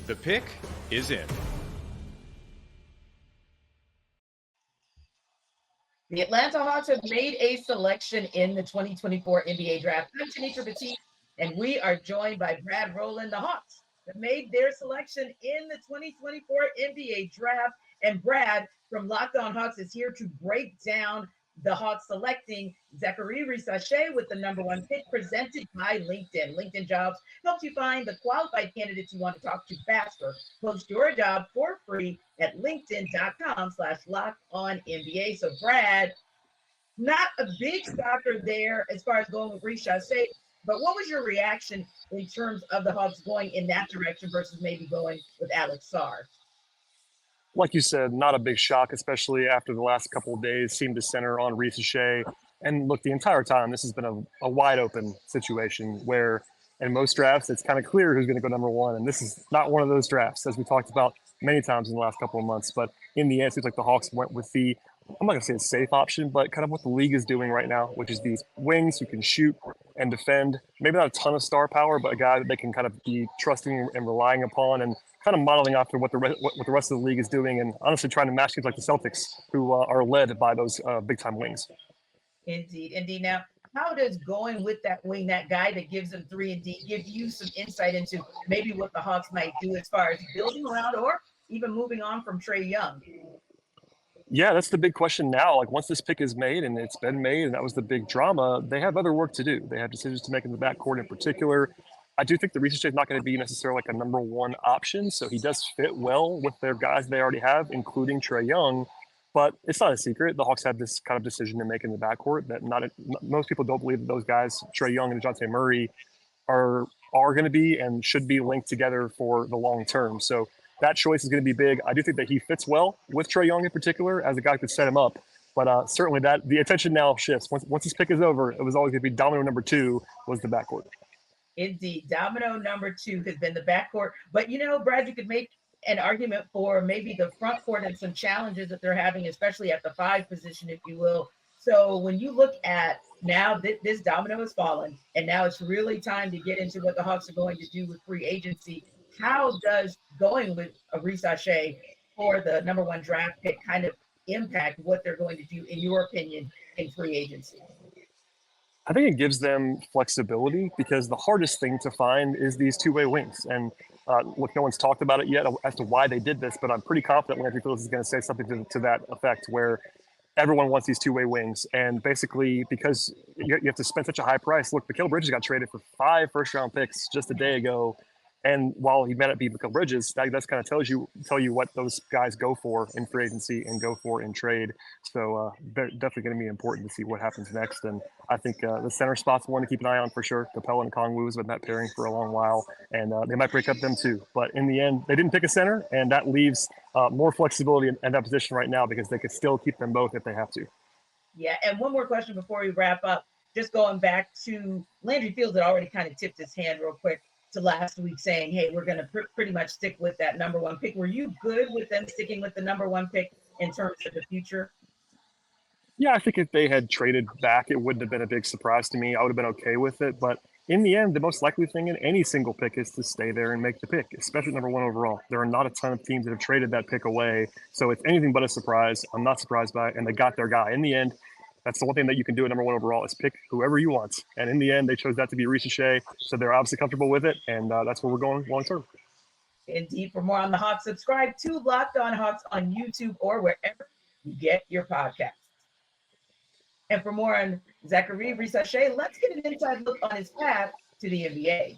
The pick is in. The Atlanta Hawks have made a selection in the 2024 NBA draft. I'm Tanisha Batiste, and we are joined by Brad Rowland. The Hawks have made their selection in the 2024 NBA draft. And Brad from Locked On Hawks is here to break down the Hawks selecting Zachary Risacher with the number 1 pick, presented by LinkedIn. LinkedIn Jobs helps you find the qualified candidates you want to talk to faster. Post your job for free at linkedin.com/lockedonnba. So Brad, not a big shocker there as far as going with Risacher, but what was your reaction in terms of the Hawks going in that direction versus maybe going with Alex Sarr? Like you said, not a big shock, especially after the last couple of days seemed to center on Risacher. And look, the entire time, this has been a wide open situation where in most drafts, it's kind of clear who's going to go number 1. And this is not one of those drafts, as we talked about many times in the last couple of months. But in the end, it seems like the Hawks went with the, I'm not going to say a safe option, but kind of what the league is doing right now, which is these wings who can shoot and defend. Maybe not a ton of star power, but a guy that they can kind of be trusting and relying upon, and kind of modeling after what the rest of the league is doing, and honestly trying to match teams like the Celtics, who are led by those big-time wings. Indeed. Now, how does going with that wing, that guy that gives them 3 and D, give you some insight into maybe what the Hawks might do as far as building around or even moving on from Trae Young? Yeah, that's the big question now. Like, once this pick is made, and it's been made, and that was the big drama, they have other work to do. They have decisions to make in the backcourt in particular. I do think the Risacher is not going to be necessarily like a number 1 option, so he does fit well with their guys they already have, including Trae Young. But it's not a secret. The Hawks have this kind of decision to make in the backcourt that most people don't believe that those guys, Trae Young and DeJounte Murray, are going to be and should be linked together for the long term. So that choice is going to be big. I do think that he fits well with Trae Young in particular as a guy who could set him up. But certainly that the attention now shifts. Once this pick is over, it was always going to be domino number 2 was the backcourt. Indeed. Domino number 2 has been the backcourt. But, Brad, you could make an argument for maybe the front court and some challenges that they're having, especially at the 5 position, if you will. So when you look at now this domino has fallen, and now it's really time to get into what the Hawks are going to do with free agency. How does going with a Risacher for the number 1 draft pick kind of impact what they're going to do, in your opinion, in free agency? I think it gives them flexibility, because the hardest thing to find is these 2-way wings. And look, no one's talked about it yet as to why they did this, but I'm pretty confident Landry Fields is going to say something to that effect, where everyone wants these 2-way wings. And basically, because you have to spend such a high price. Look, Mikal Bridges got traded for 5 first-round picks just a day ago. And while he may not be Mikal Bridges, that's kind of tell you what those guys go for in free agency and go for in trade. So they're definitely going to be important to see what happens next. And I think the center spot's one to keep an eye on for sure. Capella and Kongwu has been that pairing for a long while, and they might break up them too. But in the end, they didn't pick a center, and that leaves more flexibility in that position right now, because they could still keep them both if they have to. Yeah, and one more question before we wrap up. Just going back to Landry Fields had already kind of tipped his hand real quick to last week, saying, hey, we're going to pretty much stick with that number 1 pick. Were you good with them sticking with the number 1 pick in terms of the future? Yeah, I think if they had traded back, it wouldn't have been a big surprise to me. I would have been okay with it. But in the end, the most likely thing in any single pick is to stay there and make the pick, especially number 1 overall. There are not a ton of teams that have traded that pick away. So it's anything but a surprise. I'm not surprised by it. And they got their guy. In the end, that's the one thing that you can do at number 1 overall, is pick whoever you want. And in the end, they chose that to be Risacher. So they're obviously comfortable with it. And that's where we're going long term. Indeed. For more on the Hawks, subscribe to Locked On Hawks on YouTube or wherever you get your podcasts. And for more on Zachary Risacher, let's get an inside look on his path to the NBA.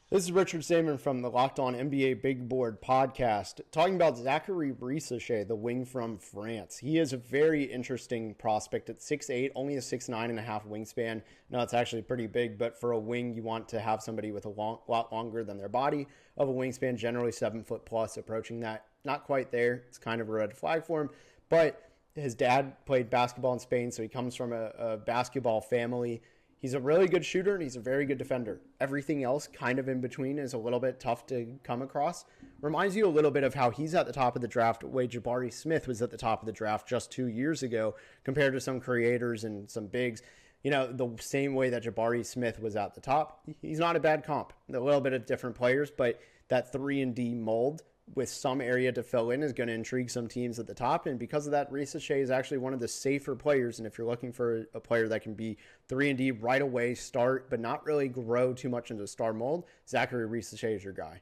This is Richard Saman from the Locked On NBA Big Board podcast, talking about Zachary Risacher, the wing from France. He is a very interesting prospect at 6'8", only a 6'9.5" wingspan. No, it's actually pretty big, but for a wing, you want to have somebody with a lot longer than their body of a wingspan, generally 7 foot plus, approaching that. Not quite there. It's kind of a red flag for him, but his dad played basketball in Spain, so he comes from a basketball family. He's a really good shooter, and he's a very good defender. Everything else kind of in between is a little bit tough to come across. Reminds you a little bit of how he's at the top of the draft, the way Jabari Smith was at the top of the draft just 2 years ago, compared to some creators and some bigs. the same way that Jabari Smith was at the top. He's not a bad comp. A little bit of different players, but that 3-and-D mold with some area to fill in is going to intrigue some teams at the top. And because of that, Risacher is actually one of the safer players. And if you're looking for a player that can be 3-and-D right away, start, but not really grow too much into star mold, Zachary Risacher is your guy.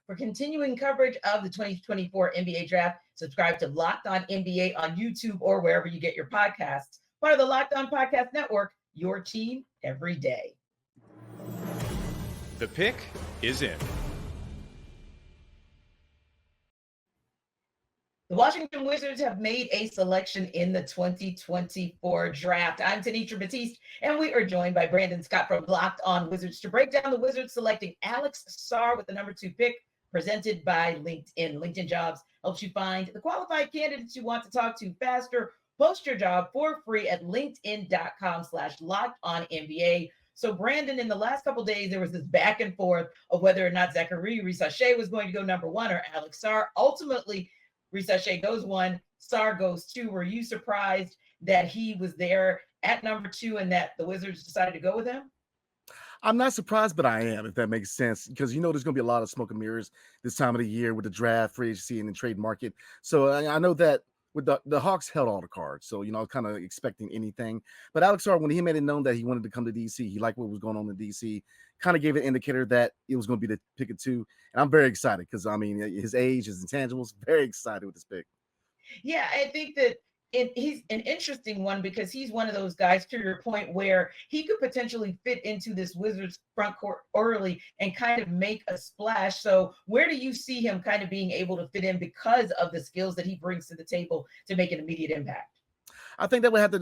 For continuing coverage of the 2024 NBA Draft, subscribe to Locked On NBA on YouTube or wherever you get your podcasts. Part of the Locked On Podcast Network, your team every day. The pick is in. The Washington Wizards have made a selection in the 2024 draft. I'm Tenitra Batiste, and we are joined by Brandon Scott from Locked On Wizards to break down the Wizards selecting Alex Sarr with the number 2 pick, presented by LinkedIn. LinkedIn Jobs helps you find the qualified candidates you want to talk to faster. Post your job for free at linkedin.com/lockedonnba. So, Brandon, in the last couple of days, there was this back and forth of whether or not Zachary Risacher was going to go number 1 or Alex Sarr. Ultimately, Risacher goes 1, Sarr goes 2. Were you surprised that he was there at number 2 and that the Wizards decided to go with him? I'm not surprised, but I am, if that makes sense, because there's going to be a lot of smoke and mirrors this time of the year with the draft, free agency, and the trade market. So I know that with the Hawks held all the cards, so kind of expecting anything. But Alex Sarr, when he made it known that he wanted to come to DC, he liked what was going on in DC, kind of gave an indicator that it was going to be the pick of 2. And I'm very excited because his age, his intangibles, very excited with this pick. Yeah, I think that he's an interesting one because he's one of those guys, to your point, where he could potentially fit into this Wizards front court early and kind of make a splash. So where do you see him kind of being able to fit in because of the skills that he brings to the table to make an immediate impact? I think that would have to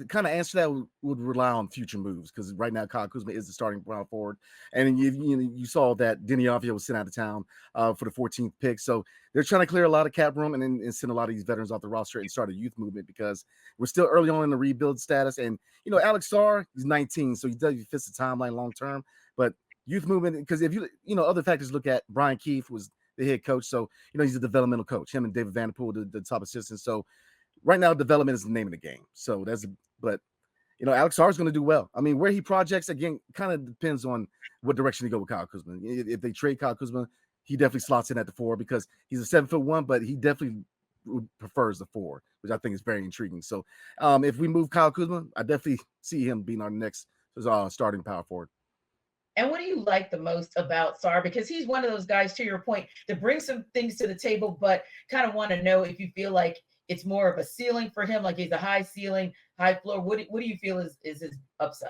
kind of answer that would rely on future moves, because right now Kyle Kuzma is the starting power forward, and you saw that Denny Avdia was sent out of town for the 14th pick, so they're trying to clear a lot of cap room and send a lot of these veterans off the roster and start a youth movement because we're still early on in the rebuild status. And Alex Sarr, he's 19, so he fits the timeline long term, but youth movement, because if other factors, look at Brian Keefe was the head coach, so he's a developmental coach. Him and David Vanderpool, the top assistants. So right now, development is the name of the game. So but Alex Sarr is going to do well. Where he projects, again, kind of depends on what direction he go with Kyle Kuzma. If they trade Kyle Kuzma, he definitely slots in at the 4 because he's a 7'1", but he definitely prefers the 4, which I think is very intriguing. So if we move Kyle Kuzma, I definitely see him being our next starting power forward. And what do you like the most about Sarr? Because he's one of those guys, to your point, that brings some things to the table, but kind of want to know if you feel like it's more of a ceiling for him, like he's a high ceiling, high floor. What do you feel is his upside?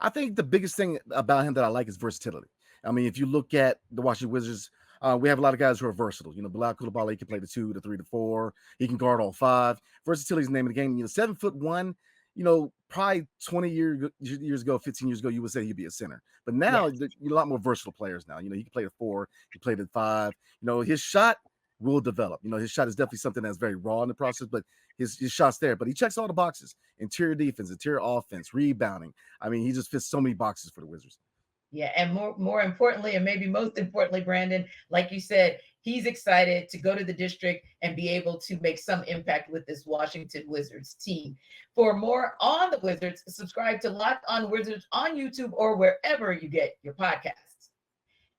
I think the biggest thing about him that I like is versatility. If you look at the Washington Wizards, we have a lot of guys who are versatile. Bilal Coulibaly can play the 2, the 3, the 4. He can guard all 5. Versatility is the name of the game. 7'1", probably 20 years ago, 15 years ago, you would say he'd be a center. But now, Yes. a lot more versatile players now. He can play the 4, he can play the 5. His shot will develop. His shot is definitely something that's very raw in the process, but his shot's there. But he checks all the boxes: interior defense, interior offense, rebounding. He just fits so many boxes for the Wizards. Yeah, and more importantly, and maybe most importantly, Brandon, like you said, he's excited to go to the district and be able to make some impact with this Washington Wizards team. For more on the Wizards, subscribe to Locked On Wizards on YouTube or wherever you get your podcasts.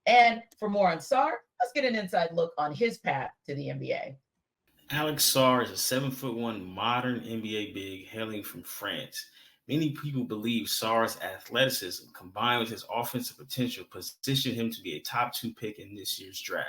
And for more on Sarr, let's get an inside look on his path to the NBA. Alex Sarr is a 7'1" modern NBA big hailing from France. Many people believe Sarr's athleticism combined with his offensive potential position him to be a top 2 pick in this year's draft.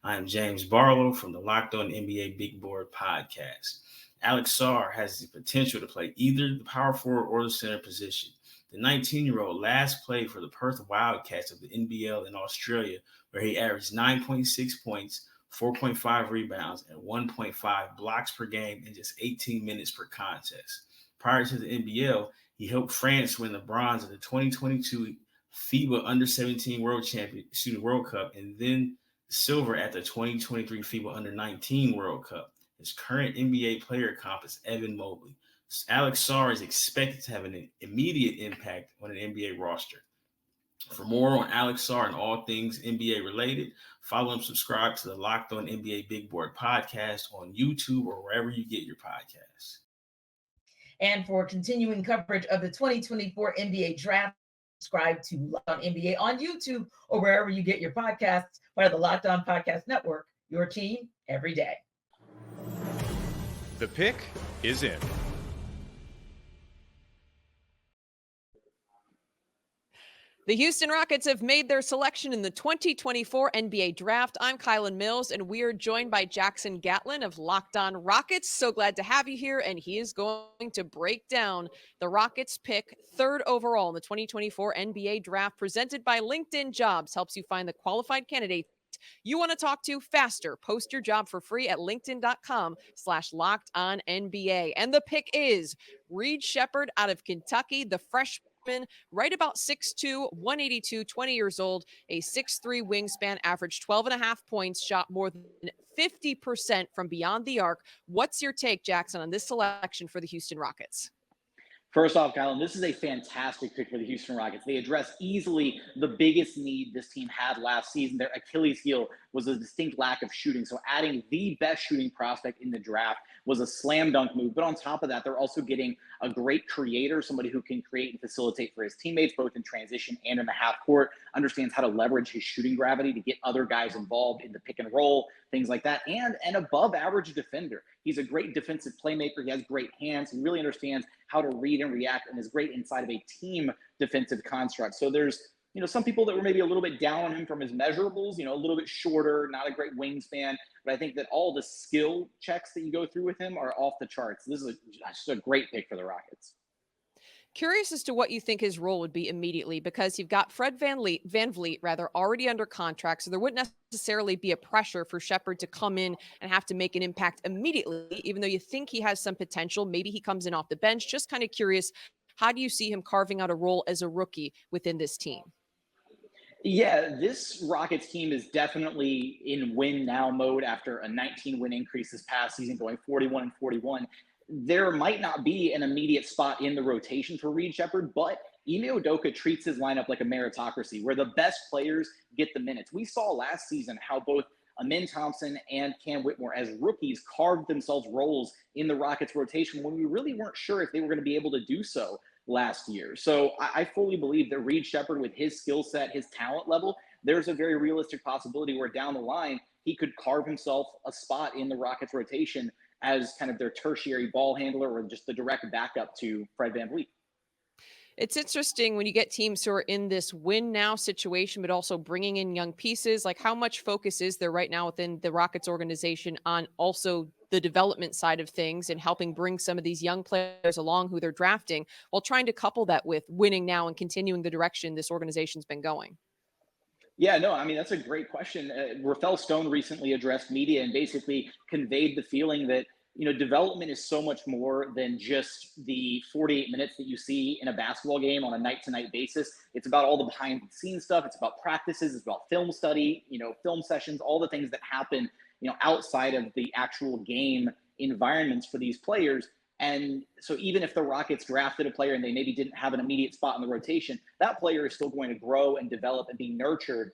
I am James Barlow from the Locked On NBA Big Board podcast. Alex Sarr has the potential to play either the power forward or the center position. The 19-year-old last played for the Perth Wildcats of the NBL in Australia, where he averaged 9.6 points, 4.5 rebounds, and 1.5 blocks per game in just 18 minutes per contest. Prior to the NBL, he helped France win the bronze at the 2022 FIBA Under-17 World Cup and then silver at the 2023 FIBA Under-19 World Cup. His current NBA player comp is Evan Mobley. Alex Sarr is expected to have an immediate impact on an NBA roster. For more on Alex Sarr and all things NBA related, follow and subscribe to the Locked On NBA Big Board podcast on YouTube or wherever you get your podcasts. And for continuing coverage of the 2024 NBA Draft, subscribe to Locked On NBA on YouTube or wherever you get your podcasts, part of the Locked On Podcast Network, your team every day. The pick is in. The Houston Rockets have made their selection in the 2024 NBA Draft. I'm Kylan Mills, and we are joined by Jackson Gatlin of Locked On Rockets. So glad to have you here, and he is going to break down the Rockets pick 3rd overall in the 2024 NBA Draft, presented by LinkedIn Jobs. Helps you find the qualified candidates you want to talk to faster. Post your job for free at linkedin.com/LockedOnNBA. And the pick is Reed Sheppard out of Kentucky, the freshman, right about 6'2", 182, 20 years old, a 6'3" wingspan, averaged 12.5 points, shot more than 50% from beyond the arc. What's your take, Jackson, on this selection for the Houston Rockets? First off, Kylan, this is a fantastic pick for the Houston Rockets. They address easily the biggest need this team had last season. Their Achilles heel was a distinct lack of shooting. So adding the best shooting prospect in the draft was a slam dunk move. But on top of that, they're also getting a great creator, somebody who can create and facilitate for his teammates, both in transition and in the half court, understands how to leverage his shooting gravity to get other guys involved in the pick and roll, things like that, and an above average defender. He's a great defensive playmaker. He has great hands. He really understands how to read and react and is great inside of a team defensive construct. So there's, some people that were maybe a little bit down on him from his measurables, a little bit shorter, not a great wingspan. But I think that all the skill checks that you go through with him are off the charts. This is just a great pick for the Rockets. Curious as to what you think his role would be immediately, because you've got Fred VanVleet already under contract, so there wouldn't necessarily be a pressure for Sheppard to come in and have to make an impact immediately, even though you think he has some potential. Maybe he comes in off the bench. Just kind of curious, how do you see him carving out a role as a rookie within this team? Yeah, this Rockets team is definitely in win now mode after a 19-win increase this past season, going 41-41. There might not be an immediate spot in the rotation for Reed Sheppard, but Ime Udoka treats his lineup like a meritocracy where the best players get the minutes. We saw last season how both Amin Thompson and Cam Whitmore as rookies carved themselves roles in the Rockets rotation when we really weren't sure if they were going to be able to do so last year. So I fully believe that Reed Sheppard, with his skill set, his talent level, there's a very realistic possibility where down the line he could carve himself a spot in the Rockets rotation as kind of their tertiary ball handler or just the direct backup to Fred VanVleet. It's interesting when you get teams who are in this win now situation, but also bringing in young pieces. Like, how much focus is there right now within the Rockets organization on also the development side of things and helping bring some of these young players along who they're drafting, while trying to couple that with winning now and continuing the direction this organization's been going? Yeah, no, I mean, that's a great question. Rafael Stone recently addressed media and basically conveyed the feeling that, development is so much more than just the 48 minutes that you see in a basketball game on a night-to-night basis. It's about all the behind-the-scenes stuff. It's about practices. It's about film study, film sessions, all the things that happen, outside of the actual game environments for these players. And so even if the Rockets drafted a player and they maybe didn't have an immediate spot in the rotation, that player is still going to grow and develop and be nurtured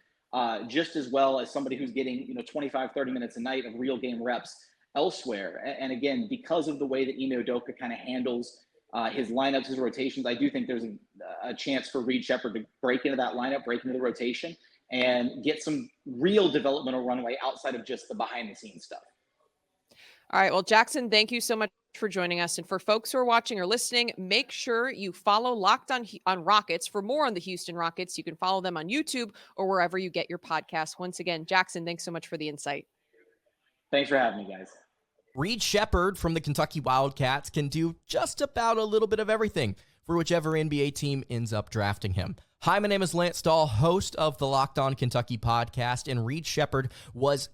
just as well as somebody who's getting, 25, 30 minutes a night of real game reps elsewhere. And again, because of the way that Ime Udoka kind of handles his lineups, his rotations, I do think there's a chance for Reed Sheppard to break into that lineup, break into the rotation, and get some real developmental runway outside of just the behind-the-scenes stuff. All right. Well, Jackson, thank you so much for joining us. And for folks who are watching or listening, make sure you follow Locked on Rockets for more on the Houston Rockets. You can follow them on YouTube or wherever you get your podcasts. Once again, Jackson, thanks so much for the insight. Thanks for having me, guys. Reed Sheppard from the Kentucky Wildcats can do just about a little bit of everything for whichever NBA team ends up drafting him. Hi, my name is Lance Stahl, host of the Locked On Kentucky podcast, and Reed Sheppard was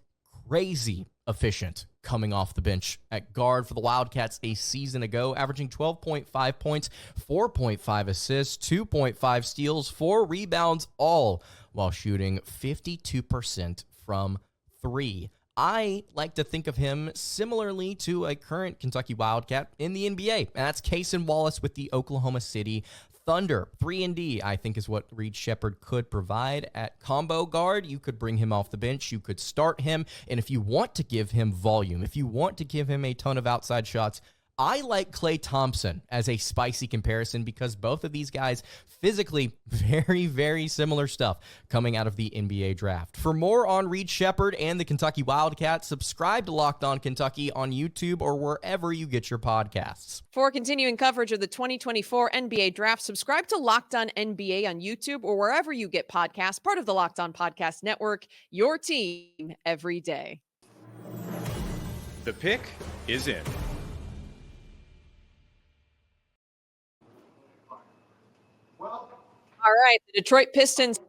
crazy efficient coming off the bench at guard for the Wildcats a season ago, averaging 12.5 points, 4.5 assists, 2.5 steals, 4 rebounds, all while shooting 52% from three. I like to think of him similarly to a current Kentucky Wildcat in the NBA, and that's Cason Wallace with the Oklahoma City Thunder. 3-and-D, I think, is what Reed Sheppard could provide at combo guard. You could bring him off the bench. You could start him. And if you want to give him volume, if you want to give him a ton of outside shots, I like Klay Thompson as a spicy comparison because both of these guys physically very, very similar stuff coming out of the NBA draft. For more on Reed Sheppard and the Kentucky Wildcats, subscribe to Locked On Kentucky on YouTube or wherever you get your podcasts. For continuing coverage of the 2024 NBA draft, subscribe to Locked On NBA on YouTube or wherever you get podcasts, part of the Locked On Podcast Network, your team every day. The pick is in. All right, the Detroit Pistons the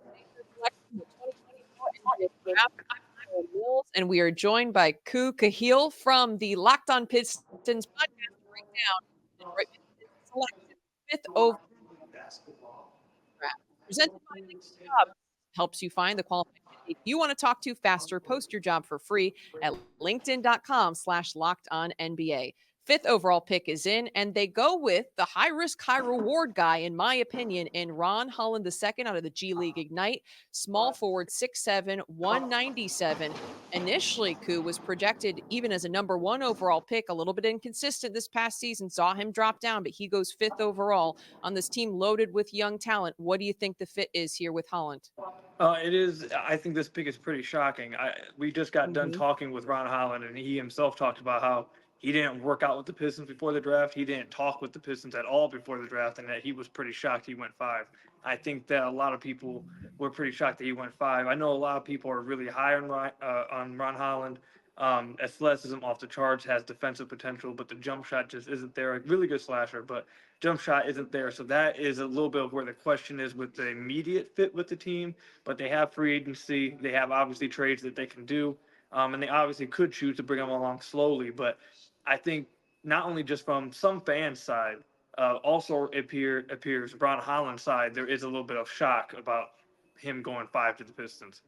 2024 NBA draft. I'm Kyle Mills, and we are joined by Ku Kahil from the Locked On Pistons podcast to break down the Detroit Pistons selection, 5th overall draft. Presented by LinkedIn Jobs, helps you find the qualified candidate you want to talk to faster. Post your job for free at linkedin.com/lockedonnba. 5th overall pick is in, and they go with the high-risk, high-reward guy, in my opinion, in Ron Holland II out of the G League Ignite. Small forward, 6'7", 197. Initially, Ku was projected even as a number 1 overall pick, a little bit inconsistent this past season, saw him drop down, but he goes 5th overall on this team loaded with young talent. What do you think the fit is here with Holland? It is. I think this pick is pretty shocking. We just got done talking with Ron Holland, and he himself talked about how he didn't work out with the Pistons before the draft. He didn't talk with the Pistons at all before the draft, and that he was pretty shocked he went 5. I think that a lot of people were pretty shocked that he went 5. I know a lot of people are really high on Ron Holland. Athleticism off the charts, has defensive potential, but the jump shot just isn't there. A really good slasher, but jump shot isn't there. So that is a little bit of where the question is with the immediate fit with the team. But they have free agency. They have obviously trades that they can do. And they obviously could choose to bring him along slowly. But I think not only just from some fans' side, also appears Ron Holland's side, there is a little bit of shock about him going 5 to the Pistons.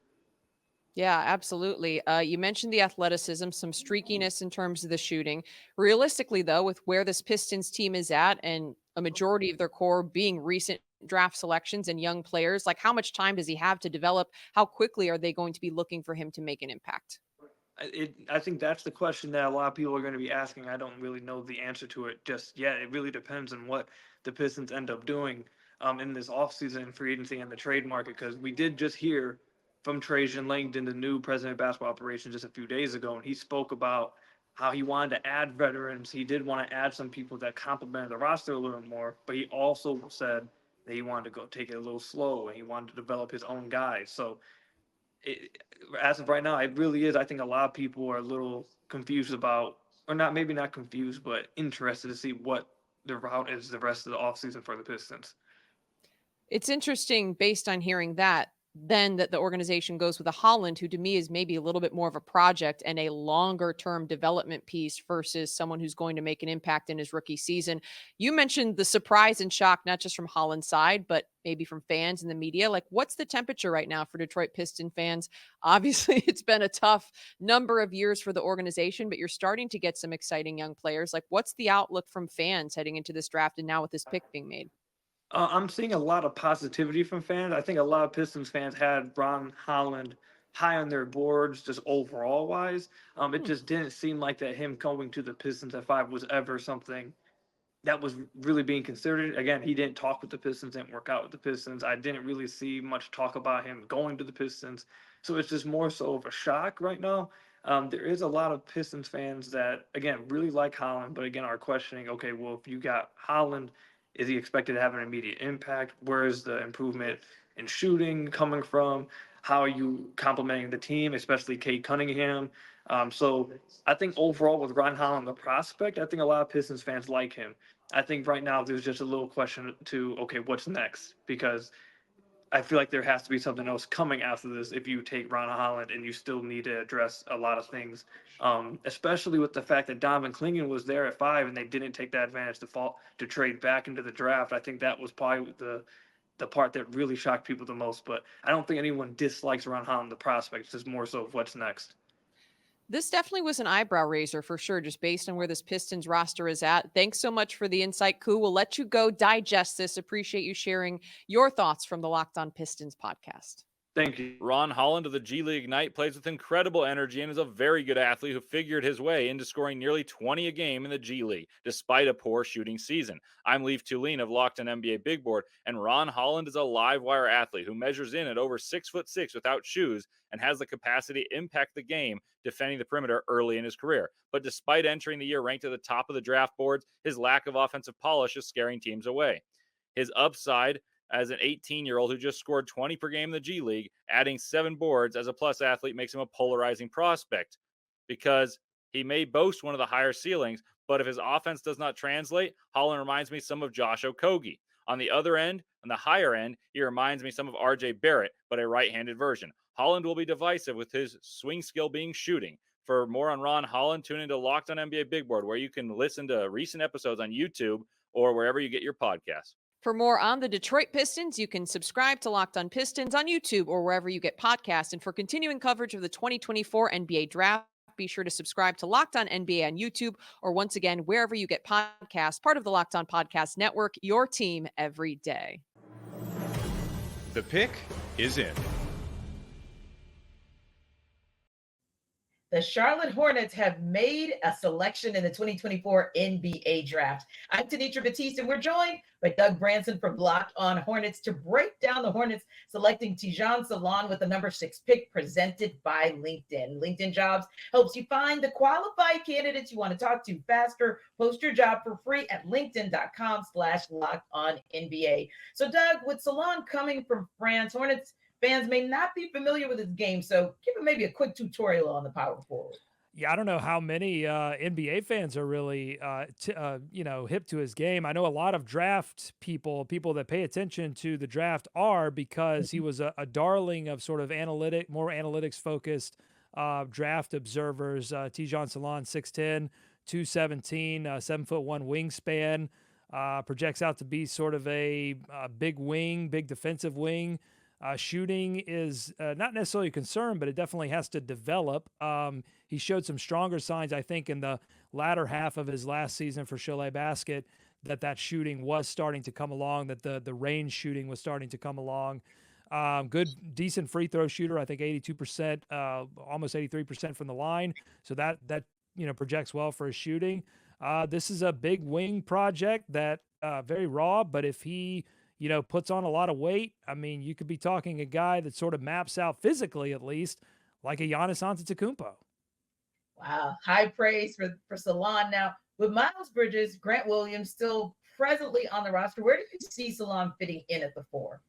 Yeah, absolutely. You mentioned the athleticism, some streakiness in terms of the shooting. Realistically, though, with where this Pistons team is at and a majority of their core being recent draft selections and young players, like how much time does he have to develop? How quickly are they going to be looking for him to make an impact? I think that's the question that a lot of people are going to be asking. I don't really know the answer to it just yet. It really depends on what the Pistons end up doing in this offseason free agency and the trade market, because we did just hear from Trajan Langdon, the new president of basketball operations, just a few days ago, and he spoke about how he wanted to add veterans. He did want to add some people that complemented the roster a little more, but he also said that he wanted to go take it a little slow and he wanted to develop his own guys. So as of right now, it really is. I think a lot of people are a little confused about, or not, maybe not confused, but interested to see what the route is the rest of the offseason for the Pistons. It's interesting based on hearing that, then that the organization goes with a Holland, who to me is maybe a little bit more of a project and a longer term development piece versus someone who's going to make an impact in his rookie season. You mentioned the surprise and shock, not just from Holland's side, but maybe from fans and the media. Like, what's the temperature right now for Detroit Piston fans? Obviously, it's been a tough number of years for the organization, but you're starting to get some exciting young players. Like, what's the outlook from fans heading into this draft and now with this pick being made? I'm seeing a lot of positivity from fans. I think a lot of Pistons fans had Ron Holland high on their boards, just overall wise. It just didn't seem like that him going to the Pistons at 5 was ever something that was really being considered. Again, he didn't talk with the Pistons, didn't work out with the Pistons. I didn't really see much talk about him going to the Pistons. So it's just more so of a shock right now. There is a lot of Pistons fans that, again, really like Holland, but again, are questioning, okay, well, if you got Holland, is he expected to have an immediate impact? Where is the improvement in shooting coming from? How are you complementing the team, especially Kate Cunningham? So I think overall with Ron Holland, the prospect, I think a lot of Pistons fans like him. I think right now there's just a little question to, okay, what's next? Because I feel like there has to be something else coming after this if you take Ron Holland and you still need to address a lot of things, especially with the fact that Donovan Clingan was there at 5 and they didn't take that advantage to trade back into the draft. I think that was probably the part that really shocked people the most. But I don't think anyone dislikes Ron Holland, the prospect. It's just more so of what's next. This definitely was an eyebrow raiser for sure, just based on where this Pistons roster is at. Thanks so much for the insight, Ku. We'll let you go digest this. Appreciate you sharing your thoughts from the Locked On Pistons podcast. Thank you. Ron Holland of the G League Ignite plays with incredible energy and is a very good athlete who figured his way into scoring nearly 20 a game in the G League, despite a poor shooting season. I'm Leaf Tulane of Locked On NBA Big Board, and Ron Holland is a live wire athlete who measures in at over 6'6" without shoes and has the capacity to impact the game defending the perimeter early in his career. But despite entering the year ranked at the top of the draft boards, his lack of offensive polish is scaring teams away. His upside as an 18-year-old who just scored 20 per game in the G League, adding 7 boards as a plus athlete makes him a polarizing prospect because he may boast one of the higher ceilings, but if his offense does not translate, Holland reminds me some of Josh Okogie. On the other end, on the higher end, he reminds me some of RJ Barrett, but a right-handed version. Holland will be divisive with his swing skill being shooting. For more on Ron Holland, tune into Locked On NBA Big Board, where you can listen to recent episodes on YouTube or wherever you get your podcasts. For more on the Detroit Pistons, you can subscribe to Locked On Pistons on YouTube or wherever you get podcasts. And for continuing coverage of the 2024 NBA Draft, be sure to subscribe to Locked On NBA on YouTube or once again, wherever you get podcasts, part of the Locked On Podcast Network, your team every day. The pick is in. The Charlotte Hornets have made a selection in the 2024 NBA Draft. I'm Tenitra Batiste, and we're joined by Doug Branson from Locked On Hornets to break down the Hornets selecting Tidjane Salaün with the number 6 pick presented by LinkedIn. LinkedIn Jobs helps you find the qualified candidates you want to talk to faster. Post your job for free at linkedin.com/LockedOnNBA. So, Doug, with Salaün coming from France, Hornets fans may not be familiar with his game, so give him maybe a quick tutorial on the power forward. Yeah, I don't know how many NBA fans are really, hip to his game. I know a lot of draft people that pay attention to the draft are because he was a darling of sort of more analytics-focused draft observers. Tidjane Salaün, 6'10", 217, 7'1" wingspan, projects out to be sort of a big wing, big defensive wing. Shooting is not necessarily a concern, but it definitely has to develop. He showed some stronger signs, I think, in the latter half of his last season for Cholet Basket, that shooting was starting to come along, that the range shooting was starting to come along. Decent free throw shooter, I think 82%, almost 83% from the line. So that projects well for his shooting. This is a big wing project that very raw, but if he puts on a lot of weight, I mean, you could be talking a guy that sort of maps out physically, at least, like a Giannis Antetokounmpo. Wow, high praise for Salaün. Now, with Miles Bridges, Grant Williams still presently on the roster, where do you see Salaün fitting in at the 4?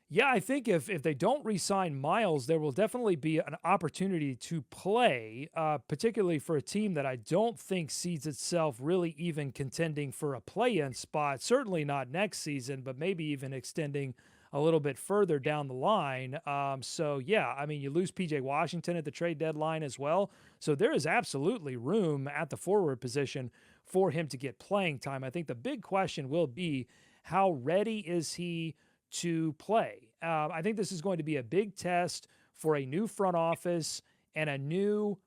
Yeah, I think if they don't re-sign Miles, there will definitely be an opportunity to play, particularly for a team that I don't think sees itself really even contending for a play-in spot. Certainly not next season, but maybe even extending a little bit further down the line. So, yeah, I mean, you lose P.J. Washington at the trade deadline as well. So there is absolutely room at the forward position for him to get playing time. I think the big question will be, how ready is he to play? I think this is going to be a big test for a new front office and a new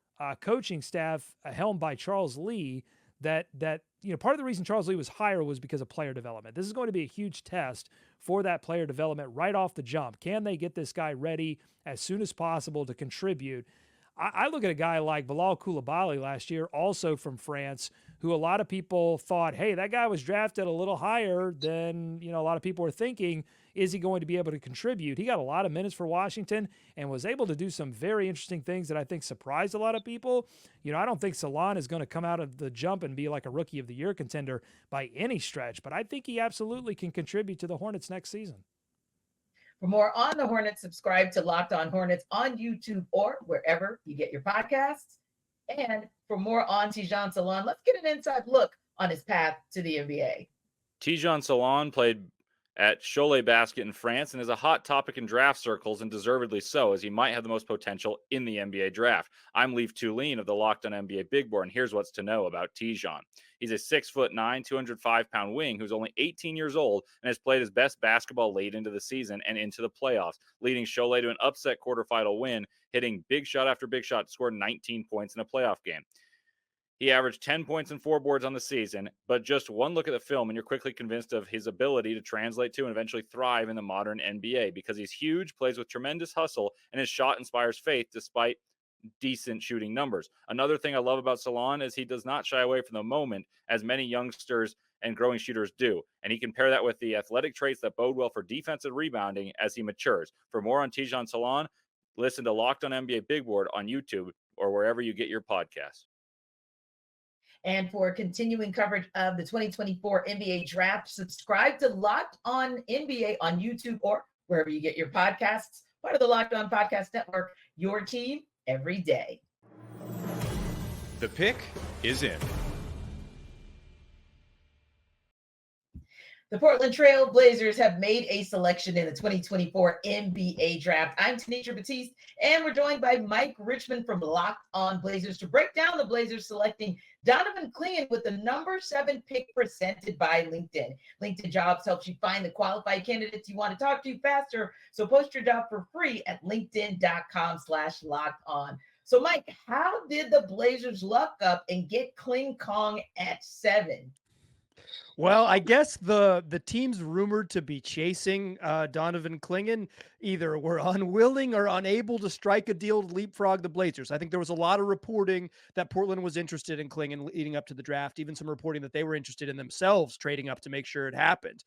coaching staff helmed by Charles Lee. That part of the reason Charles Lee was hired was because of player development. This is going to be a huge test for that player development right off the jump. Can they get this guy ready as soon as possible to contribute? I look at a guy like Bilal Koulibaly last year, also from France, who a lot of people thought, hey, that guy was drafted a little higher than a lot of people were thinking. Is he going to be able to contribute? He got a lot of minutes for Washington and was able to do some very interesting things that I think surprised a lot of people. I don't think Salaün is going to come out of the jump and be like a Rookie of the Year contender by any stretch, but I think he absolutely can contribute to the Hornets next season. For more on the Hornets, subscribe to Locked On Hornets on YouTube or wherever you get your podcasts. And for more on Tidjane Salaün, let's get an inside look on his path to the NBA. Tidjane Salaün played at Cholet Basket in France and is a hot topic in draft circles, and deservedly so, as he might have the most potential in the NBA draft. I'm Leaf Tulane of the Locked On NBA Big Board, and here's what's to know about Tidjane. He's a 6'9", 205-pound wing who's only 18 years old and has played his best basketball late into the season and into the playoffs, leading Cholet to an upset quarterfinal win, hitting big shot after big shot to score 19 points in a playoff game. He averaged 10 points and 4 boards on the season, but just one look at the film and you're quickly convinced of his ability to translate to and eventually thrive in the modern NBA because he's huge, plays with tremendous hustle, and his shot inspires faith despite decent shooting numbers. Another thing I love about Salon is he does not shy away from the moment as many youngsters and growing shooters do. And he can pair that with the athletic traits that bode well for defensive rebounding as he matures. For more on Tijan Salon, listen to Locked on NBA Big Board on YouTube or wherever you get your podcasts. And for continuing coverage of the 2024 NBA Draft, subscribe to Locked On NBA on YouTube or wherever you get your podcasts. Part of the Locked On Podcast Network, your team every day. The pick is in. The Portland Trail Blazers have made a selection in the 2024 NBA Draft. I'm Tanisha Batiste, and we're joined by Mike Richmond from Locked On Blazers to break down the Blazers selecting Donovan Clingan with the number 7 pick presented by LinkedIn. LinkedIn Jobs helps you find the qualified candidates you want to talk to faster. So post your job for free at linkedin.com/lockedon. So Mike, how did the Blazers luck up and get Kling Kong at 7? Well, I guess the teams rumored to be chasing Donovan Clingan either were unwilling or unable to strike a deal to leapfrog the Blazers. I think there was a lot of reporting that Portland was interested in Clingan leading up to the draft, even some reporting that they were interested in themselves trading up to make sure it happened.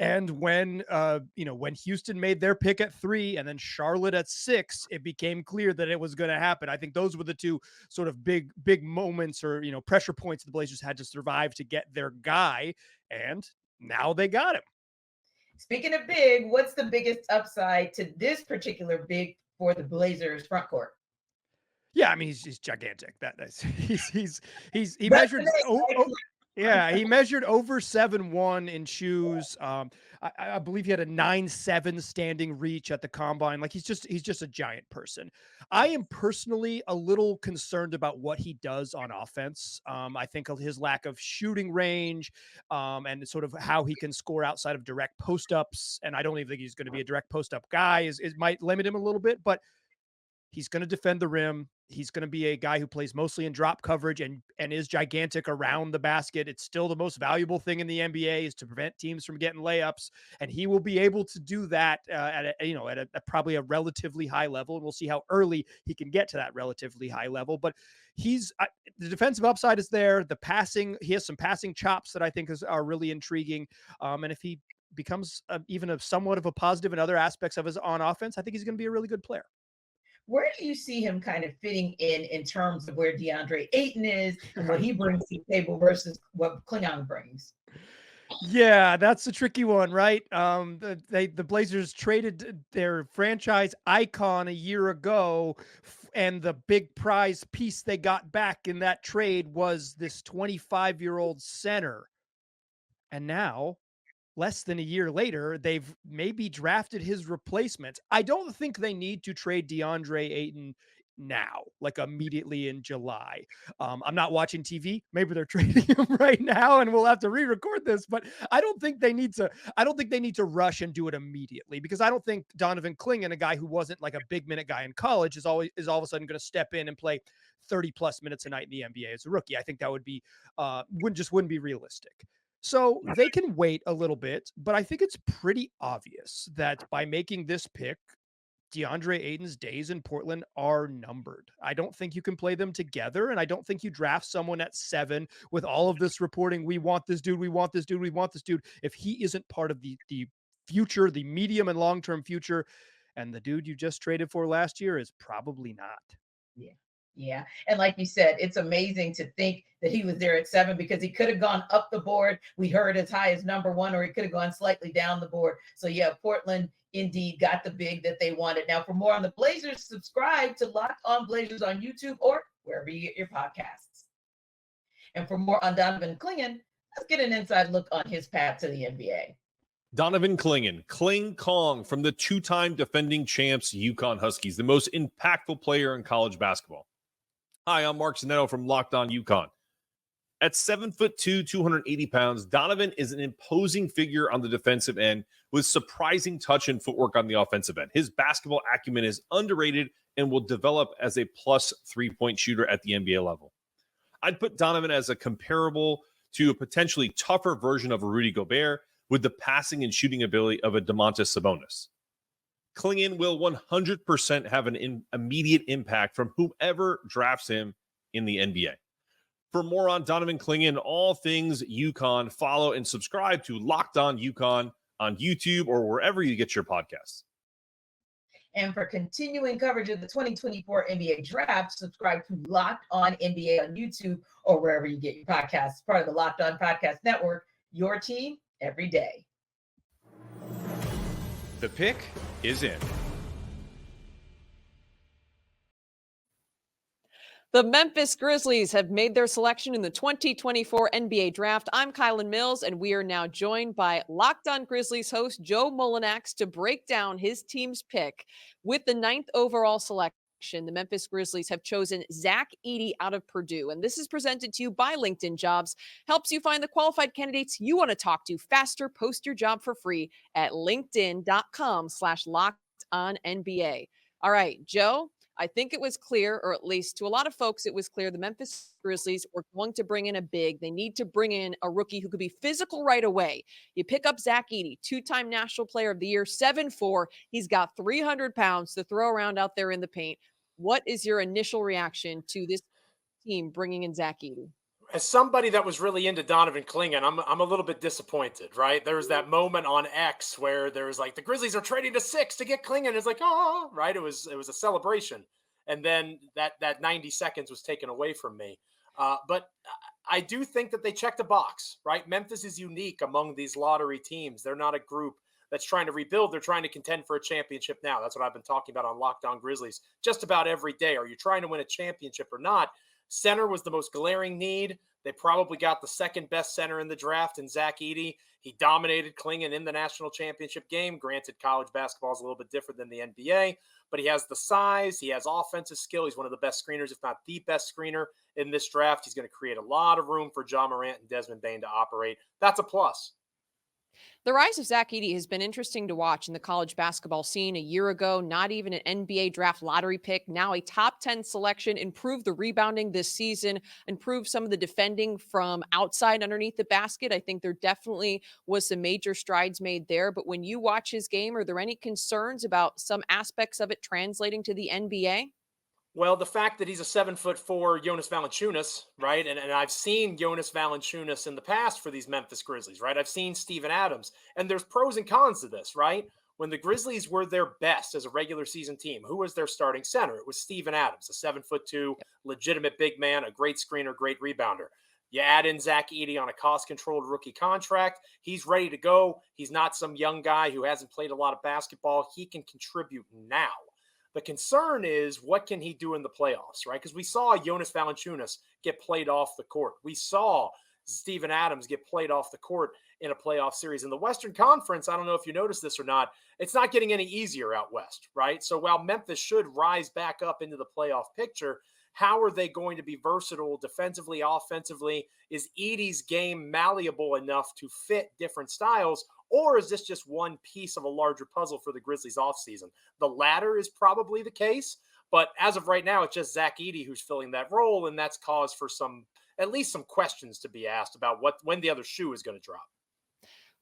And when when Houston made their pick at 3 and then Charlotte at 6, it became clear that it was going to happen. I think those were the two sort of big moments or, pressure points the Blazers had to survive to get their guy. And now they got him. Speaking of big, what's the biggest upside to this particular big for the Blazers front court? Yeah, I mean, he's gigantic. He measured. He measured over 7'1" in shoes. I believe he had a 9'7" standing reach at the combine. Like he's just a giant person. I am personally a little concerned about what he does on offense. I think of his lack of shooting range, and sort of how he can score outside of direct post-ups. And I don't even think he's going to be a direct post-up guy. It might limit him a little bit, but he's going to defend the rim. He's going to be a guy who plays mostly in drop coverage and is gigantic around the basket. It's still the most valuable thing in the NBA is to prevent teams from getting layups. And he will be able to do that at probably a relatively high level. And we'll see how early he can get to that relatively high level. But the defensive upside is there. The passing, he has some passing chops that I think are really intriguing. And if he becomes even somewhat of a positive in other aspects of his on offense, I think he's going to be a really good player. Where do you see him kind of fitting in terms of where DeAndre Ayton is and what he brings to the table versus what Klingon brings? Yeah, that's a tricky one, right? The Blazers traded their franchise icon a year ago, and the big prize piece they got back in that trade was this 25-year-old center. And now, less than a year later, they've maybe drafted his replacement. I don't think they need to trade DeAndre Ayton now, like immediately in July. I'm not watching TV. Maybe they're trading him right now and we'll have to re-record this, but I don't think they need to rush and do it immediately, because I don't think Donovan Clingan, a guy who wasn't like a big minute guy in college, is all of a sudden going to step in and play 30 plus minutes a night in the NBA as a rookie. I think that would be wouldn't be realistic. So they can wait a little bit, but I think it's pretty obvious that by making this pick, DeAndre Ayton's days in Portland are numbered. I don't think you can play them together, and I don't think you draft someone at 7 with all of this reporting, we want this dude, we want this dude, we want this dude, if he isn't part of the future, the medium and long-term future, and the dude you just traded for last year is probably not. Yeah. And like you said, it's amazing to think that he was there at 7 because he could have gone up the board. We heard as high as number 1, or he could have gone slightly down the board. So yeah, Portland indeed got the big that they wanted. Now, for more on the Blazers, subscribe to Locked On Blazers on YouTube or wherever you get your podcasts. And for more on Donovan Clingan, let's get an inside look on his path to the NBA. Donovan Clingan, Kling Kong from the 2-time defending champs UConn Huskies, the most impactful player in college basketball. Hi, I'm Mark Zanetto from Locked On UConn. At 7'2", 280 pounds, Donovan is an imposing figure on the defensive end with surprising touch and footwork on the offensive end. His basketball acumen is underrated and will develop as a plus 3-point shooter at the NBA level. I'd put Donovan as a comparable to a potentially tougher version of a Rudy Gobert with the passing and shooting ability of a Domantas Sabonis. Clingan will 100% have an immediate impact from whoever drafts him in the NBA. For more on Donovan Clingan, all things UConn, follow and subscribe to Locked On UConn on YouTube or wherever you get your podcasts. And for continuing coverage of the 2024 NBA Draft, subscribe to Locked On NBA on YouTube or wherever you get your podcasts. Part of the Locked On Podcast Network, your team every day. The pick is in. The Memphis Grizzlies have made their selection in the 2024 NBA Draft. I'm Kylan Mills, and we are now joined by Locked On Grizzlies host Joe Mullinax to break down his team's pick. With the 9th overall selection, the Memphis Grizzlies have chosen Zach Edey out of Purdue, and this is presented to you by LinkedIn Jobs. Helps you find the qualified candidates you want to talk to faster. Post your job for free at linkedin.com/LockedOnNBA. All right, Joe. I think it was clear, or at least to a lot of folks, it was clear the Memphis Grizzlies were going to bring in a big. They need to bring in a rookie who could be physical right away. You pick up Zach Edey, 2-time National Player of the Year, 7'4". He's got 300 pounds to throw around out there in the paint. What is your initial reaction to this team bringing in Zach Edey? As somebody that was really into Donovan Clingan, I'm a little bit disappointed, right? There was that moment on X where there was like the Grizzlies are trading to 6 to get Clingan. It's like, oh, right. It was a celebration. And then that 90 seconds was taken away from me. But I do think that they checked a box, right? Memphis is unique among these lottery teams. They're not a group that's trying to rebuild. They're trying to contend for a championship now. That's what I've been talking about on Locked On Grizzlies just about every day. Are you trying to win a championship or not? Center was the most glaring need. They probably got the second best center in the draft in Zach Edey. He dominated Clingan in the national championship game. Granted, college basketball is a little bit different than the NBA, but he has the size. He has offensive skill. He's one of the best screeners, if not the best screener in this draft. He's going to create a lot of room for Ja Morant and Desmond Bane to operate. That's a plus. The rise of Zach Edey has been interesting to watch in the college basketball scene. A year ago, not even an NBA draft lottery pick, now a top 10 selection, improved the rebounding this season, improved some of the defending from outside underneath the basket. I think there definitely was some major strides made there. But when you watch his game, are there any concerns about some aspects of it translating to the NBA? Well, the fact that he's a 7'4" Jonas Valanciunas, right? And I've seen Jonas Valanciunas in the past for these Memphis Grizzlies, right? I've seen Steven Adams, and there's pros and cons to this, right? When the Grizzlies were their best as a regular season team, who was their starting center? It was Steven Adams, a 7'2", legitimate big man, a great screener, great rebounder. You add in Zach Edey on a cost-controlled rookie contract. He's ready to go. He's not some young guy who hasn't played a lot of basketball. He can contribute now. The concern is, what can he do in the playoffs, right? Because we saw Jonas Valanciunas get played off the court. We saw Steven Adams get played off the court in a playoff series. In the Western Conference, I don't know if you noticed this or not, it's not getting any easier out west, right? So while Memphis should rise back up into the playoff picture, how are they going to be versatile defensively, offensively? Is Edey's game malleable enough to fit different styles? Or is this just one piece of a larger puzzle for the Grizzlies offseason? The latter is probably the case, but as of right now, it's just Zach Edey who's filling that role, and that's cause for at least some questions to be asked about when the other shoe is going to drop.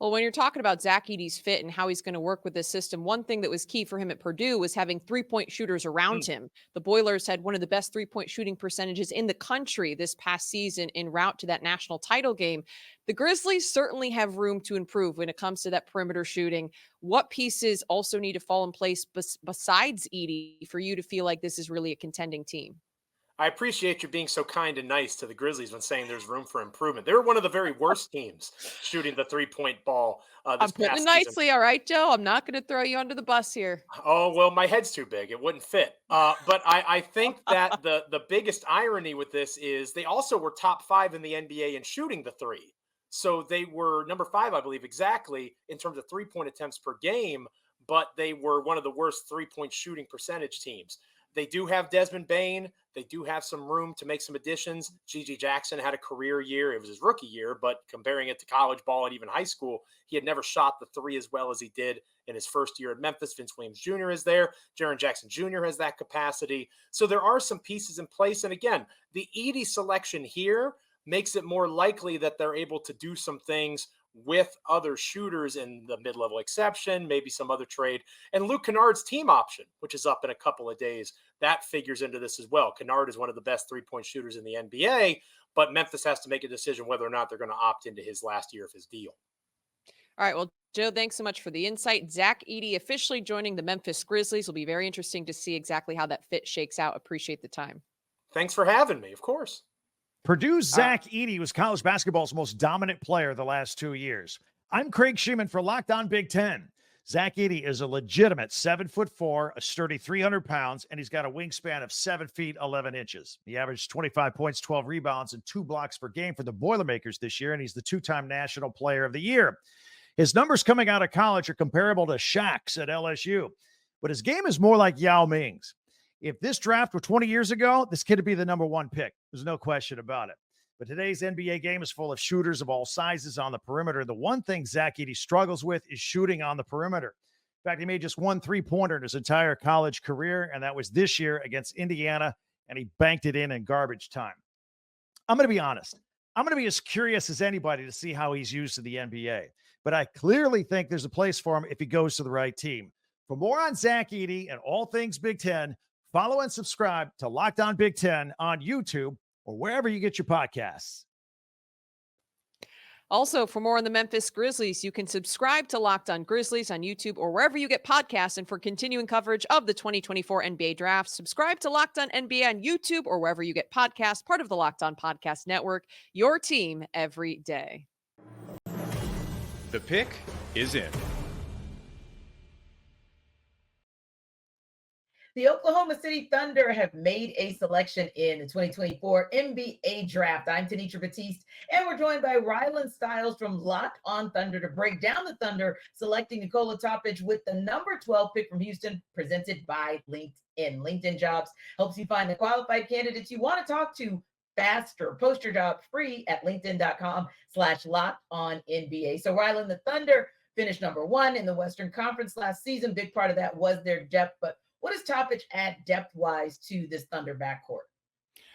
Well, when you're talking about Zach Edey's fit and how he's going to work with this system, one thing that was key for him at Purdue was having three-point shooters around him. The Boilers had one of the best three-point shooting percentages in the country this past season en route to that national title game. The Grizzlies certainly have room to improve when it comes to that perimeter shooting. What pieces also need to fall in place besides Edey for you to feel like this is really a contending team? I appreciate you being so kind and nice to the Grizzlies when saying there's room for improvement. They were one of the very worst teams shooting the three-point ball this I'm putting it nicely, all right, Joe? I'm not going to throw you under the bus here. Oh, well, my head's too big. It wouldn't fit. But I think that the biggest irony with this is they also were top 5 in the NBA in shooting the three. So they were number 5, I believe, exactly in terms of three-point attempts per game, but they were one of the worst three-point shooting percentage teams. They do have Desmond Bane. They do have some room to make some additions. Gigi Jackson had a career year. It was his rookie year, but comparing it to college ball and even high school, he had never shot the three as well as he did in his first year at Memphis. Vince Williams Jr. is there. Jaren Jackson Jr. has that capacity. So there are some pieces in place. And again, the Edey selection here makes it more likely that they're able to do some things with other shooters in the mid-level exception, maybe some other trade. And Luke Kennard's team option, which is up in a couple of days, that figures into this as well. Kennard is one of the best three-point shooters in the NBA, but Memphis has to make a decision whether or not they're going to opt into his last year of his deal. All right. Well, Joe, thanks so much for the insight. Zach Edey officially joining the Memphis Grizzlies. Will be very interesting to see exactly how that fit shakes out. Appreciate the time. Thanks for having me, of course. Purdue's Zach Edey was college basketball's most dominant player the last 2 years. I'm Craig Sheeman for Locked On Big Ten. Zach Edey is a legitimate 7'4", a sturdy 300 pounds, and he's got a wingspan of 7 feet 11 inches. He averaged 25 points, 12 rebounds, and 2 blocks per game for the Boilermakers this year, and he's the 2-time National Player of the Year. His numbers coming out of college are comparable to Shaq's at LSU, but his game is more like Yao Ming's. If this draft were 20 years ago, this kid would be the number 1 pick. There's no question about it. But today's NBA game is full of shooters of all sizes on the perimeter. The one thing Zach Edey struggles with is shooting on the perimeter. In fact, he made just 1 3-pointer in his entire college career, and that was this year against Indiana, and he banked it in garbage time. I'm going to be honest. I'm going to be as curious as anybody to see how he's used in the NBA. But I clearly think there's a place for him if he goes to the right team. For more on Zach Edey and all things Big Ten, follow and subscribe to Locked On Big Ten on YouTube or wherever you get your podcasts. Also, for more on the Memphis Grizzlies, you can subscribe to Locked On Grizzlies on YouTube or wherever you get podcasts. And for continuing coverage of the 2024 NBA Draft, subscribe to Locked On NBA on YouTube or wherever you get podcasts, part of the Locked On Podcast Network, your team every day. The pick is in. The Oklahoma City Thunder have made a selection in the 2024 NBA Draft. I'm Tanisha Batiste, and we're joined by Rylan Stiles from Locked On Thunder to break down the Thunder selecting Nikola Topic with the number 12 pick from Houston, presented by LinkedIn. LinkedIn Jobs helps you find the qualified candidates you want to talk to faster. Post your job free at linkedin.com/LockedOnNBA. So Rylan, the Thunder finished number 1 in the Western Conference last season. Big part of that was their depth, but what does Topic add depth-wise to this Thunder backcourt?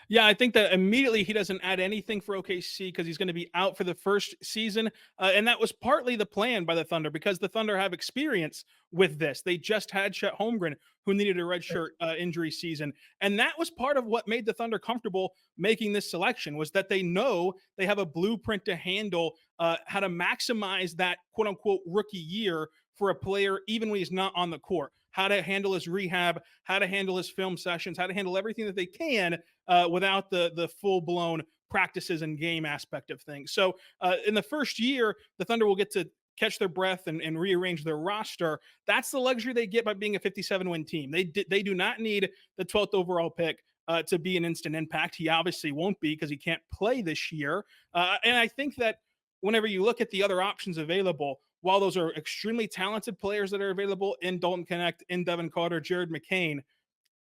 Yeah, I think that immediately he doesn't add anything for OKC because he's going to be out for the first season. And that was partly the plan by the Thunder because the Thunder have experience with this. They just had Chet Holmgren, who needed a redshirt injury season. And that was part of what made the Thunder comfortable making this selection, was that they know they have a blueprint to handle how to maximize that quote-unquote rookie year for a player even when he's not on the court. How to handle his rehab, how to handle his film sessions, how to handle everything that they can without the full-blown practices and game aspect of things. So in the first year, the Thunder will get to catch their breath and rearrange their roster. That's the luxury they get by being a 57-win team. They do not need the 12th overall pick to be an instant impact. He obviously won't be because he can't play this year. And I think that whenever you look at the other options available, while those are extremely talented players that are available in Dalton Connect, in Devin Carter, Jared McCain,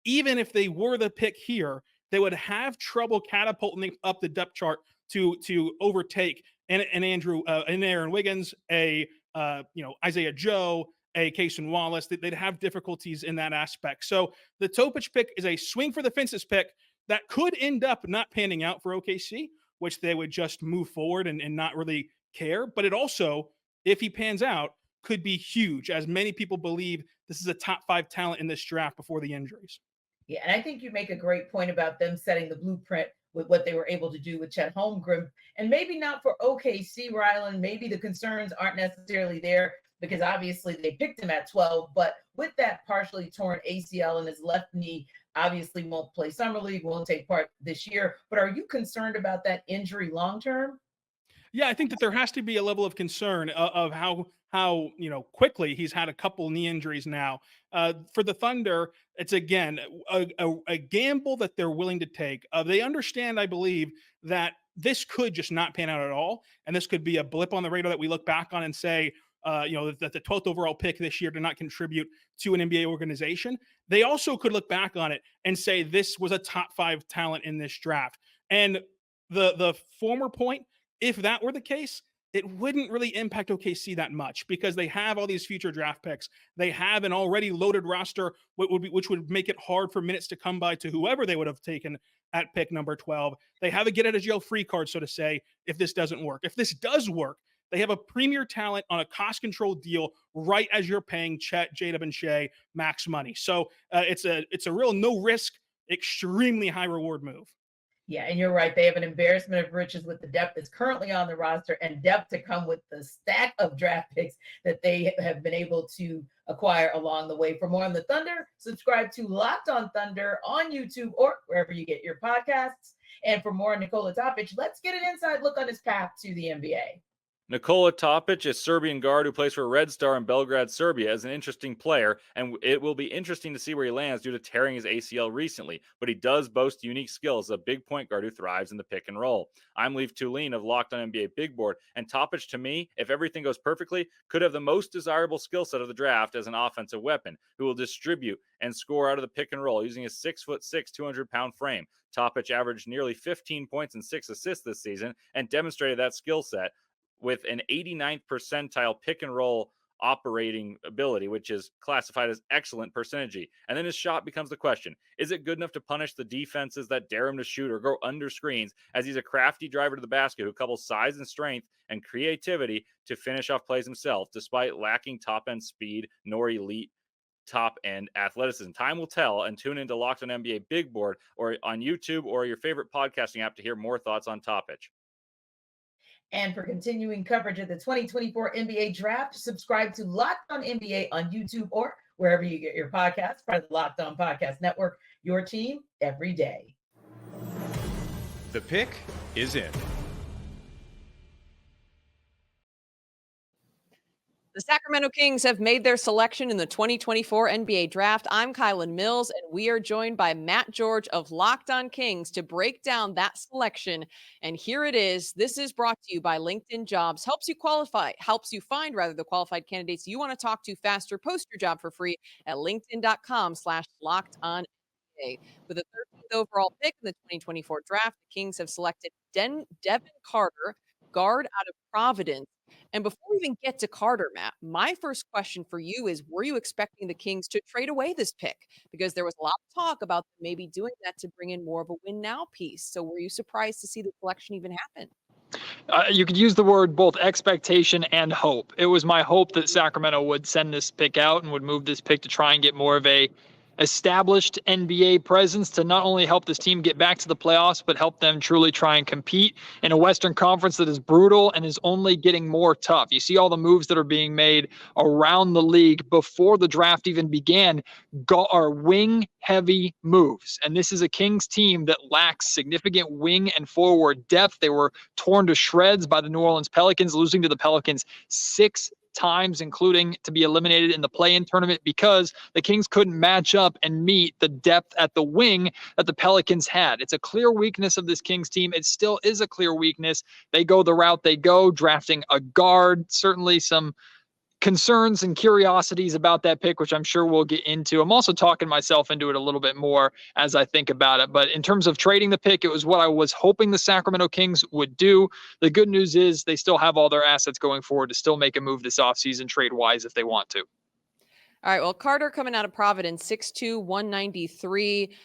even if they were the pick here, they would have trouble catapulting up the depth chart to overtake an Aaron Wiggins, Isaiah Joe, a Cason Wallace. They'd have difficulties in that aspect. So the Topic pick is a swing for the fences pick that could end up not panning out for OKC, which they would just move forward and not really care. But it also, if he pans out, could be huge, as many people believe this is a top 5 talent in this draft before the injuries. Yeah, and I think you make a great point about them setting the blueprint with what they were able to do with Chet Holmgren. And maybe not for OKC, Rylan. Maybe the concerns aren't necessarily there because obviously they picked him at 12. But with that partially torn ACL in his left knee, obviously won't play Summer League, won't take part this year. But are you concerned about that injury long-term? Yeah, I think that there has to be a level of concern of how quickly he's had a couple knee injuries now. For the Thunder, it's again a gamble that they're willing to take. They understand, I believe, that this could just not pan out at all, and this could be a blip on the radar that we look back on and say, that the 12th overall pick this year did not contribute to an NBA organization. They also could look back on it and say this was a top 5 talent in this draft. And the former point, if that were the case, it wouldn't really impact OKC that much because they have all these future draft picks. They have an already loaded roster, which would make it hard for minutes to come by to whoever they would have taken at pick number 12. They have a get out of jail free card, so to say, if this doesn't work. If this does work, they have a premier talent on a cost control deal right as you're paying Chet, J-Dub, and Shea max money. So it's a real no risk, extremely high reward move. Yeah, and you're right. They have an embarrassment of riches with the depth that's currently on the roster and depth to come with the stack of draft picks that they have been able to acquire along the way. For more on the Thunder, subscribe to Locked on Thunder on YouTube or wherever you get your podcasts. And for more on Nikola Topic, let's get an inside look on his path to the NBA. Nikola Topic, a Serbian guard who plays for Red Star in Belgrade, Serbia, is an interesting player, and it will be interesting to see where he lands due to tearing his ACL recently, but he does boast unique skills as a big point guard who thrives in the pick and roll. I'm Leif Tulin of Locked on NBA Big Board, and Topic, to me, if everything goes perfectly, could have the most desirable skill set of the draft as an offensive weapon, who will distribute and score out of the pick and roll using his 6'6", 200-pound frame. Topic averaged nearly 15 points and 6 assists this season and demonstrated that skill set with an 89th percentile pick and roll operating ability, which is classified as excellent percentage. And then his shot becomes the question. Is it good enough to punish the defenses that dare him to shoot or go under screens, as he's a crafty driver to the basket who couples size and strength and creativity to finish off plays himself, despite lacking top-end speed nor elite top-end athleticism? Time will tell, and tune into Locked on NBA Big Board or on YouTube or your favorite podcasting app to hear more thoughts on Topic. And for continuing coverage of the 2024 NBA Draft, subscribe to Locked on NBA on YouTube or wherever you get your podcasts, part of the Locked on Podcast Network, your team every day. The pick is in. The Sacramento Kings have made their selection in the 2024 NBA Draft. I'm Kylan Mills, and we are joined by Matt George of Locked on Kings to break down that selection. And here it is. This is brought to you by LinkedIn Jobs. Helps you find the qualified candidates you want to talk to faster. Post your job for free at linkedin.com/lockedonnba. With the 13th overall pick in the 2024 Draft, the Kings have selected Devin Carter, guard out of Providence. And before we even get to Carter, Matt, my first question for you is, were you expecting the Kings to trade away this pick? Because there was a lot of talk about maybe doing that to bring in more of a win now piece. So were you surprised to see the selection even happen? You could use the word both expectation and hope. It was my hope that Sacramento would send this pick out and would move this pick to try and get more of a established NBA presence to not only help this team get back to the playoffs, but help them truly try and compete in a Western Conference that is brutal and is only getting more tough. You see all the moves that are being made around the league before the draft even began are wing-heavy moves. And this is a Kings team that lacks significant wing and forward depth. They were torn to shreds by the New Orleans Pelicans, losing to the Pelicans 6 times, including to be eliminated in the play-in tournament because the Kings couldn't match up and meet the depth at the wing that the Pelicans had. It's a clear weakness of this Kings team. It still is a clear weakness. They go the route they go, drafting a guard. Certainly some concerns and curiosities about that pick, which I'm sure we'll get into. I'm also talking myself into it a little bit more as I think about it. But in terms of trading the pick, it was what I was hoping the Sacramento Kings would do. The good news is they still have all their assets going forward to still make a move this offseason trade-wise if they want to. All right, well, Carter coming out of Providence, 6'2", 193,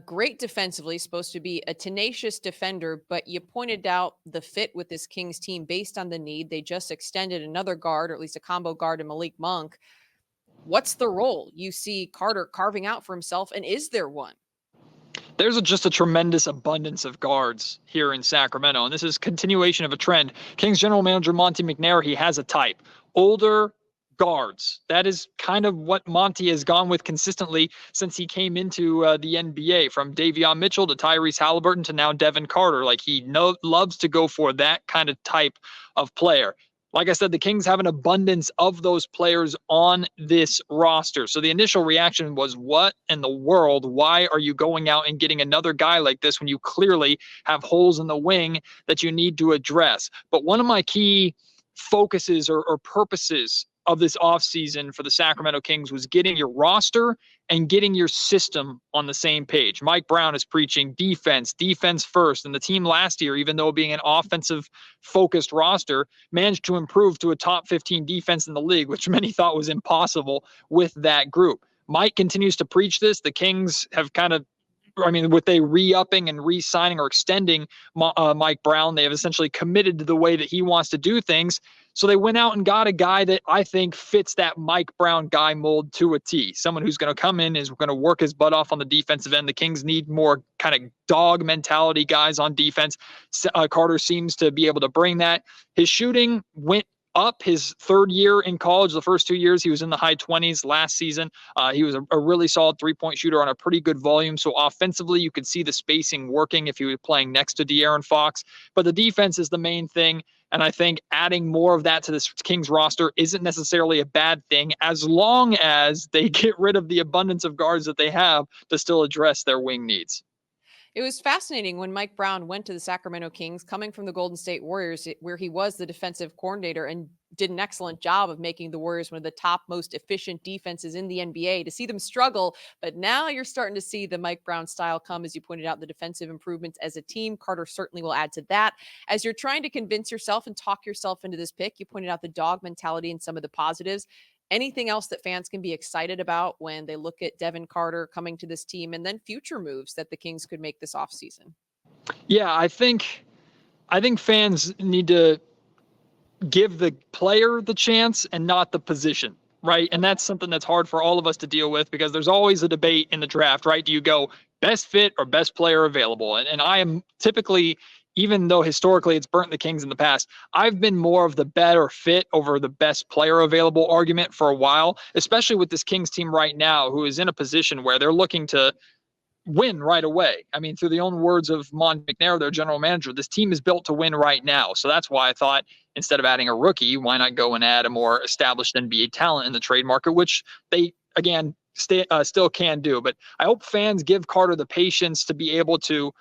great defensively, supposed to be a tenacious defender, but you pointed out the fit with this Kings team based on the need. They just extended another guard, or at least a combo guard, in Malik Monk. What's the role you see Carter carving out for himself, and is there one? There's just a tremendous abundance of guards here in Sacramento, and this is continuation of a trend. Kings general manager Monty McNair, he has a type. Older guards. That is kind of what Monty has gone with consistently since he came into the NBA, from Davion Mitchell to Tyrese Halliburton to now Devin Carter. Like, he loves to go for that kind of type of player. Like I said, the Kings have an abundance of those players on this roster. So the initial reaction was, what in the world? Why are you going out and getting another guy like this when you clearly have holes in the wing that you need to address? But one of my key focuses or purposes of this offseason for the Sacramento Kings was getting your roster and getting your system on the same page. Mike Brown is preaching defense first. And the team last year, even though being an offensive focused roster, managed to improve to a top 15 defense in the league, which many thought was impossible with that group. Mike continues to preach this. The Kings have kind of, with they re-upping and re-signing or extending Mike Brown, they have essentially committed to the way that he wants to do things. So they went out and got a guy that I think fits that Mike Brown guy mold to a T. Someone who's going to come in, is going to work his butt off on the defensive end. The Kings need more kind of dog mentality guys on defense. Carter seems to be able to bring that. His shooting went up his third year in college. The first 2 years, he was in the high 20s. Last season, he was a really solid three-point shooter on a pretty good volume. So offensively, you could see the spacing working if he was playing next to De'Aaron Fox. But the defense is the main thing. And I think adding more of that to this Kings roster isn't necessarily a bad thing, as long as they get rid of the abundance of guards that they have to still address their wing needs. It was fascinating when Mike Brown went to the Sacramento Kings, coming from the Golden State Warriors, where he was the defensive coordinator and did an excellent job of making the Warriors one of the top most efficient defenses in the NBA, to see them struggle. But now you're starting to see the Mike Brown style come, as you pointed out, the defensive improvements as a team. Carter certainly will add to that. As you're trying to convince yourself and talk yourself into this pick, you pointed out the dog mentality and some of the positives. Anything else that fans can be excited about when they look at Devin Carter coming to this team, and then future moves that the Kings could make this offseason? Yeah, I think fans need to give the player the chance and not the position, right? And that's something that's hard for all of us to deal with, because there's always a debate in the draft, right? Do you go best fit or best player available? And I am typically, even though historically it's burnt the Kings in the past, I've been more of the better fit over the best player available argument for a while, especially with this Kings team right now, who is in a position where they're looking to win right away. I mean, through the own words of Monte McNair, their general manager, this team is built to win right now. So that's why I thought, instead of adding a rookie, why not go and add a more established NBA talent in the trade market, which they, again, still can do. But I hope fans give Carter the patience to be able to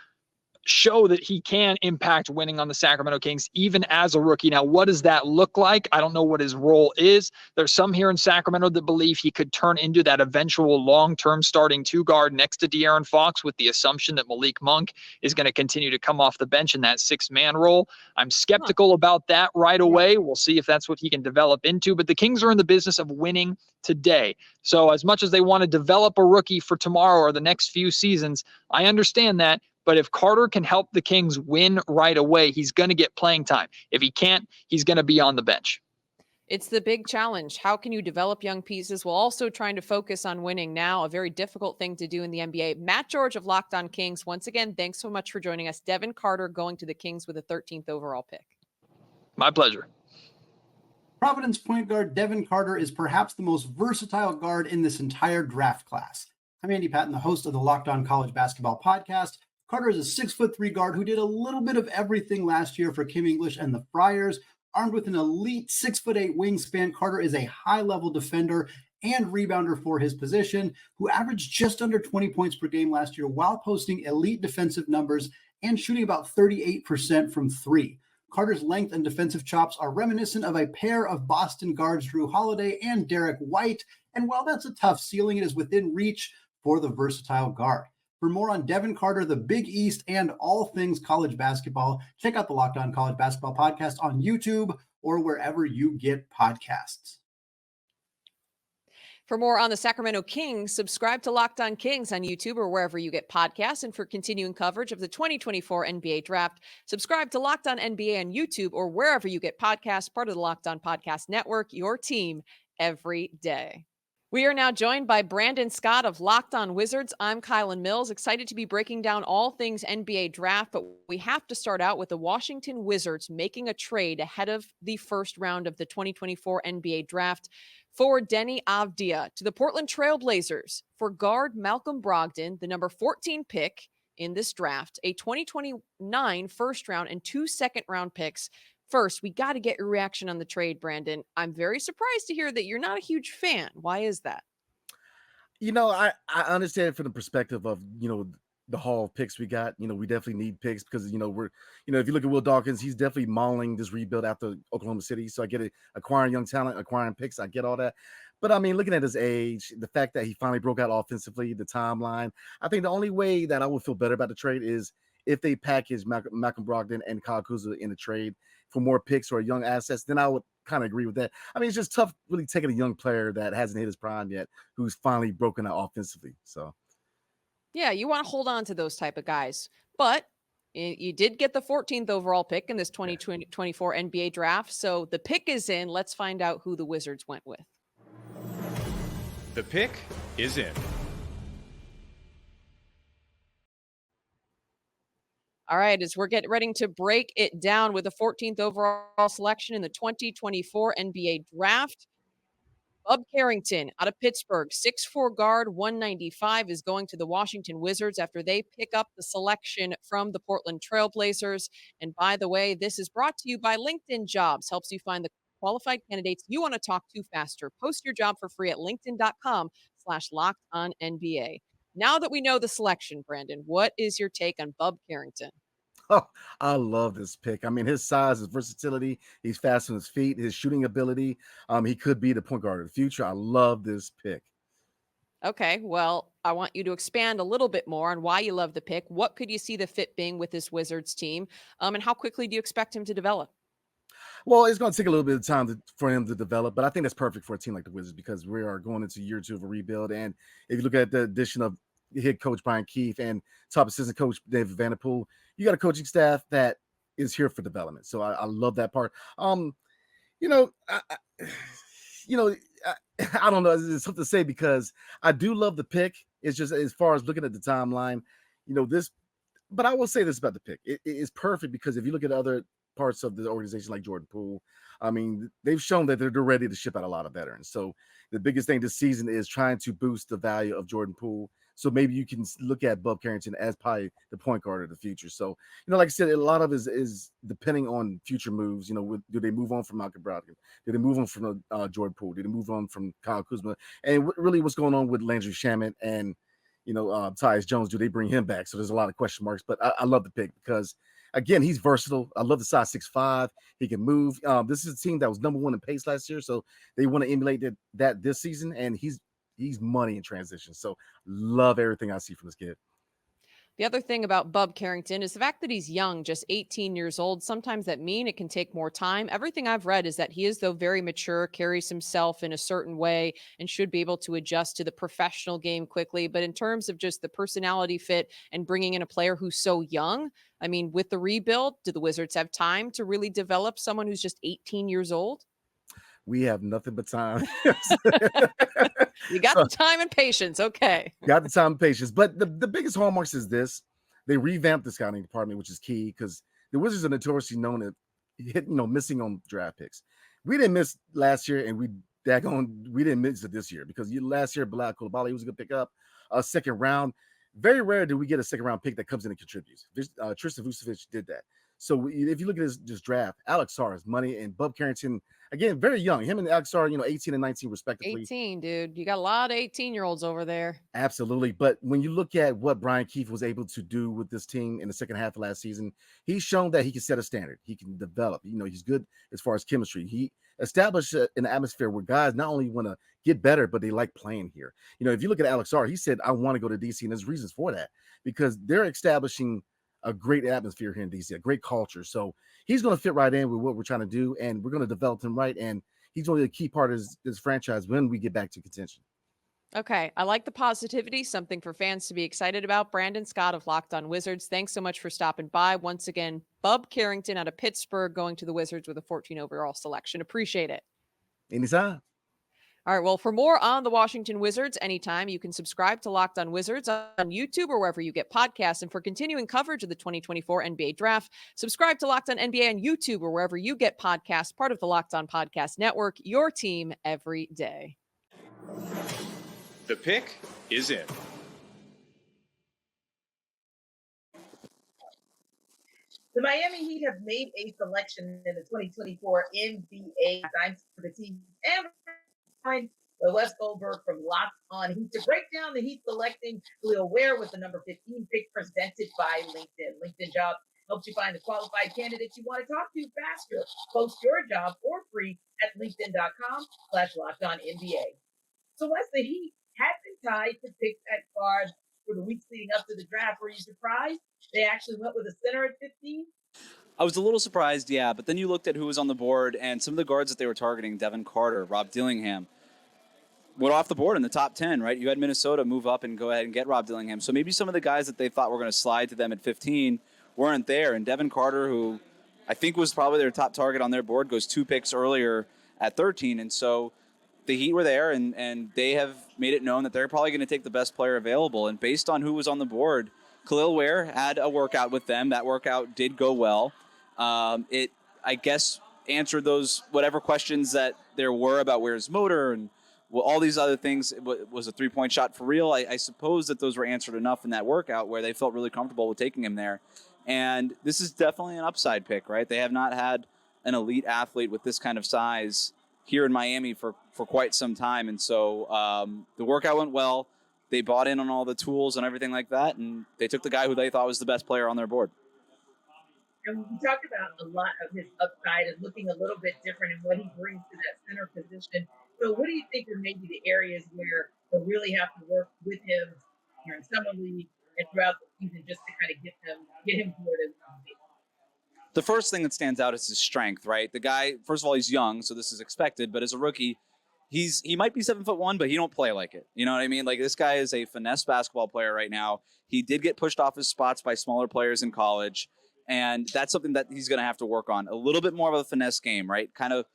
show that he can impact winning on the Sacramento Kings, even as a rookie. Now, what does that look like? I don't know what his role is. There's some here in Sacramento that believe he could turn into that eventual long-term starting two guard next to De'Aaron Fox, with the assumption that Malik Monk is going to continue to come off the bench in that six-man role. I'm skeptical about that right away. We'll see if that's what he can develop into, but the Kings are in the business of winning today. So as much as they want to develop a rookie for tomorrow or the next few seasons, I understand that. But if Carter can help the Kings win right away, he's going to get playing time. If he can't, he's going to be on the bench. It's the big challenge. How can you develop young pieces while also trying to focus on winning now? A very difficult thing to do in the NBA. Matt George of Locked On Kings, once again, thanks so much for joining us. Devin Carter going to the Kings with a 13th overall pick. My pleasure. Providence point guard Devin Carter is perhaps the most versatile guard in this entire draft class. I'm Andy Patton, the host of the Locked On College Basketball Podcast. Carter is a 6'3" guard who did a little bit of everything last year for Kim English and the Friars. Armed with an elite 6'8" wingspan, Carter is a high-level defender and rebounder for his position, who averaged just under 20 points per game last year while posting elite defensive numbers and shooting about 38% from three. Carter's length and defensive chops are reminiscent of a pair of Boston guards, Drew Holiday and Derek White, and while that's a tough ceiling, it is within reach for the versatile guard. For more on Devin Carter, the Big East, and all things college basketball, check out the Locked On College Basketball Podcast on YouTube or wherever you get podcasts. For more on the Sacramento Kings, subscribe to Locked On Kings on YouTube or wherever you get podcasts. And for continuing coverage of the 2024 NBA Draft, subscribe to Locked On NBA on YouTube or wherever you get podcasts, part of the Locked On Podcast Network, your team every day. We are now joined by Brandon Scott of Locked On Wizards. I'm Kylan Mills, excited to be breaking down all things NBA draft, but we have to start out with the Washington Wizards making a trade ahead of the first round of the 2024 NBA Draft for Deni Avdija to the Portland Trail Blazers for guard Malcolm Brogdon, the number 14 pick in this draft, a 2029 first round and 2 second-round picks. First, we got to get your reaction on the trade, Brandon. I'm very surprised to hear that you're not a huge fan. Why is that? I understand it from the perspective of, the haul of picks we got. We definitely need picks because if you look at Will Dawkins, he's definitely modeling this rebuild after Oklahoma City. So I get it, acquiring young talent, acquiring picks, I get all that. But I mean, looking at his age, the fact that he finally broke out offensively, the timeline, I think the only way that I would feel better about the trade is if they package Malcolm Brogdon and Kyle Kuzma in the trade for more picks or young assets, then I would kind of agree with that. I mean, it's just tough really taking a young player that hasn't hit his prime yet, who's finally broken out offensively. So Yeah, you want to hold on to those type of guys. But you did get the 14th overall pick in this 2024 NBA draft. So the pick is in. Let's find out who the Wizards went with. The pick is in. All right, as we're getting ready to break it down with the 14th overall selection in the 2024 NBA draft, Bub Carrington out of Pittsburgh, 6'4" guard, 195, is going to the Washington Wizards after they pick up the selection from the Portland Trailblazers. And by the way, this is brought to you by LinkedIn Jobs. Helps you find the qualified candidates you want to talk to faster. Post your job for free at linkedin.com/lockedonnba. Now that we know the selection, Brandon, what is your take on Bub Carrington? Oh, I love this pick. I mean, his size, his versatility, he's fast on his feet, his shooting ability. He could be the point guard of the future. I love this pick. Okay, well, I want you to expand a little bit more on why you love the pick. What could you see the fit being with this Wizards team? And how quickly do you expect him to develop? Well, it's going to take a little bit of time for him to develop, but I think that's perfect for a team like the Wizards because we are going into year 2 of a rebuild. And if you look at the addition of head coach Brian Keefe and top assistant coach David Vanderpool, you got a coaching staff that is here for development. So I love that part. I don't know. It's tough to say because I do love the pick. It's just as far as looking at the timeline, but I will say this about the pick. It is perfect because if you look at other parts of the organization like Jordan Poole, I mean, they've shown that they're ready to ship out a lot of veterans. So the biggest thing this season is trying to boost the value of Jordan Poole. So maybe you can look at Bub Carrington as probably the point guard of the future. So, like I said, a lot of it is depending on future moves. Do they move on from Malcolm Brogdon? Do they move on from Jordan Poole? Do they move on from Kyle Kuzma? And really what's going on with Landry Shamet and, Tyus Jones? Do they bring him back? So there's a lot of question marks, but I love the pick because, again, he's versatile. I love the size 6'5". He can move. This is a team that was number 1 in pace last year, so they want to emulate that this season, and he's money in transition. So love everything I see from this kid. The other thing about Bub Carrington is the fact that he's young, just 18 years old. Sometimes that means it can take more time. Everything I've read is that he is, though, very mature, carries himself in a certain way, and should be able to adjust to the professional game quickly. But in terms of just the personality fit and bringing in a player who's so young, I mean, with the rebuild, do the Wizards have time to really develop someone who's just 18 years old? We have nothing but time. You got the time and patience. Okay. Got the time and patience. But the biggest hallmarks is this. They revamped the scouting department, which is key because the Wizards are notoriously known at missing on draft picks. We didn't miss last year, and we didn't miss it this year because last year Bilal Coulibaly was a good pickup. Second round. Very rare do we get a second round pick that comes in and contributes. Tristan Vucevic did that. So if you look at this draft, Alex Sarr is money, and Bub Carrington, again, very young. Him and Alex Sarr, 18 and 19 respectively. 18, dude. You got a lot of 18-year-olds over there. Absolutely. But when you look at what Brian Keefe was able to do with this team in the second half of last season, he's shown that he can set a standard. He can develop. He's good as far as chemistry. He established an atmosphere where guys not only want to get better, but they like playing here. If you look at Alex Sarr, he said, I want to go to DC, and there's reasons for that because they're establishing a great atmosphere here in DC, a great culture. So he's going to fit right in with what we're trying to do, and we're going to develop him right. And he's only a key part of this franchise when we get back to contention. Okay. I like the positivity, something for fans to be excited about. Brandon Scott of Locked On Wizards, thanks so much for stopping by. Once again, Bub Carrington out of Pittsburgh going to the Wizards with a 14 overall selection. Appreciate it. Anytime. All right. Well, for more on the Washington Wizards anytime, you can subscribe to Locked On Wizards on YouTube or wherever you get podcasts. And for continuing coverage of the 2024 NBA Draft, subscribe to Locked On NBA on YouTube or wherever you get podcasts, part of the Locked On Podcast Network, your team every day. The pick is in. The Miami Heat have made a selection in the 2024 NBA. Time for the team and by Wes Goldberg from Locked On Heat to break down the Heat selecting Khalil Ware with the number 15 pick presented by LinkedIn. LinkedIn Jobs helps you find the qualified candidates you want to talk to faster. Post your job for free at linkedin.com/LockedOnNBA. So Wes, the Heat had been tied to picks at guard for the weeks leading up to the draft. Were you surprised they actually went with a center at 15? I was a little surprised, yeah, but then you looked at who was on the board, and some of the guards that they were targeting, Devin Carter, Rob Dillingham, went off the board in the top 10, right? You had Minnesota move up and go ahead and get Rob Dillingham. So maybe some of the guys that they thought were going to slide to them at 15 weren't there. And Devin Carter, who I think was probably their top target on their board, goes 2 picks earlier at 13. And so the Heat were there, and they have made it known that they're probably going to take the best player available. And based on who was on the board, Khalil Ware had a workout with them. That workout did go well. It, I guess, answered those whatever questions that there were about Ware's motor and all these other things. Was a 3-point shot for real? I suppose that those were answered enough in that workout where they felt really comfortable with taking him there. And this is definitely an upside pick, right? They have not had an elite athlete with this kind of size here in Miami for quite some time. And so the workout went well. They bought in on all the tools and everything like that, and they took the guy who they thought was the best player on their board. And we talked about a lot of his upside and looking a little bit different and what he brings to that center position. So what do you think are maybe the areas where they'll really have to work with him here in summer league and throughout the season just to kind of get him to where they want to be? The first thing that stands out is his strength, right? The guy, first of all, he's young, so this is expected, but as a rookie, he might be 7'1", but he don't play like it. You know what I mean? Like, this guy is a finesse basketball player right now. He did get pushed off his spots by smaller players in college. And that's something that he's going to have to work on. A little bit more of a finesse game, right? Kind of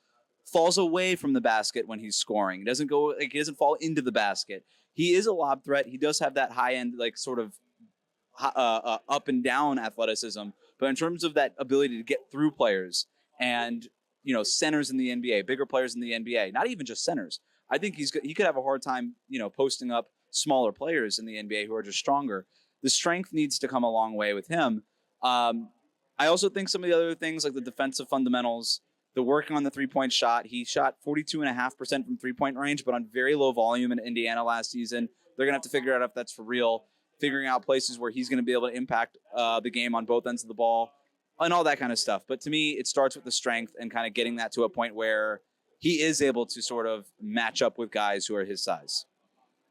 falls away from the basket when he's scoring. He doesn't fall into the basket. He is a lob threat. He does have that high end, like sort of up and down athleticism. But in terms of that ability to get through players and, centers in the NBA, bigger players in the NBA, not even just centers. I think he could have a hard time, posting up smaller players in the NBA who are just stronger. The strength needs to come a long way with him. I also think some of the other things like the defensive fundamentals, the working on the 3-point shot. He shot 42.5% from 3-point range, but on very low volume in Indiana last season. They're going to have to figure out if that's for real, figuring out places where he's going to be able to impact the game on both ends of the ball and all that kind of stuff. But to me, it starts with the strength and kind of getting that to a point where he is able to sort of match up with guys who are his size.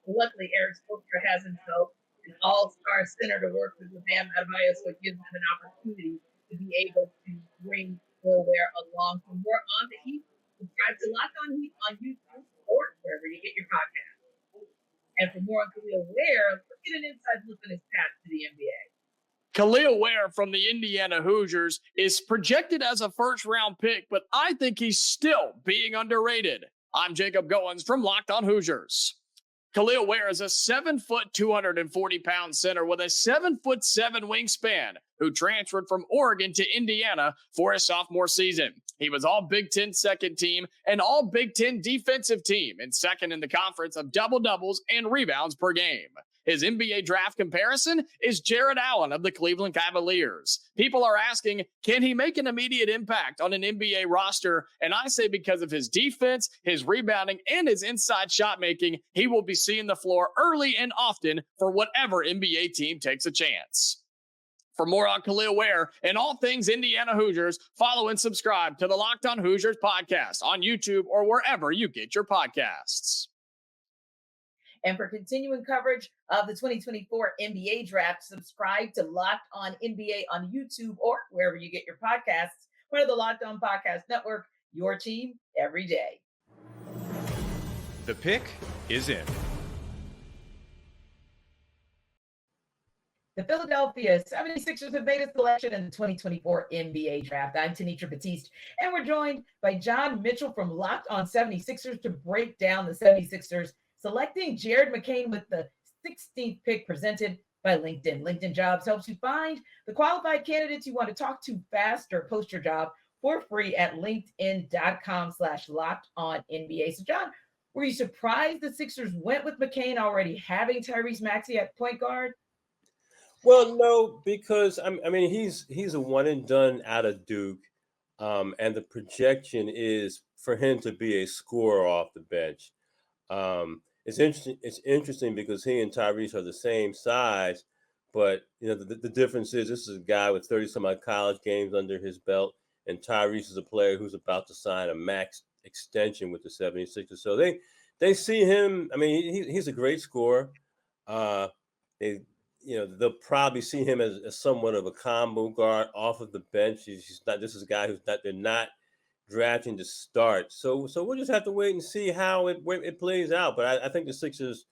Luckily, Eric Spoelstra has himself an all-star center to work with Bam Adebayo, so it gives him an opportunity to be able to bring Khalil Ware along. For more on the Heat, subscribe to Locked On Heat on YouTube or wherever you get your podcast. And for more on Khalil Ware, let's get an inside look on his path to the NBA. Khalil Ware from the Indiana Hoosiers is projected as a first-round pick, but I think he's still being underrated. I'm Jacob Goins from Locked On Hoosiers. Khalil Ware is a 7-foot, 240-pound center with a 7'7" wingspan who transferred from Oregon to Indiana for his sophomore season. He was all Big Ten second team and all Big Ten defensive team and second in the conference of double-doubles and rebounds per game. His NBA draft comparison is Jared Allen of the Cleveland Cavaliers. People are asking, can he make an immediate impact on an NBA roster? And I say because of his defense, his rebounding, and his inside shot making, he will be seeing the floor early and often for whatever NBA team takes a chance. For more on Khalil Ware and all things Indiana Hoosiers, follow and subscribe to the Locked On Hoosiers podcast on YouTube or wherever you get your podcasts. And for continuing coverage of the 2024 NBA Draft, subscribe to Locked On NBA on YouTube or wherever you get your podcasts. Part of the Locked On Podcast Network, your team every day. The pick is in. The Philadelphia 76ers have made a selection in the 2024 NBA Draft. I'm Tanitra Batiste, and we're joined by John Mitchell from Locked On 76ers to break down the 76ers selecting Jared McCain with the 16th pick presented by LinkedIn. LinkedIn Jobs helps you find the qualified candidates you want to talk to faster. Post your job for free at linkedin.com/lockedonnba. So, John, were you surprised the Sixers went with McCain already having Tyrese Maxey at point guard? Well, no, because I mean he's a one and done out of Duke, and the projection is for him to be a scorer off the bench. It's interesting. It's interesting because he and Tyrese are the same size, but the difference is this is a guy with 30 some odd college games under his belt, and Tyrese is a player who's about to sign a max extension with the 76ers. So they see him. I mean, he's a great scorer. They'll probably see him as somewhat of a combo guard off of the bench. He's not. This is a guy who's not. They're not drafting to start. So we'll just have to wait and see how it plays out. But I think the Sixers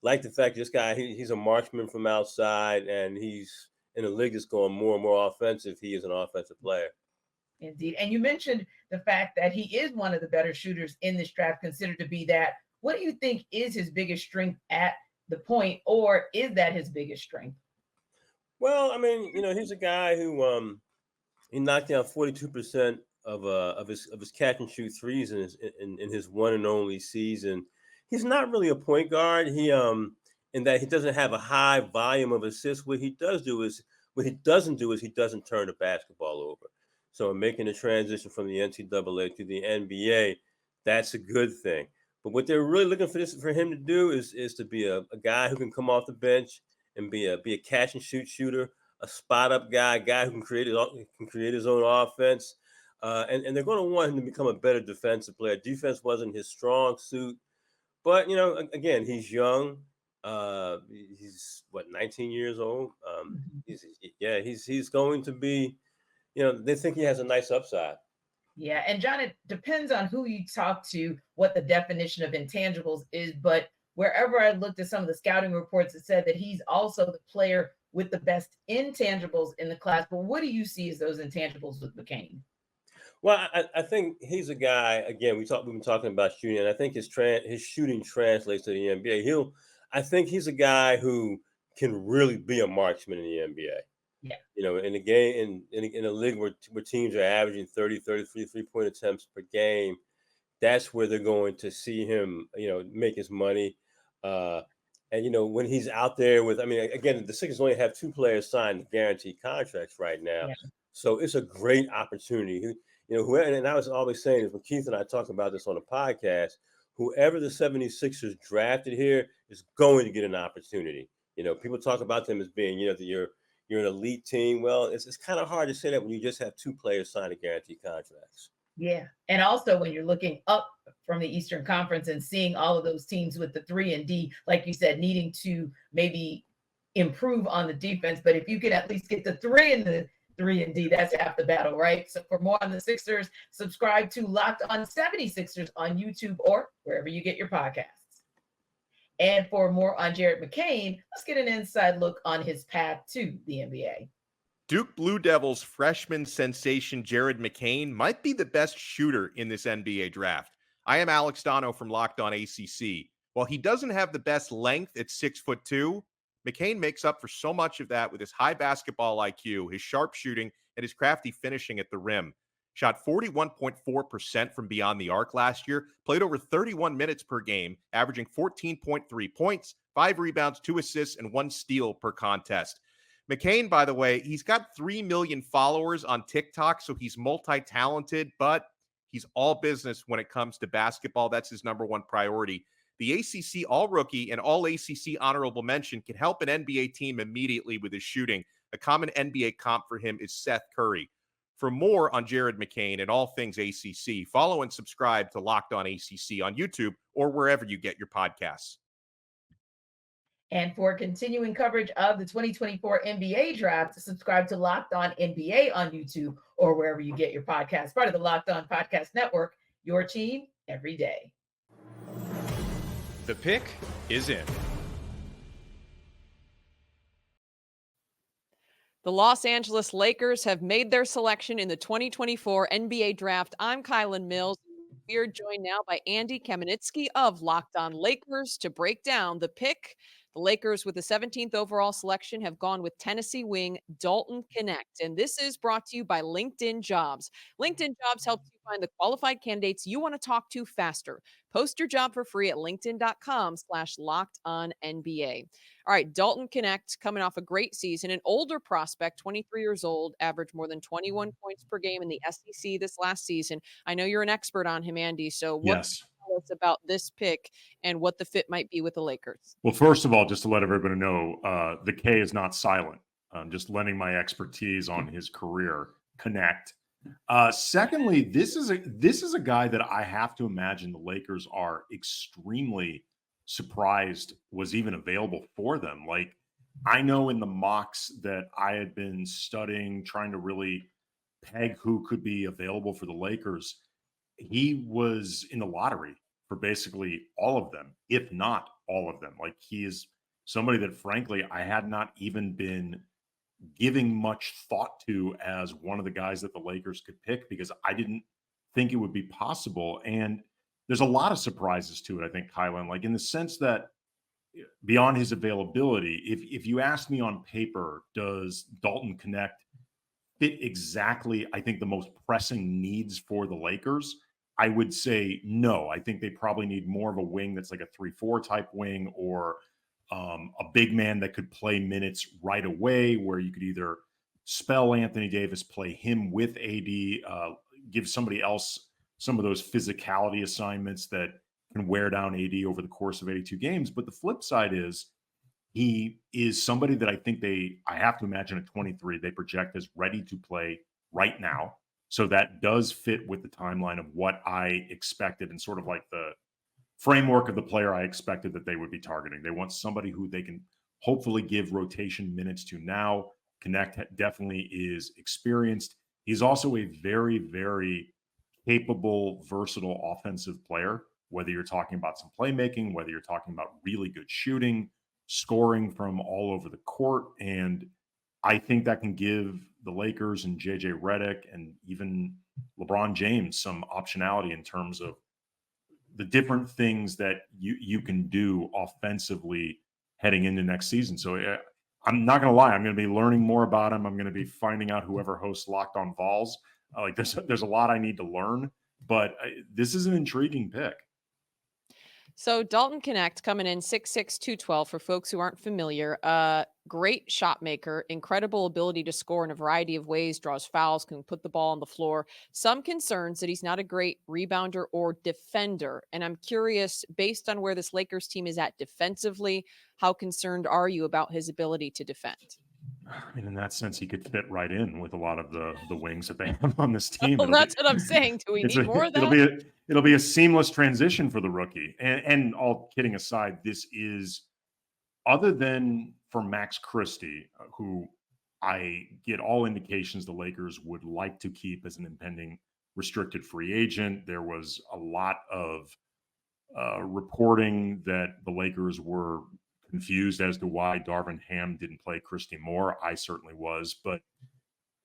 like the fact this guy he's a marksman from outside, and he's in a league that's going more and more offensive. He is an offensive player. Indeed. And you mentioned the fact that he is one of the better shooters in this draft, considered to be that. What do you think is his biggest strength at the point, or is that his biggest strength? Well, I mean, he's a guy who he knocked down 42% of his catch and shoot threes in his one and only season. He's not really a point guard. He in that he doesn't have a high volume of assists. What he doesn't do is he doesn't turn the basketball over. So making the transition from the NCAA to the NBA, that's a good thing. But what they're really looking for him to do is to be a guy who can come off the bench and be a catch and shoot shooter, a spot up guy, a guy who can create his own offense. And they're going to want him to become a better defensive player. Defense wasn't his strong suit, but again, he's young. He's 19 years old. He's going to be. They think he has a nice upside. Yeah, and John, it depends on who you talk to, what the definition of intangibles is. But wherever I looked at some of the scouting reports, it said that he's also the player with the best intangibles in the class. But what do you see as those intangibles with McCain? Well, I think he's a guy. Again, we've been talking about shooting, and I think his shooting translates to the NBA. I think he's a guy who can really be a marksman in the NBA. Yeah. In a game, in a league where teams are averaging 30, 33 3-point attempts per game, that's where they're going to see him, make his money. And when he's out there again, the Sixers only have 2 players signed guaranteed contracts right now. Yeah. So it's a great opportunity. And I was always saying this when Keith and I talked about this on the podcast, whoever the 76ers drafted here is going to get an opportunity. People talk about them as being, you're an elite team. Well, it's kind of hard to say that when you just have 2 players signing guaranteed contracts. Yeah. And also when you're looking up from the Eastern Conference and seeing all of those teams with the 3 and D, like you said, needing to maybe improve on the defense. But if you could at least get the 3 and D, that's half the battle, right? So for more on the Sixers, subscribe to Locked On 76ers on YouTube or wherever you get your podcasts. And for more on Jared McCain, let's get an inside look on his path to the NBA. Duke Blue Devils freshman sensation Jared McCain might be the best shooter in this NBA draft. I am Alex Dono from Locked On ACC. While he doesn't have the best length at 6'2", McCain makes up for so much of that with his high basketball IQ, his sharp shooting, and his crafty finishing at the rim. Shot 41.4% from beyond the arc last year, played over 31 minutes per game, averaging 14.3 points, 5 rebounds, 2 assists, and 1 steal per contest. McCain, by the way, he's got 3 million followers on TikTok, so he's multi-talented, but he's all business when it comes to basketball. That's his number one priority. The ACC All-Rookie and All-ACC Honorable Mention can help an NBA team immediately with his shooting. A common NBA comp for him is Seth Curry. For more on Jared McCain and all things ACC, follow and subscribe to Locked On ACC on YouTube or wherever you get your podcasts. And for continuing coverage of the 2024 NBA draft, subscribe to Locked On NBA on YouTube or wherever you get your podcasts. Part of the Locked On Podcast Network, your team every day. The pick is in. The Los Angeles Lakers have made their selection in the 2024 NBA draft. I'm Kylan Mills. We are joined now by Andy Kamenetsky of Locked On Lakers to break down the pick. The Lakers, with the 17th overall selection, have gone with Tennessee wing Dalton Connect. And this is brought to you by LinkedIn Jobs. LinkedIn Jobs helps you find the qualified candidates you want to talk to faster. Post your job for free at linkedin.com/lockedonnba. All right, Dalton Connect, coming off a great season, an older prospect, 23 years old, averaged more than 21 points per game in the SEC this last season. I know you're an expert on him, Andy. So what Yes. us about this pick and what the fit might be with the Lakers? Well, first of all, just to let everybody know, the K is not silent. I'm just lending my expertise on his career. Connect. Secondly, this is a guy that I have to imagine the Lakers are extremely surprised was even available for them. Like, I know in the mocks that I had been studying, trying to really peg who could be available for the Lakers, he was in the lottery for basically all of them, if not all of them. Like, he is somebody that, frankly, I had not even been giving much thought to as one of the guys that the Lakers could pick, because I didn't think it would be possible. And there's a lot of surprises to it, I think, Kylan, like in the sense that beyond his availability, if you ask me on paper, does Dalton Connect fit exactly, I think, the most pressing needs for the Lakers? I would say no. I think they probably need more of a wing that's like a 3-4 type wing, or a big man that could play minutes right away, where you could either spell Anthony Davis, play him with AD, give somebody else some of those physicality assignments that can wear down AD over the course of 82 games. But the flip side is he is somebody that I think I have to imagine at 23, they project as ready to play right now. So that does fit with the timeline of what I expected, and sort of like the framework of the player I expected that they would be targeting. They want somebody who they can hopefully give rotation minutes to now. Connect definitely is experienced. He's also a very, very capable, versatile offensive player, whether you're talking about some playmaking, whether you're talking about really good shooting, scoring from all over the court. And I think that can give the Lakers and JJ Redick and even LeBron James some optionality in terms of the different things that you can do offensively heading into next season. So I'm not going to lie, I'm going to be learning more about him. I'm going to be finding out whoever hosts Locked On Vols. Like there's a lot I need to learn, but this is an intriguing pick. So Dalton Connect coming in 6'6", 212 for folks who aren't familiar. Great shot maker, incredible ability to score in a variety of ways, draws fouls, can put the ball on the floor. Some concerns that he's not a great rebounder or defender. And I'm curious, based on where this Lakers team is at defensively, how concerned are you about his ability to defend? I mean, in that sense, he could fit right in with a lot of the wings that they have on this team. Well, that's what I'm saying. Do we need more of that? It'll be a seamless transition for the rookie. And all kidding aside, this is, other than for Max Christie, who I get all indications the Lakers would like to keep as an impending restricted free agent. There was a lot of reporting that the Lakers were confused as to why Darvin Ham didn't play Christie more. I certainly was, but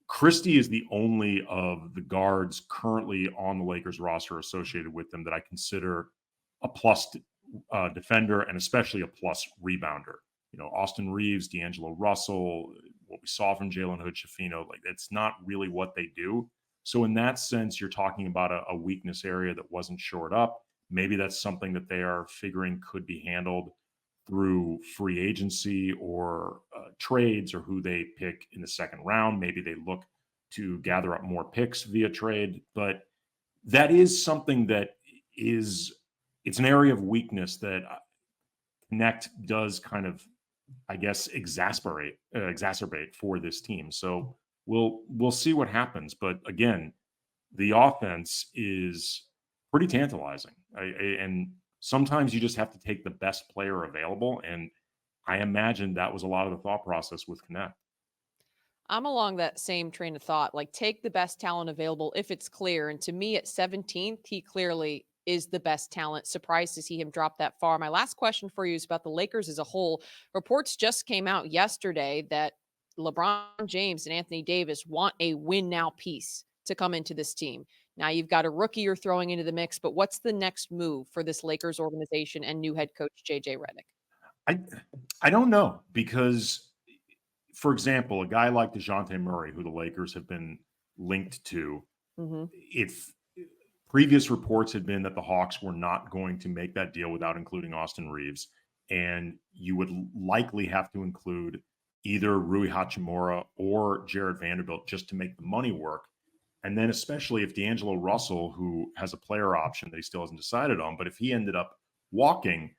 Christie is the only of the guards currently on the Lakers roster associated with them that I consider a plus defender, and especially a plus rebounder. You know, Austin Reeves, D'Angelo Russell, what we saw from Jalen Hood-Schifino, like it's not really what they do. So in that sense, you're talking about a weakness area that wasn't shored up. Maybe that's something that they are figuring could be handled through free agency or trades, or who they pick in the second round. Maybe they look to gather up more picks via trade. But that is something that it's an area of weakness that Connect does kind of, I guess, exacerbate for this team. So we'll see what happens. But again, the offense is pretty tantalizing. And sometimes you just have to take the best player available. And I imagine that was a lot of the thought process with Connect. I'm along that same train of thought. Like, take the best talent available if it's clear. And to me, at 17th, he clearly is the best talent. Surprised to see him drop that far. My last question for you is about the Lakers as a whole. Reports just came out yesterday that LeBron James and Anthony Davis want a win now piece to come into this team. Now you've got a rookie you're throwing into the mix, but what's the next move for this Lakers organization and new head coach JJ Redick? I don't know, because, for example, a guy like DeJounte Murray, who the Lakers have been linked to, if previous reports had been that the Hawks were not going to make that deal without including Austin Reeves, and you would likely have to include either Rui Hachimura or Jared Vanderbilt just to make the money work. And then especially if D'Angelo Russell, who has a player option that he still hasn't decided on, but if he ended up walking,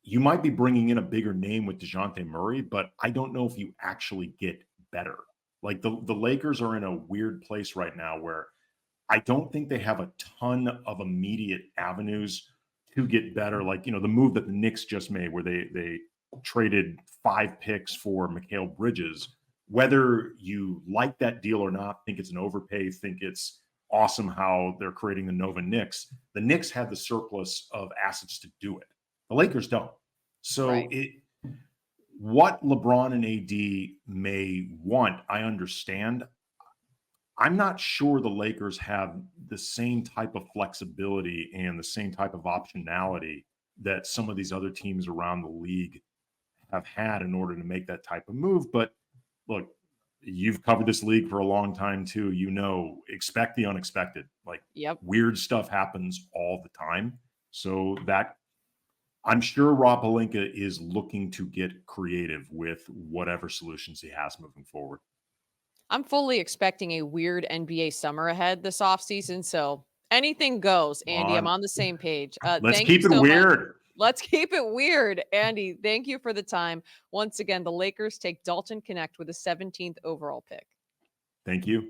you might be bringing in a bigger name with DeJounte Murray, but I don't know if you actually get better. Like the Lakers are in a weird place right now where I don't think they have a ton of immediate avenues to get better. Like, the move that the Knicks just made where they traded 5 picks for Mikal Bridges. Whether you like that deal or not, think it's an overpay, think it's awesome how they're creating the Nova Knicks. The Knicks have the surplus of assets to do it. The Lakers don't. So what LeBron and AD may want, I understand. I'm not sure the Lakers have the same type of flexibility and the same type of optionality that some of these other teams around the league have had in order to make that type of move. But look, you've covered this league for a long time too. Expect the unexpected. Like weird stuff happens all the time. So that I'm sure Rob Pelinka is looking to get creative with whatever solutions he has moving forward. I'm fully expecting a weird NBA summer ahead this offseason. So anything goes, Andy. I'm on the same page. Let's keep it weird. Let's keep it weird. Andy, thank you for the time. Once again, the Lakers take Dalton Connect with a 17th overall pick. Thank you.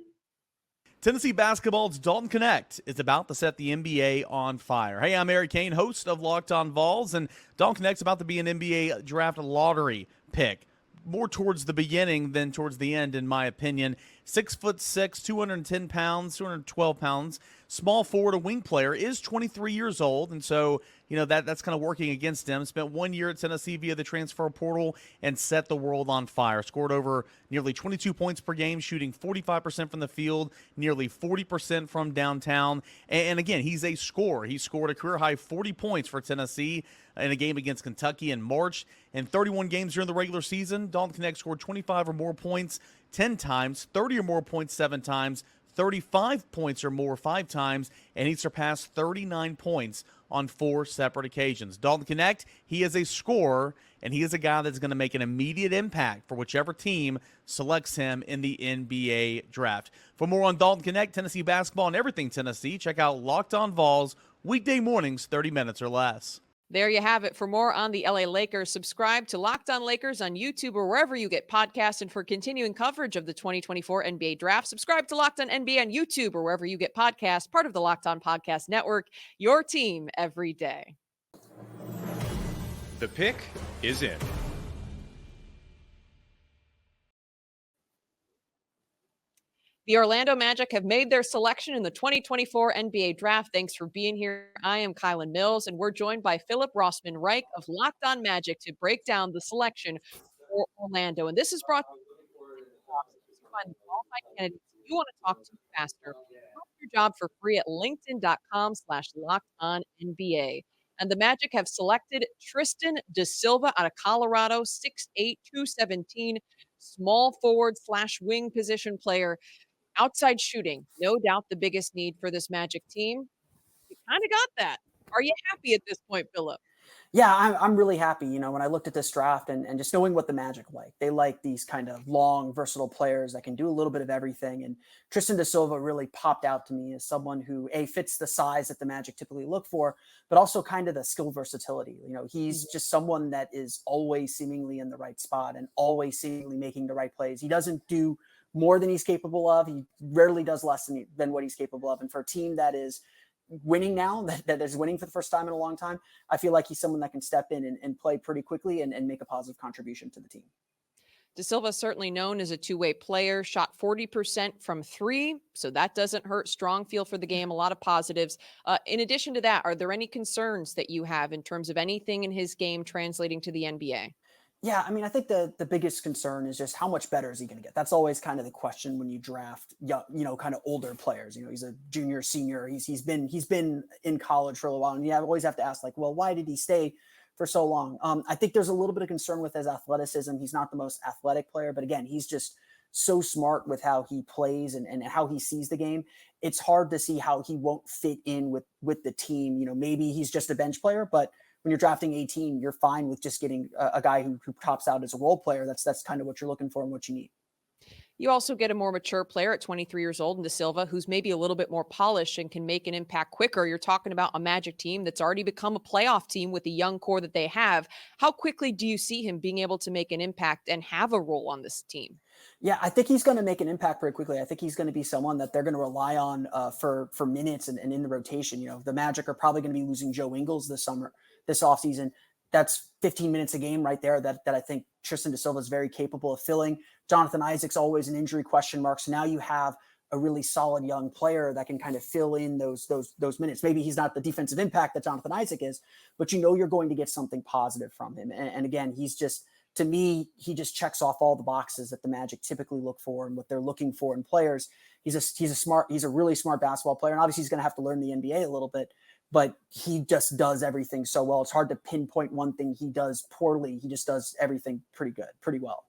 Tennessee basketball's Dalton Connect is about to set the NBA on fire. Hey, I'm Eric Kane, host of Locked On Vols, and Dalton Connect's about to be an NBA draft lottery pick. More towards the beginning than towards the end, in my opinion. 6'6", 210 pounds, 212 pounds. Small forward, a wing player, is 23 years old, and so that's kind of working against him. Spent 1 year at Tennessee via the transfer portal and set the world on fire. Scored over nearly 22 points per game, shooting 45% from the field, nearly 40% from downtown. And again, he's a scorer. He scored a career-high 40 points for Tennessee in a game against Kentucky in March. In 31 games during the regular season, Dalton Connect scored 25 or more points 10 times, 30 or more points 7 times, 35 points or more 5 times, and he surpassed 39 points on 4 separate occasions. Dalton Connect, he is a scorer, and he is a guy that's going to make an immediate impact for whichever team selects him in the NBA draft. For more on Dalton Connect, Tennessee basketball, and everything Tennessee, check out Locked On Vols, weekday mornings, 30 minutes or less. There you have it. For more on the LA Lakers, subscribe to Locked On Lakers on YouTube or wherever you get podcasts. And for continuing coverage of the 2024 NBA Draft, subscribe to Locked On NBA on YouTube or wherever you get podcasts, part of the Locked On Podcast Network, your team every day. The pick is in. The Orlando Magic have made their selection in the 2024 NBA Draft. Thanks for being here. I am Kylan Mills, and we're joined by Philip Rossman-Reich of Locked On Magic to break down the selection for Orlando. And this is brought to you by the qualified candidates you want to talk to faster. Post your job for free at linkedin.com/LockedOnNBA. And the Magic have selected Tristan Da Silva out of Colorado, 6'8", 217, small forward/wing position player. Outside shooting, no doubt the biggest need for this Magic team. You kind of got that. Are you happy at this point, Philip? Yeah, I'm really happy. When I looked at this draft and just knowing what the Magic like, they like these kind of long, versatile players that can do a little bit of everything. And Tristan Da Silva really popped out to me as someone who fits the size that the Magic typically look for, but also kind of the skill versatility. He's just someone that is always seemingly in the right spot and always seemingly making the right plays. He doesn't do more than he's capable of. He rarely does less than what he's capable of. And for a team that is winning now, that is winning for the first time in a long time, I feel like he's someone that can step in and play pretty quickly and make a positive contribution to the team. Da Silva is certainly known as a two-way player, shot 40% from 3, so that doesn't hurt. Strong feel for the game, a lot of positives. In addition to that, are there any concerns that you have in terms of anything in his game translating to the NBA? Yeah, I think the biggest concern is just how much better is he going to get? That's always kind of the question when you draft, kind of older players. He's a junior, senior. He's been in college for a while, and you always have to ask, well, why did he stay for so long? I think there's a little bit of concern with his athleticism. He's not the most athletic player, but again, he's just so smart with how he plays and how he sees the game. It's hard to see how he won't fit in with the team. Maybe he's just a bench player, but when you're drafting 18, you're fine with just getting a guy who tops out as a role player. That's kind of what you're looking for and what you need. You also get a more mature player at 23 years old in De Silva, who's maybe a little bit more polished and can make an impact quicker. You're talking about a Magic team that's already become a playoff team with the young core that they have. How quickly do you see him being able to make an impact and have a role on this team? Yeah, I think he's going to make an impact very quickly. I think he's going to be someone that they're going to rely on for minutes and in the rotation. You know, the Magic are probably going to be losing Joe Ingles this offseason. That's 15 minutes a game right there that I think Tristan Da Silva is very capable of filling. Jonathan Isaac's always an injury question mark. So now you have a really solid young player that can kind of fill in those minutes. Maybe he's not the defensive impact that Jonathan Isaac is, but you know you're going to get something positive from him. And again, he's just, to me, he just checks off all the boxes that the Magic typically look for and what they're looking for in players. He's a really smart basketball player. And obviously he's going to have to learn the NBA a little bit, but he just does everything so well. It's hard to pinpoint one thing he does poorly. He just does everything pretty well.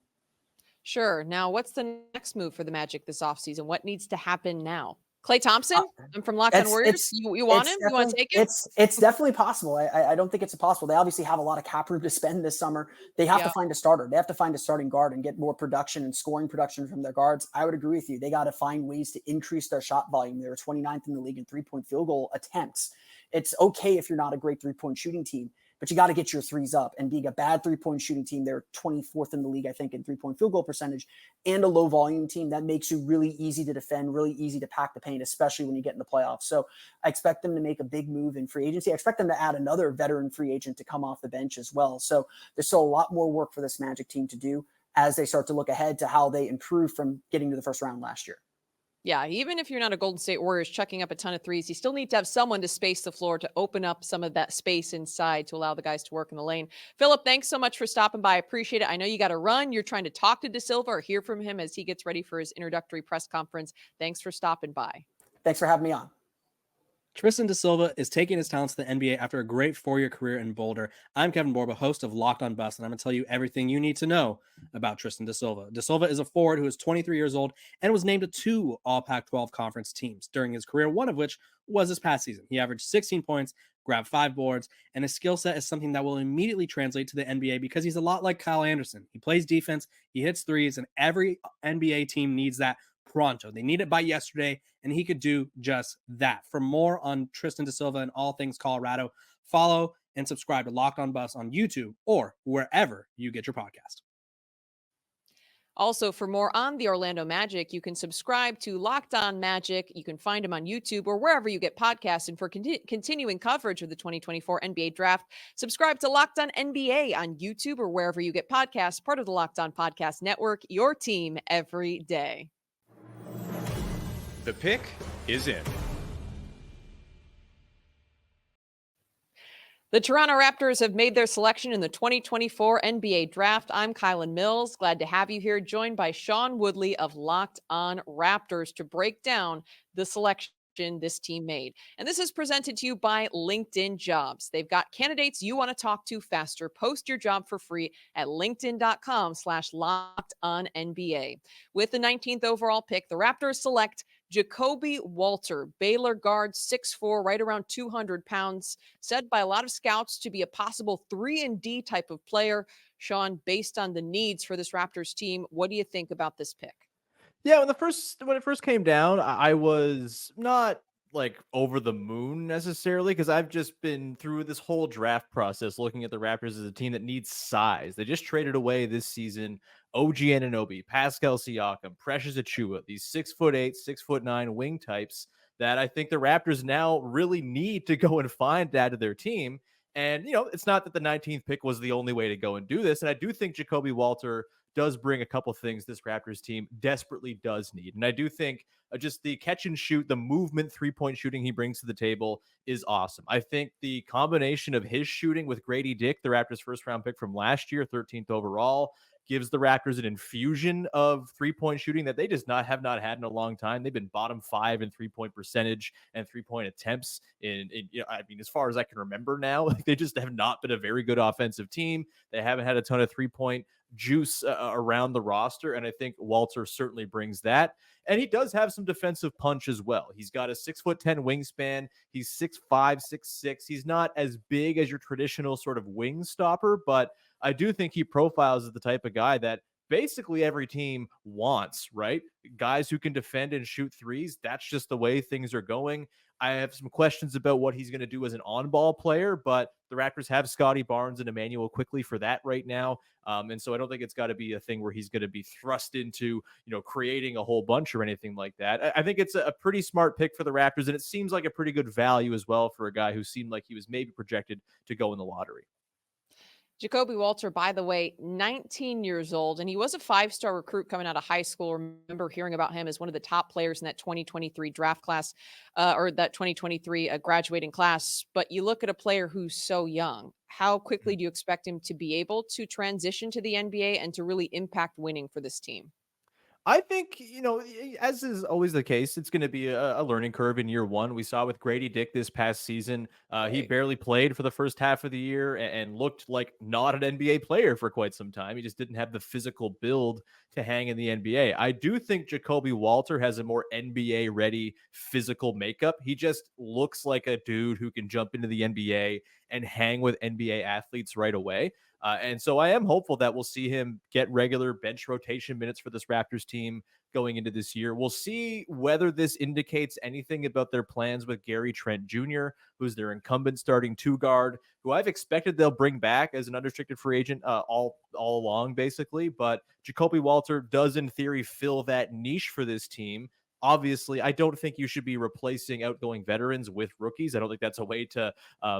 Sure. Now, what's the next move for the Magic this offseason? What needs to happen now? Klay Thompson? I'm from Locked On Warriors. You want him? You want to take him? It's definitely possible. I don't think it's impossible. They obviously have a lot of cap room to spend this summer. They have to find a starter. They have to find a starting guard and get more production and scoring production from their guards. I would agree with you. They got to find ways to increase their shot volume. They were 29th in the league in three-point field goal attempts. It's okay if you're not a great three-point shooting team, but you got to get your threes up. And being a bad three-point shooting team, they're 24th in the league, I think, in three-point field goal percentage, and a low-volume team, that makes you really easy to defend, really easy to pack the paint, especially when you get in the playoffs. So I expect them to make a big move in free agency. I expect them to add another veteran free agent to come off the bench as well. So there's still a lot more work for this Magic team to do as they start to look ahead to how they improve from getting to the first round last year. Yeah, even if you're not a Golden State Warriors chucking up a ton of threes, you still need to have someone to space the floor to open up some of that space inside to allow the guys to work in the lane. Philip, thanks so much for stopping by. I appreciate it. I know you got to run. You're trying to talk to Da Silva or hear from him as he gets ready for his introductory press conference. Thanks for stopping by. Thanks for having me on. Tristan Da Silva is taking his talents to the NBA after a great 4-year career in Boulder. I'm Kevin Borba, host of Locked On Bucks, and I'm going to tell you everything you need to know about Tristan Da Silva. Da Silva is a forward who is 23 years old and was named to 2 All Pac-12 conference teams during his career, one of which was this past season. He averaged 16 points, grabbed 5 boards, and his skill set is something that will immediately translate to the NBA because he's a lot like Kyle Anderson. He plays defense, he hits threes, and every NBA team needs that pronto. They need it by yesterday, and he could do just that. For more on Tristan Da Silva and all things Colorado, follow and subscribe to Locked On Bucks on YouTube or wherever you get your podcast. Also, for more on the Orlando Magic, you can subscribe to Locked On Magic. You can find him on YouTube or wherever you get podcasts. And for continuing coverage of the 2024 NBA Draft, subscribe to Locked On NBA on YouTube or wherever you get podcasts, part of the Locked On Podcast Network, your team every day. The pick is in. The Toronto Raptors have made their selection in the 2024 NBA Draft. I'm Kylan Mills. Glad to have you here, joined by Sean Woodley of Locked On Raptors to break down the selection this team made. And this is presented to you by LinkedIn Jobs. They've got candidates you want to talk to faster. Post your job for free at linkedin.com/LockedOnNBA. With the 19th overall pick, the Raptors select Jacoby Walter, Baylor guard, 6'4", right around 200 pounds, said by a lot of scouts to be a possible 3-and-D type of player. Sean, based on the needs for this Raptors team, what do you think about this pick? Yeah, when it first came down, I was not like over the moon necessarily because I've just been through this whole draft process looking at the Raptors as a team that needs size. They just traded away this season OG Anunoby, Pascal Siakam, Precious Achiuwa, these 6'8", 6'9" wing types that I think the Raptors now really need to go and find to add to their team. And, you know, it's not that the 19th pick was the only way to go and do this. And I do think Jacoby Walter does bring a couple things this Raptors team desperately does need. And I do think just the catch and shoot, the movement, three-point shooting he brings to the table is awesome. I think the combination of his shooting with Grady Dick, the Raptors' first-round pick from last year, 13th overall, gives the Raptors an infusion of three-point shooting that they just have not had in a long time. They've been bottom 5 in three-point percentage and three-point attempts in you know, I mean, as far as I can remember now, like they just have not been a very good offensive team. They haven't had a ton of three-point juice around the roster, and I think Walter certainly brings that. And he does have some defensive punch as well. He's got a 6'10" wingspan. He's 6'5", 6'6". He's not as big as your traditional sort of wing stopper, but I do think he profiles as the type of guy that basically every team wants, right? Guys who can defend and shoot threes. That's just the way things are going. I have some questions about what he's going to do as an on-ball player, but the Raptors have Scotty Barnes and Emmanuel quickly for that right now. And so I don't think it's got to be a thing where he's going to be thrust into, creating a whole bunch or anything like that. I think it's a pretty smart pick for the Raptors, and it seems like a pretty good value as well for a guy who seemed like he was maybe projected to go in the lottery. Jacoby Walter, by the way, 19 years old, and he was a 5-star recruit coming out of high school. Remember hearing about him as one of the top players in that 2023 draft class, or that 2023 graduating class. But you look at a player who's so young. How quickly do you expect him to be able to transition to the NBA and to really impact winning for this team? I think, as is always the case, it's going to be a learning curve in year one. We saw with Grady Dick this past season. He barely played for the first half of the year and looked like not an NBA player for quite some time. He just didn't have the physical build to hang in the NBA. I do think Jacoby Walter has a more NBA-ready physical makeup. He just looks like a dude who can jump into the NBA and hang with NBA athletes right away. And so I am hopeful that we'll see him get regular bench rotation minutes for this Raptors team going into this year. We'll see whether this indicates anything about their plans with Gary Trent Jr., who's their incumbent starting 2-guard, who I've expected they'll bring back as an unrestricted free agent all along, basically. But Jacoby Walter does, in theory, fill that niche for this team. Obviously, I don't think you should be replacing outgoing veterans with rookies. I don't think that's a way to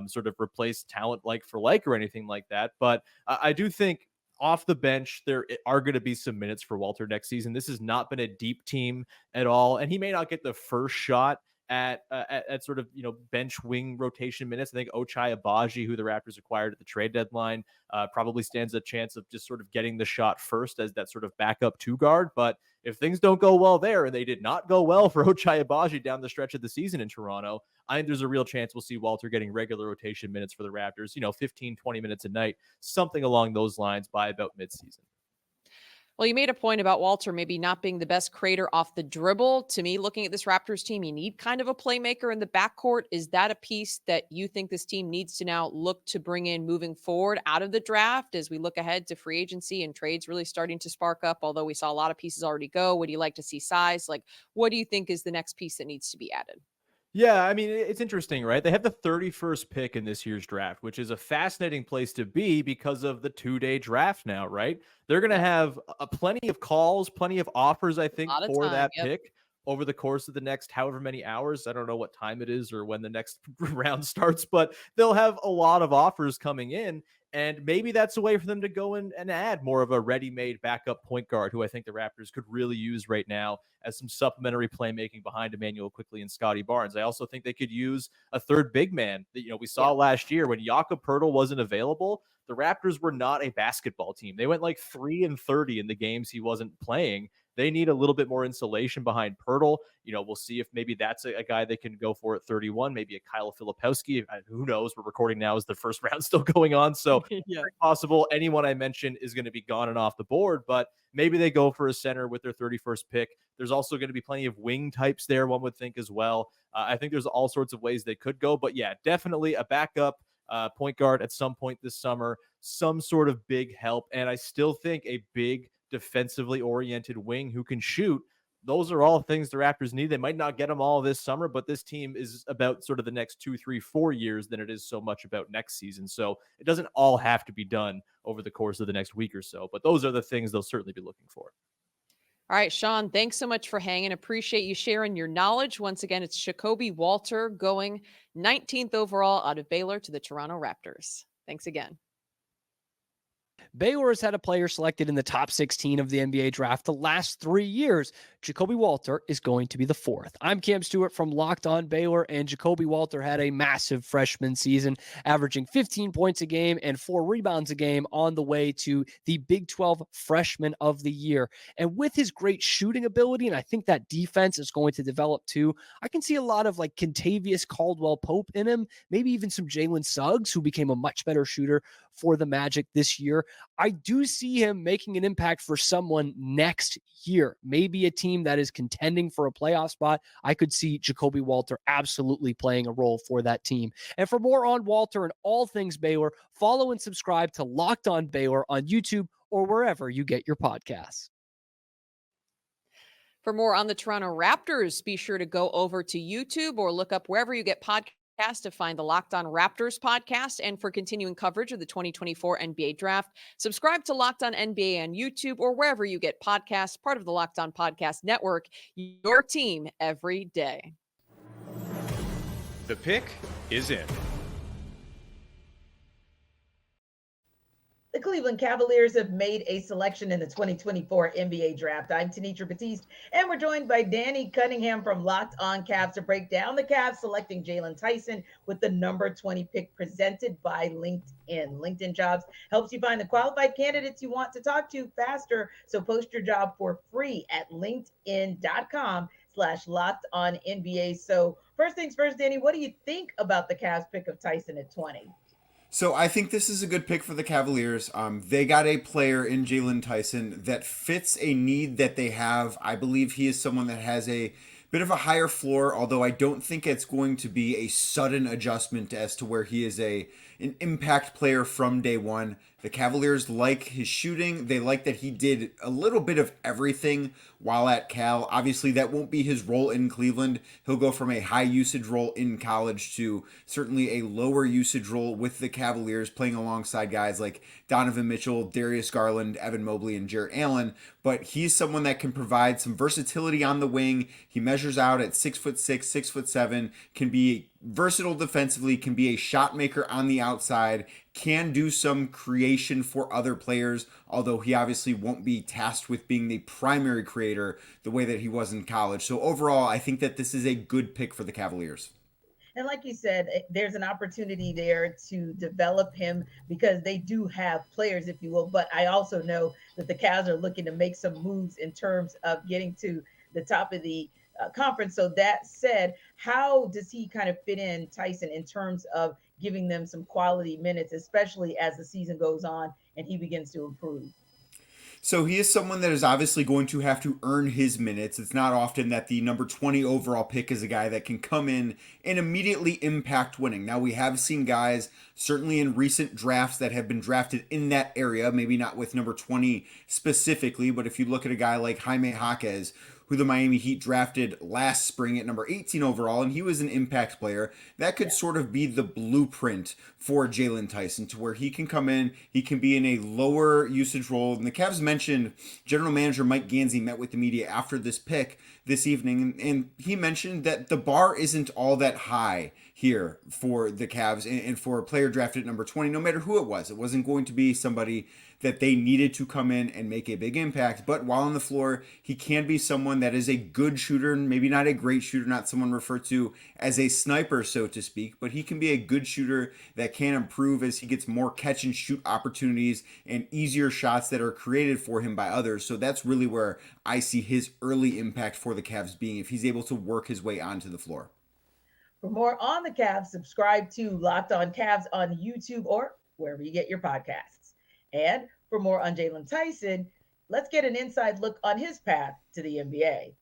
sort of replace talent like for like or anything like that. But I do think off the bench, there are going to be some minutes for Walter next season. This has not been a deep team at all, and he may not get the first shot at sort of, bench wing rotation minutes. I think Ochai Agbaji, who the Raptors acquired at the trade deadline, probably stands a chance of just sort of getting the shot first as that sort of backup 2-guard. But if things don't go well there, and they did not go well for Ochai Agbaji down the stretch of the season in Toronto, I think there's a real chance we'll see Walter getting regular rotation minutes for the Raptors, 15, 20 minutes a night, something along those lines by about midseason. Well, you made a point about Walter maybe not being the best creator off the dribble. To me, looking at this Raptors team, you need kind of a playmaker in the backcourt. Is that a piece that you think this team needs to now look to bring in moving forward out of the draft as we look ahead to free agency and trades really starting to spark up? Although we saw a lot of pieces already go. Would you like to see size? Like, what do you think is the next piece that needs to be added? Yeah, I mean, it's interesting, right? They have the 31st pick in this year's draft, which is a fascinating place to be because of the 2-day draft now, right? They're going to have plenty of calls, plenty of offers, I think, for that pick over the course of the next however many hours. I don't know what time it is or when the next round starts, but they'll have a lot of offers coming in. And maybe that's a way for them to go in and add more of a ready-made backup point guard who I think the Raptors could really use right now as some supplementary playmaking behind Emmanuel Quickley and Scotty Barnes. I also think they could use a third big man. We saw last year when Jakob Poeltl wasn't available, the Raptors were not a basketball team. They went like 3-30 in the games he wasn't playing. They need a little bit more insulation behind Poeltl. We'll see if maybe that's a guy they can go for at 31, maybe a Kyle Filipowski. Who knows? We're recording now as the first round still going on. So very possible anyone I mentioned is going to be gone and off the board, but maybe they go for a center with their 31st pick. There's also going to be plenty of wing types there, one would think as well. I think there's all sorts of ways they could go, but yeah, definitely a backup point guard at some point this summer, some sort of big help. And I still think a big defensively oriented wing who can shoot. Those are all things the Raptors need. They might not get them all this summer, but this team is about sort of the next 2, 3, 4 years than it is so much about next season. So it doesn't all have to be done over the course of the next week or so, but those are the things they'll certainly be looking for. All right, Sean, thanks so much for hanging. Appreciate you sharing your knowledge. Once again, it's Jacoby Walter going 19th overall out of Baylor to the Toronto Raptors. Thanks again. Baylor has had a player selected in the top 16 of the NBA draft the last 3 years. Jacoby Walter is going to be the 4th. I'm Cam Stewart from Locked On Baylor, and Jacoby Walter had a massive freshman season, averaging 15 points a game and 4 rebounds a game on the way to the Big 12 Freshman of the Year. And with his great shooting ability, and I think that defense is going to develop too, I can see a lot of like Kentavious Caldwell-Pope in him, maybe even some Jalen Suggs, who became a much better shooter for the Magic this year. I do see him making an impact for someone next year, maybe a team that is contending for a playoff spot. I could see Jacoby Walter absolutely playing a role for that team. And for more on Walter and all things Baylor, follow and subscribe to Locked On Baylor on YouTube or wherever you get your podcasts. For more on the Toronto Raptors, be sure to go over to YouTube or look up wherever you get podcasts to find the Locked On Raptors podcast. And for continuing coverage of the 2024 NBA Draft, subscribe to Locked On NBA on YouTube or wherever you get podcasts, part of the Locked On Podcast Network, your team every day. The pick is in. The Cleveland Cavaliers have made a selection in the 2024 NBA Draft. I'm Tenitra Batiste, and we're joined by Danny Cunningham from Locked On Cavs to break down the Cavs selecting Jalen Tyson with the number 20 pick presented by LinkedIn. LinkedIn Jobs helps you find the qualified candidates you want to talk to faster. So post your job for free at linkedin.com/LockedOnNBA. So first things first, Danny, what do you think about the Cavs pick of Tyson at 20? So I think this is a good pick for the Cavaliers. They got a player in Jalen Tyson that fits a need that they have. I believe he is someone that has a bit of a higher floor, although I don't think it's going to be a sudden adjustment as to where he is an impact player from day one. The Cavaliers like his shooting. They like that he did a little bit of everything while at Cal. Obviously, that won't be his role in Cleveland. He'll go from a high usage role in college to certainly a lower usage role with the Cavaliers, playing alongside guys like Donovan Mitchell, Darius Garland, Evan Mobley, and Jarrett Allen. But he's someone that can provide some versatility on the wing. He measures out at 6'6", 6'7", can be versatile defensively, can be a shot maker on the outside, can do some creation for other players, although he obviously won't be tasked with being the primary creator the way that he was in college. So overall, I think that this is a good pick for the Cavaliers. And like you said, there's an opportunity there to develop him because they do have players, if you will. But I also know that the Cavs are looking to make some moves in terms of getting to the top of the conference. So that said, how does he kind of fit in, Tyson, in terms of giving them some quality minutes, especially as the season goes on and he begins to improve? So he is someone that is obviously going to have to earn his minutes. It's not often that the number 20 overall pick is a guy that can come in and immediately impact winning. Now, we have seen guys, certainly in recent drafts, that have been drafted in that area, maybe not with number 20 specifically, but if you look at a guy like Jaime Jaquez, who the Miami Heat drafted last spring at number 18 overall, and he was an impact player. That could sort of be the blueprint for Jalen Tyson, to where he can come in, he can be in a lower usage role. And the Cavs mentioned General Manager Mike Gansey met with the media after this pick this evening, and he mentioned that the bar isn't all that high here for the Cavs and for a player drafted at number 20, no matter who it was. It wasn't going to be somebody that they needed to come in and make a big impact. But while on the floor, he can be someone that is a good shooter, maybe not a great shooter, not someone referred to as a sniper, so to speak, but he can be a good shooter that can improve as he gets more catch and shoot opportunities and easier shots that are created for him by others. So that's really where I see his early impact for the Cavs being, if he's able to work his way onto the floor. For more on the Cavs, subscribe to Locked On Cavs on YouTube or wherever you get your podcasts. And for more on Jalen Tyson, let's get an inside look on his path to the NBA.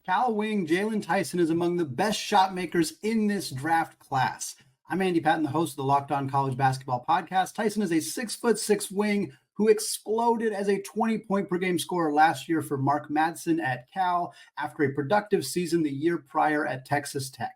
Cal wing Jalen Tyson is among the best shot makers in this draft class. I'm Andy Patton, the host of the Locked On College Basketball Podcast. Tyson is a 6'6" wing who exploded as a 20-point per game scorer last year for Mark Madsen at Cal after a productive season the year prior at Texas Tech.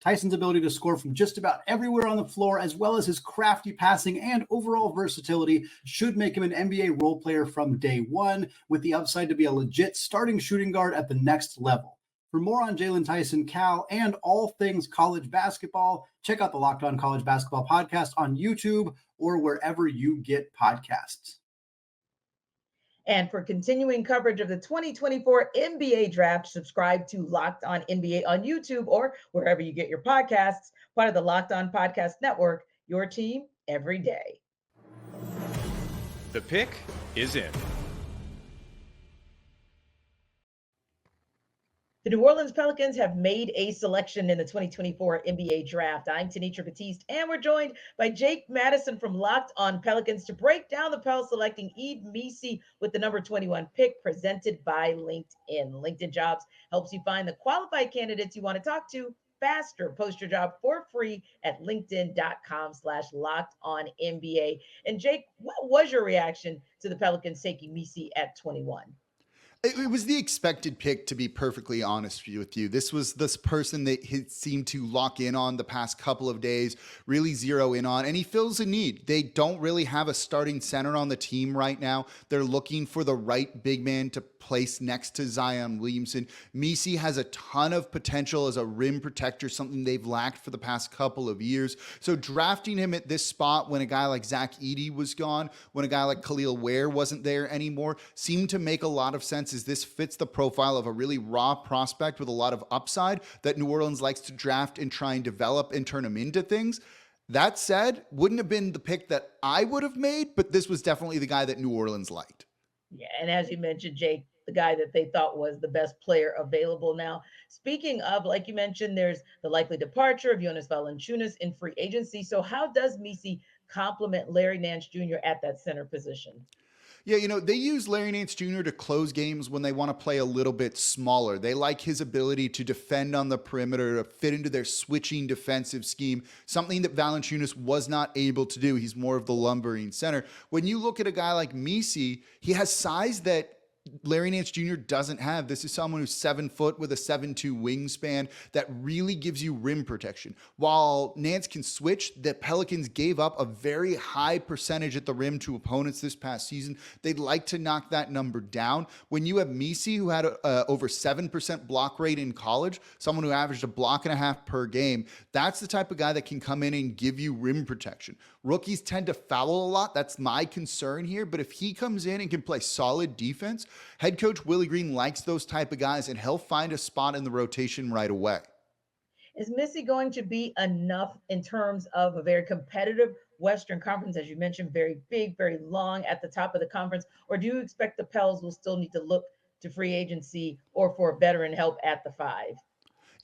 Tyson's ability to score from just about everywhere on the floor, as well as his crafty passing and overall versatility, should make him an NBA role player from day one, with the upside to be a legit starting shooting guard at the next level. For more on Jalen Tyson, Cal, and all things college basketball, check out the Locked On College Basketball Podcast on YouTube or wherever you get podcasts. And for continuing coverage of the 2024 NBA Draft, subscribe to Locked On NBA on YouTube or wherever you get your podcasts, part of the Locked On Podcast Network, your team every day. The pick is in. The New Orleans Pelicans have made a selection in the 2024 NBA Draft. I'm Tenitra Batiste, and we're joined by Jake Madison from Locked On Pelicans to break down the Pels selecting Yves Missi with the number 21 pick presented by LinkedIn. LinkedIn Jobs helps you find the qualified candidates you want to talk to faster. Post your job for free at linkedin.com/lockedonnba. And Jake, what was your reaction to the Pelicans taking Misi at 21? It was the expected pick, to be perfectly honest with you. This was this person that he seemed to lock in on the past couple of days, really zero in on, and he fills a need. They don't really have a starting center on the team right now. They're looking for the right big man to place next to Zion Williamson. Misi has a ton of potential as a rim protector, something they've lacked for the past couple of years. So drafting him at this spot when a guy like Zach Edey was gone, when a guy like Khalil Ware wasn't there anymore, seemed to make a lot of sense, as this fits the profile of a really raw prospect with a lot of upside that New Orleans likes to draft and try and develop and turn him into things. That said, wouldn't have been the pick that I would have made, but this was definitely the guy that New Orleans liked. Yeah, and as you mentioned, Jake, the guy that they thought was the best player available now. Speaking of, like you mentioned, there's the likely departure of Jonas Valanciunas in free agency. So how does Misi complement Larry Nance Jr. at that center position? Yeah, they use Larry Nance Jr. to close games when they want to play a little bit smaller. They like his ability to defend on the perimeter, to fit into their switching defensive scheme, something that Valanciunas was not able to do. He's more of the lumbering center. When you look at a guy like Misi, he has size that Larry Nance Jr. doesn't have. This is someone who's 7 foot with a 7'2" wingspan that really gives you rim protection. While Nance can switch, the Pelicans gave up a very high percentage at the rim to opponents this past season. They'd like to knock that number down. When you have Misi, who had over 7% block rate in college, someone who averaged a block and a half per game, that's the type of guy that can come in and give you rim protection. Rookies tend to foul a lot. That's my concern here. But if he comes in and can play solid defense, head coach Willie Green likes those type of guys, and he'll find a spot in the rotation right away. Is Missy going to be enough in terms of a very competitive Western Conference, as you mentioned, very big, very long at the top of the conference? Or do you expect the Pels will still need to look to free agency or for veteran help at the 5?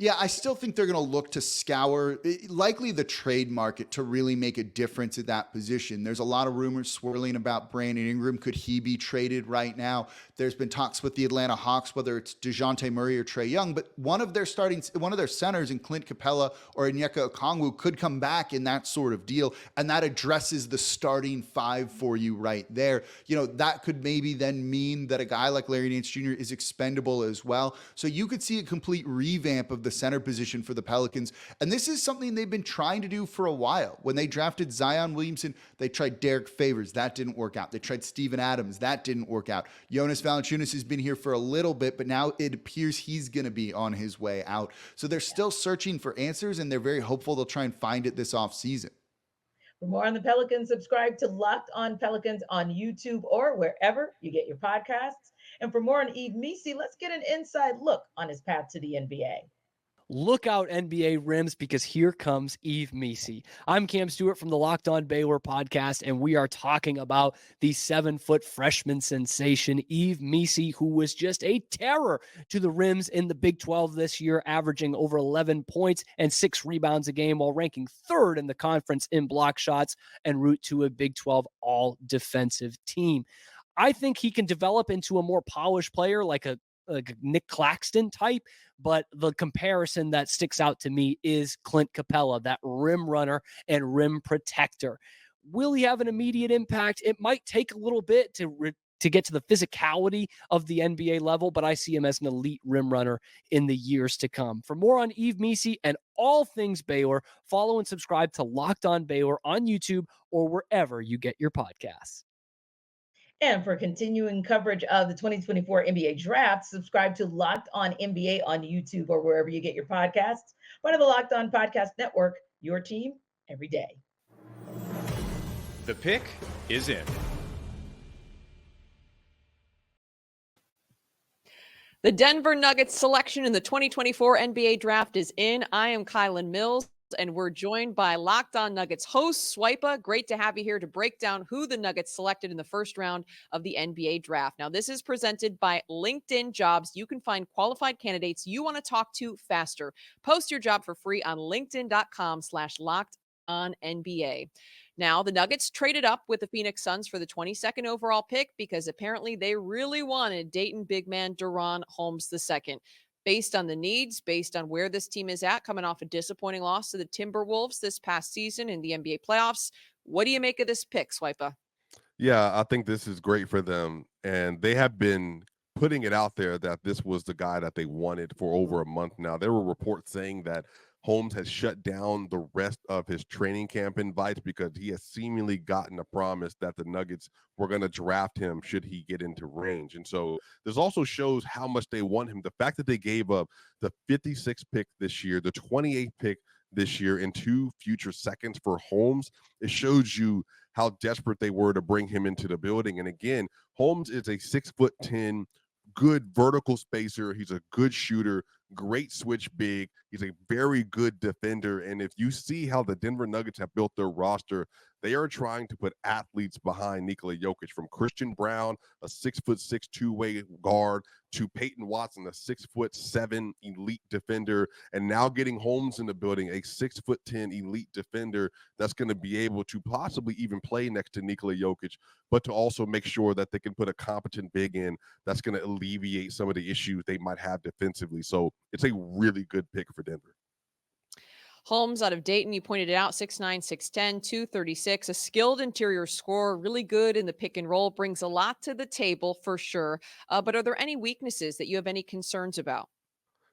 Yeah, I still think they're going to look to scour, likely the trade market, to really make a difference at that position. There's a lot of rumors swirling about Brandon Ingram. Could he be traded right now? There's been talks with the Atlanta Hawks, whether it's DeJounte Murray or Trae Young, but one of their centers in Clint Capella or Onyeka Okongwu could come back in that sort of deal, and that addresses the starting 5 for you right there. That could maybe then mean that a guy like Larry Nance Jr. is expendable as well. So you could see a complete revamp of the center position for the Pelicans. And this is something they've been trying to do for a while. When they drafted Zion Williamson, they tried Derek Favors. That didn't work out. They tried Steven Adams. That didn't work out. Jonas Valanciunas has been here for a little bit, but now it appears he's going to be on his way out. So they're still searching for answers, and they're very hopeful they'll try and find it this offseason. For more on the Pelicans, subscribe to Locked On Pelicans on YouTube or wherever you get your podcasts. And for more on Yves Misi, let's get an inside look on his path to the NBA. Look out, NBA Rims, because here comes Yves Misi. I'm Cam Stewart from the Locked On Baylor podcast, and we are talking about the 7-foot freshman sensation, Yves Misi, who was just a terror to the rims in the Big 12 this year, averaging over 11 points and 6 rebounds a game while ranking 3rd in the conference in block shots en route to a Big 12 all-defensive team. I think he can develop into a more polished player like a Nick Claxton type, but the comparison that sticks out to me is Clint Capella, that rim runner and rim protector. Will he have an immediate impact? It might take a little bit to get to the physicality of the NBA level, but I see him as an elite rim runner in the years to come. For more on Yves Misi and all things Baylor, follow and subscribe to Locked On Baylor on YouTube or wherever you get your podcasts. And for continuing coverage of the 2024 NBA Draft, subscribe to Locked On NBA on YouTube or wherever you get your podcasts. Part of the Locked On Podcast Network, your team every day. The pick is in. The Denver Nuggets selection in the 2024 NBA Draft is in. I am Kylan Mills, and we're joined by Locked On Nuggets host Swipa. Great to have you here to break down who the Nuggets selected in the first round of the NBA Draft. Now, this is presented by LinkedIn Jobs. You can find qualified candidates you want to talk to faster. Post your job for free on linkedin.com/LockedOnNBA. Now, the Nuggets traded up with the Phoenix Suns for the 22nd overall pick because apparently they really wanted Dayton big man Deron Holmes II. based on the needs, based on where this team is at, coming off a disappointing loss to the Timberwolves this past season in the NBA playoffs. What do you make of this pick, Swipa? Yeah, I think this is great for them. And they have been putting it out there that this was the guy that they wanted for over a month now. There were reports saying that Holmes has shut down the rest of his training camp invites because he has seemingly gotten a promise that the Nuggets were going to draft him should he get into range. And so this also shows how much they want him. The fact that they gave up the 56th pick this year, the 28th pick this year, and 2 future seconds for Holmes, it shows you how desperate they were to bring him into the building. And again, Holmes is a 6'10", good vertical spacer. He's a good shooter, great switch big. He's a very good defender. And if you see how the Denver Nuggets have built their roster, they are trying to put athletes behind Nikola Jokic, from Christian Brown, a 6'6" two-way guard, to Peyton Watson, a 6'7" elite defender, and now getting Holmes in the building, a 6'10" elite defender that's going to be able to possibly even play next to Nikola Jokic, but to also make sure that they can put a competent big in that's going to alleviate some of the issues they might have defensively. So it's a really good pick for Denver. Holmes out of Dayton, you pointed it out, 6'9", 6'10", 236, a skilled interior scorer, really good in the pick and roll, brings a lot to the table for sure. But are there any weaknesses that you have any concerns about?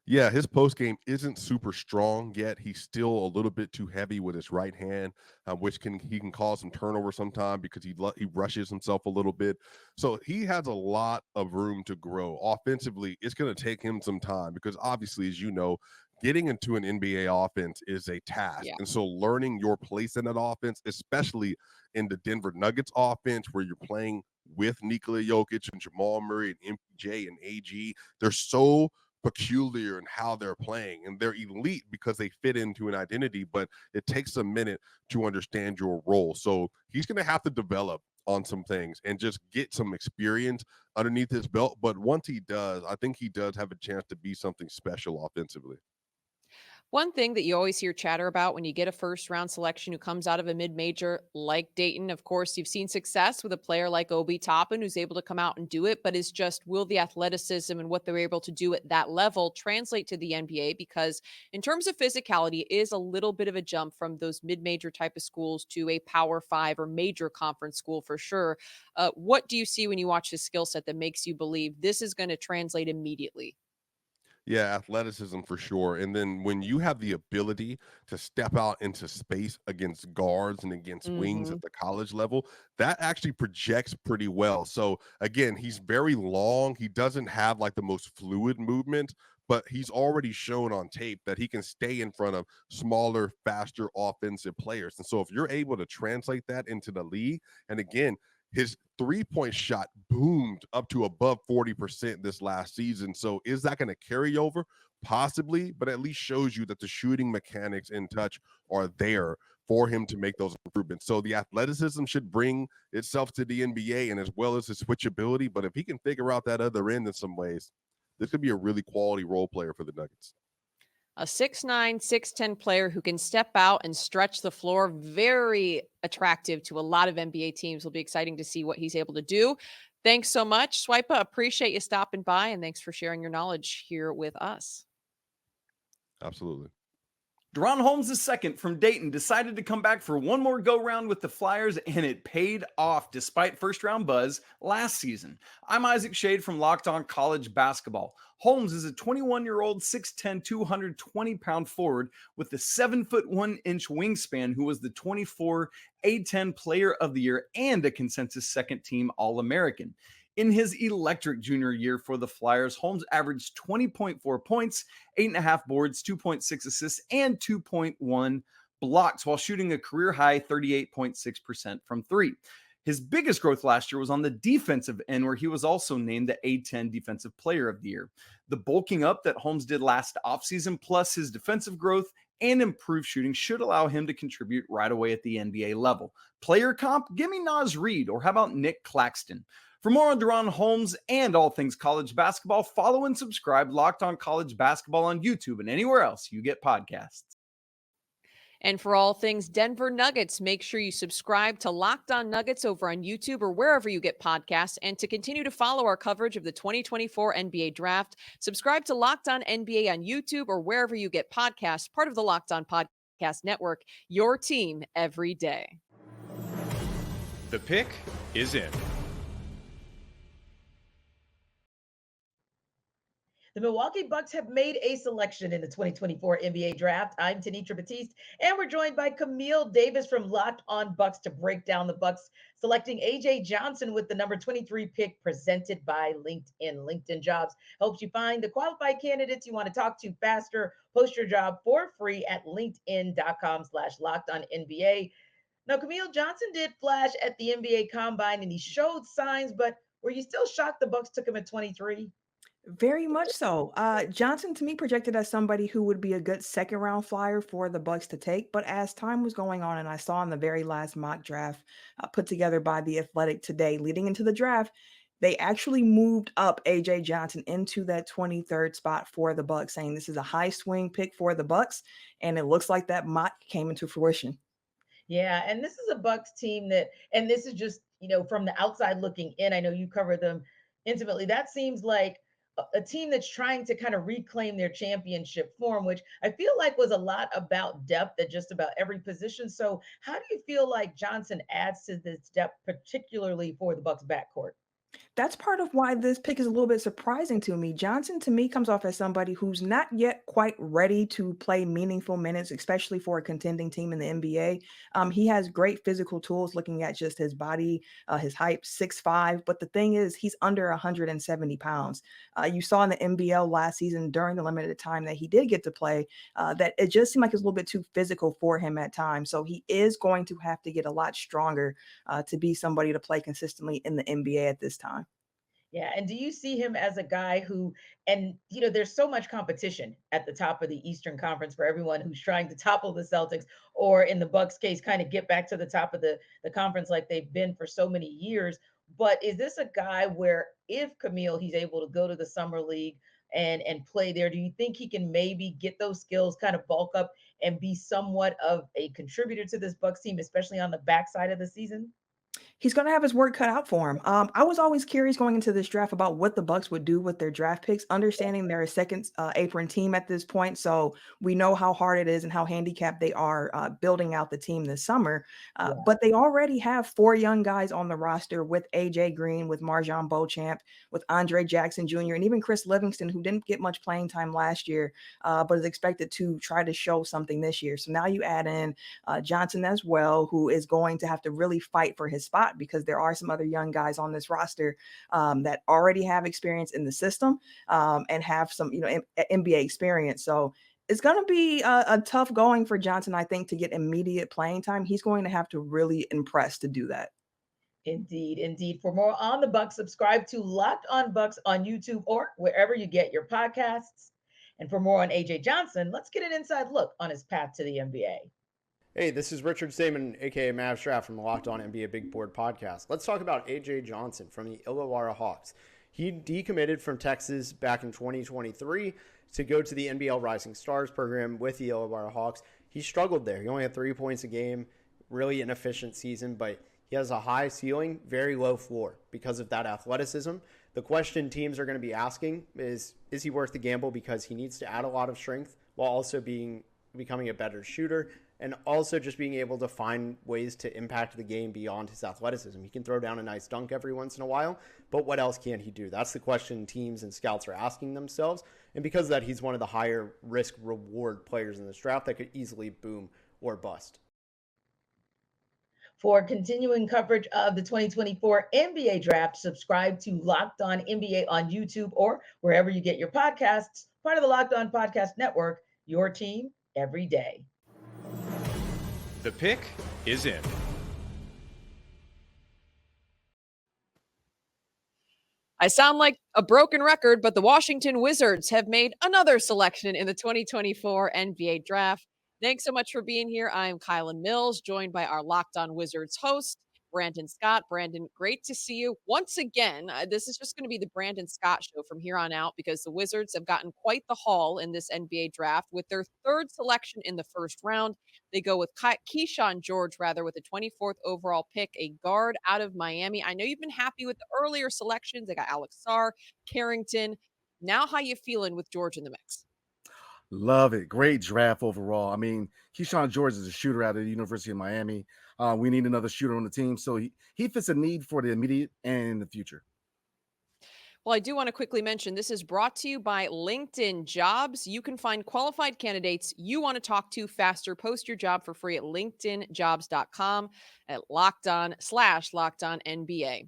Yeah, his post game isn't super strong yet. He's still a little bit too heavy with his right hand, which he can cause some turnover sometime because he rushes himself a little bit. So he has a lot of room to grow. Offensively, it's going to take him some time because obviously, as you know, getting into an NBA offense is a task. Yeah. And so learning your place in that offense, especially in the Denver Nuggets offense where you're playing with Nikola Jokic and Jamal Murray and MPJ and AG, they're so peculiar in how they're playing, and they're elite because they fit into an identity, but it takes a minute to understand your role. So he's going to have to develop on some things and just get some experience underneath his belt. But once he does, I think he does have a chance to be something special offensively. One thing that you always hear chatter about when you get a first round selection who comes out of a mid-major like Dayton, of course, you've seen success with a player like Obi Toppin who's able to come out and do it, but is just, will the athleticism and what they're able to do at that level translate to the NBA? Because in terms of physicality, it is a little bit of a jump from those mid-major type of schools to a Power 5 or major conference school for sure. What do you see when you watch his skill set that makes you believe this is going to translate immediately? Yeah, athleticism for sure. And then when you have the ability to step out into space against guards and against wings at the college level, that actually projects pretty well. So again, he's very long. He doesn't have like the most fluid movement, but he's already shown on tape that he can stay in front of smaller, faster offensive players. And so if you're able to translate that into the league, and again, his three-point shot boomed up to above 40% this last season. So is that going to carry over? Possibly, but at least shows you that the shooting mechanics and touch are there for him to make those improvements. So the athleticism should bring itself to the NBA, and as well as his switchability. But if he can figure out that other end in some ways, this could be a really quality role player for the Nuggets. A 6'9", 6'10" player who can step out and stretch the floor. Very attractive to a lot of NBA teams. Will be exciting to see what he's able to do. Thanks so much, Swipa. Appreciate you stopping by, and thanks for sharing your knowledge here with us. Absolutely. Deron Holmes II from Dayton decided to come back for one more go-round with the Flyers, and it paid off despite first-round buzz last season. I'm Isaac Shade from Locked On College Basketball. Holmes is a 21-year-old, 6'10", 220-pound forward with a 7'1" wingspan who was the 24 A10 Player of the Year and a consensus second-team All-American. In his electric junior year for the Flyers, Holmes averaged 20.4 points, 8.5 boards, 2.6 assists, and 2.1 blocks while shooting a career-high 38.6% from three. His biggest growth last year was on the defensive end, where he was also named the A10 Defensive Player of the Year. The bulking up that Holmes did last offseason, plus his defensive growth and improved shooting, should allow him to contribute right away at the NBA level. Player comp? Give me Naz Reid, or how about Nick Claxton? For more on Deron Holmes and all things college basketball, follow and subscribe Locked On College Basketball on YouTube and anywhere else you get podcasts. And for all things Denver Nuggets, make sure you subscribe to Locked On Nuggets over on YouTube or wherever you get podcasts. And to continue to follow our coverage of the 2024 NBA Draft, subscribe to Locked On NBA on YouTube or wherever you get podcasts, part of the Locked On Podcast Network, your team every day. The pick is in. The Milwaukee Bucks have made a selection in the 2024 NBA Draft. I'm Tanitra Batiste, and we're joined by Camille Davis from Locked On Bucks to break down the Bucks selecting A.J. Johnson with the number 23 pick, presented by LinkedIn. LinkedIn Jobs helps you find the qualified candidates you want to talk to faster. Post your job for free at linkedin.com/LockedOnNBA. Now, Camille, Johnson did flash at the NBA Combine, and he showed signs, but were you still shocked the Bucks took him at 23? Very much so. Johnson, to me, projected as somebody who would be a good second round flyer for the Bucks to take. But as time was going on, and I saw in the very last mock draft put together by The Athletic today, leading into the draft, they actually moved up AJ Johnson into that 23rd spot for the Bucks, saying this is a high swing pick for the Bucks, and it looks like that mock came into fruition. Yeah, and this is a Bucks team that, and this is just, from the outside looking in, I know you cover them intimately. That seems like a team that's trying to kind of reclaim their championship form, which I feel like was a lot about depth at just about every position. So how do you feel like Johnson adds to this depth, particularly for the Bucks backcourt? That's part of why this pick is a little bit surprising to me. Johnson, to me, comes off as somebody who's not yet quite ready to play meaningful minutes, especially for a contending team in the NBA. He has great physical tools looking at just his body, his height, 6'5". But the thing is, he's under 170 pounds. You saw in the NBL last season during the limited time that he did get to play that it just seemed like it's a little bit too physical for him at times. So he is going to have to get a lot stronger to be somebody to play consistently in the NBA at this time. Yeah. And do you see him as a guy who, and there's so much competition at the top of the Eastern Conference for everyone who's trying to topple the Celtics, or in the Bucks case, kind of get back to the top of the conference like they've been for so many years. But is this a guy where, if Camille, he's able to go to the summer league and play there, do you think he can maybe get those skills, kind of bulk up and be somewhat of a contributor to this Bucks team, especially on the backside of the season? He's going to have his work cut out for him. I was always curious going into this draft about what the Bucks would do with their draft picks, understanding they're a second apron team at this point. So we know how hard it is and how handicapped they are building out the team this summer. But they already have 4 young guys on the roster with AJ Green, with Marjon Beauchamp, with Andre Jackson Jr., and even Chris Livingston, who didn't get much playing time last year, but is expected to try to show something this year. So now you add in Johnson as well, who is going to have to really fight for his spot, because there are some other young guys on this roster that already have experience in the system and have some, NBA experience. So it's going to be a tough going for Johnson, I think, to get immediate playing time. He's going to have to really impress to do that. Indeed, indeed. For more on the Bucks, subscribe to Locked On Bucks on YouTube or wherever you get your podcasts. And for more on AJ Johnson, let's get an inside look on his path to the NBA. Hey, this is Richard Saman, aka Mavs Draft from the Locked On NBA Big Board podcast. Let's talk about A.J. Johnson from the Illawarra Hawks. He decommitted from Texas back in 2023 to go to the NBL Rising Stars program with the Illawarra Hawks. He struggled there. He only had 3 points a game, really inefficient season, but he has a high ceiling, very low floor because of that athleticism. The question teams are going to be asking is he worth the gamble, because he needs to add a lot of strength while also becoming a better shooter, and also just being able to find ways to impact the game beyond his athleticism. He can throw down a nice dunk every once in a while, but what else can he do? That's the question teams and scouts are asking themselves. And because of that, he's one of the higher risk reward players in this draft that could easily boom or bust. For continuing coverage of the 2024 NBA Draft, subscribe to Locked On NBA on YouTube or wherever you get your podcasts, part of the Locked On Podcast Network, your team every day. The pick is in. I sound like a broken record, but the Washington Wizards have made another selection in the 2024 NBA Draft. Thanks so much for being here. I am Kylan Mills, joined by our Locked On Wizards host, Brandon Scott. Brandon, great to see you once again. This is just going to be the Brandon Scott show from here on out because the Wizards have gotten quite the haul in this NBA draft with their third selection in the first round. They go with Keyshawn George, with a 24th overall pick, a guard out of Miami. I know you've been happy with the earlier selections. They got Alex Sarr, Carrington. Now how you feeling with George in the mix? Love it. Great draft overall. I mean, Keyshawn George is a shooter out of the University of Miami. We need another shooter on the team. So he fits a need for the immediate and the future. Well, I do want to quickly mention this is brought to you by LinkedIn Jobs. You can find qualified candidates you want to talk to faster. Post your job for free at linkedinjobs.com at LockedOn/LockedOnNBA.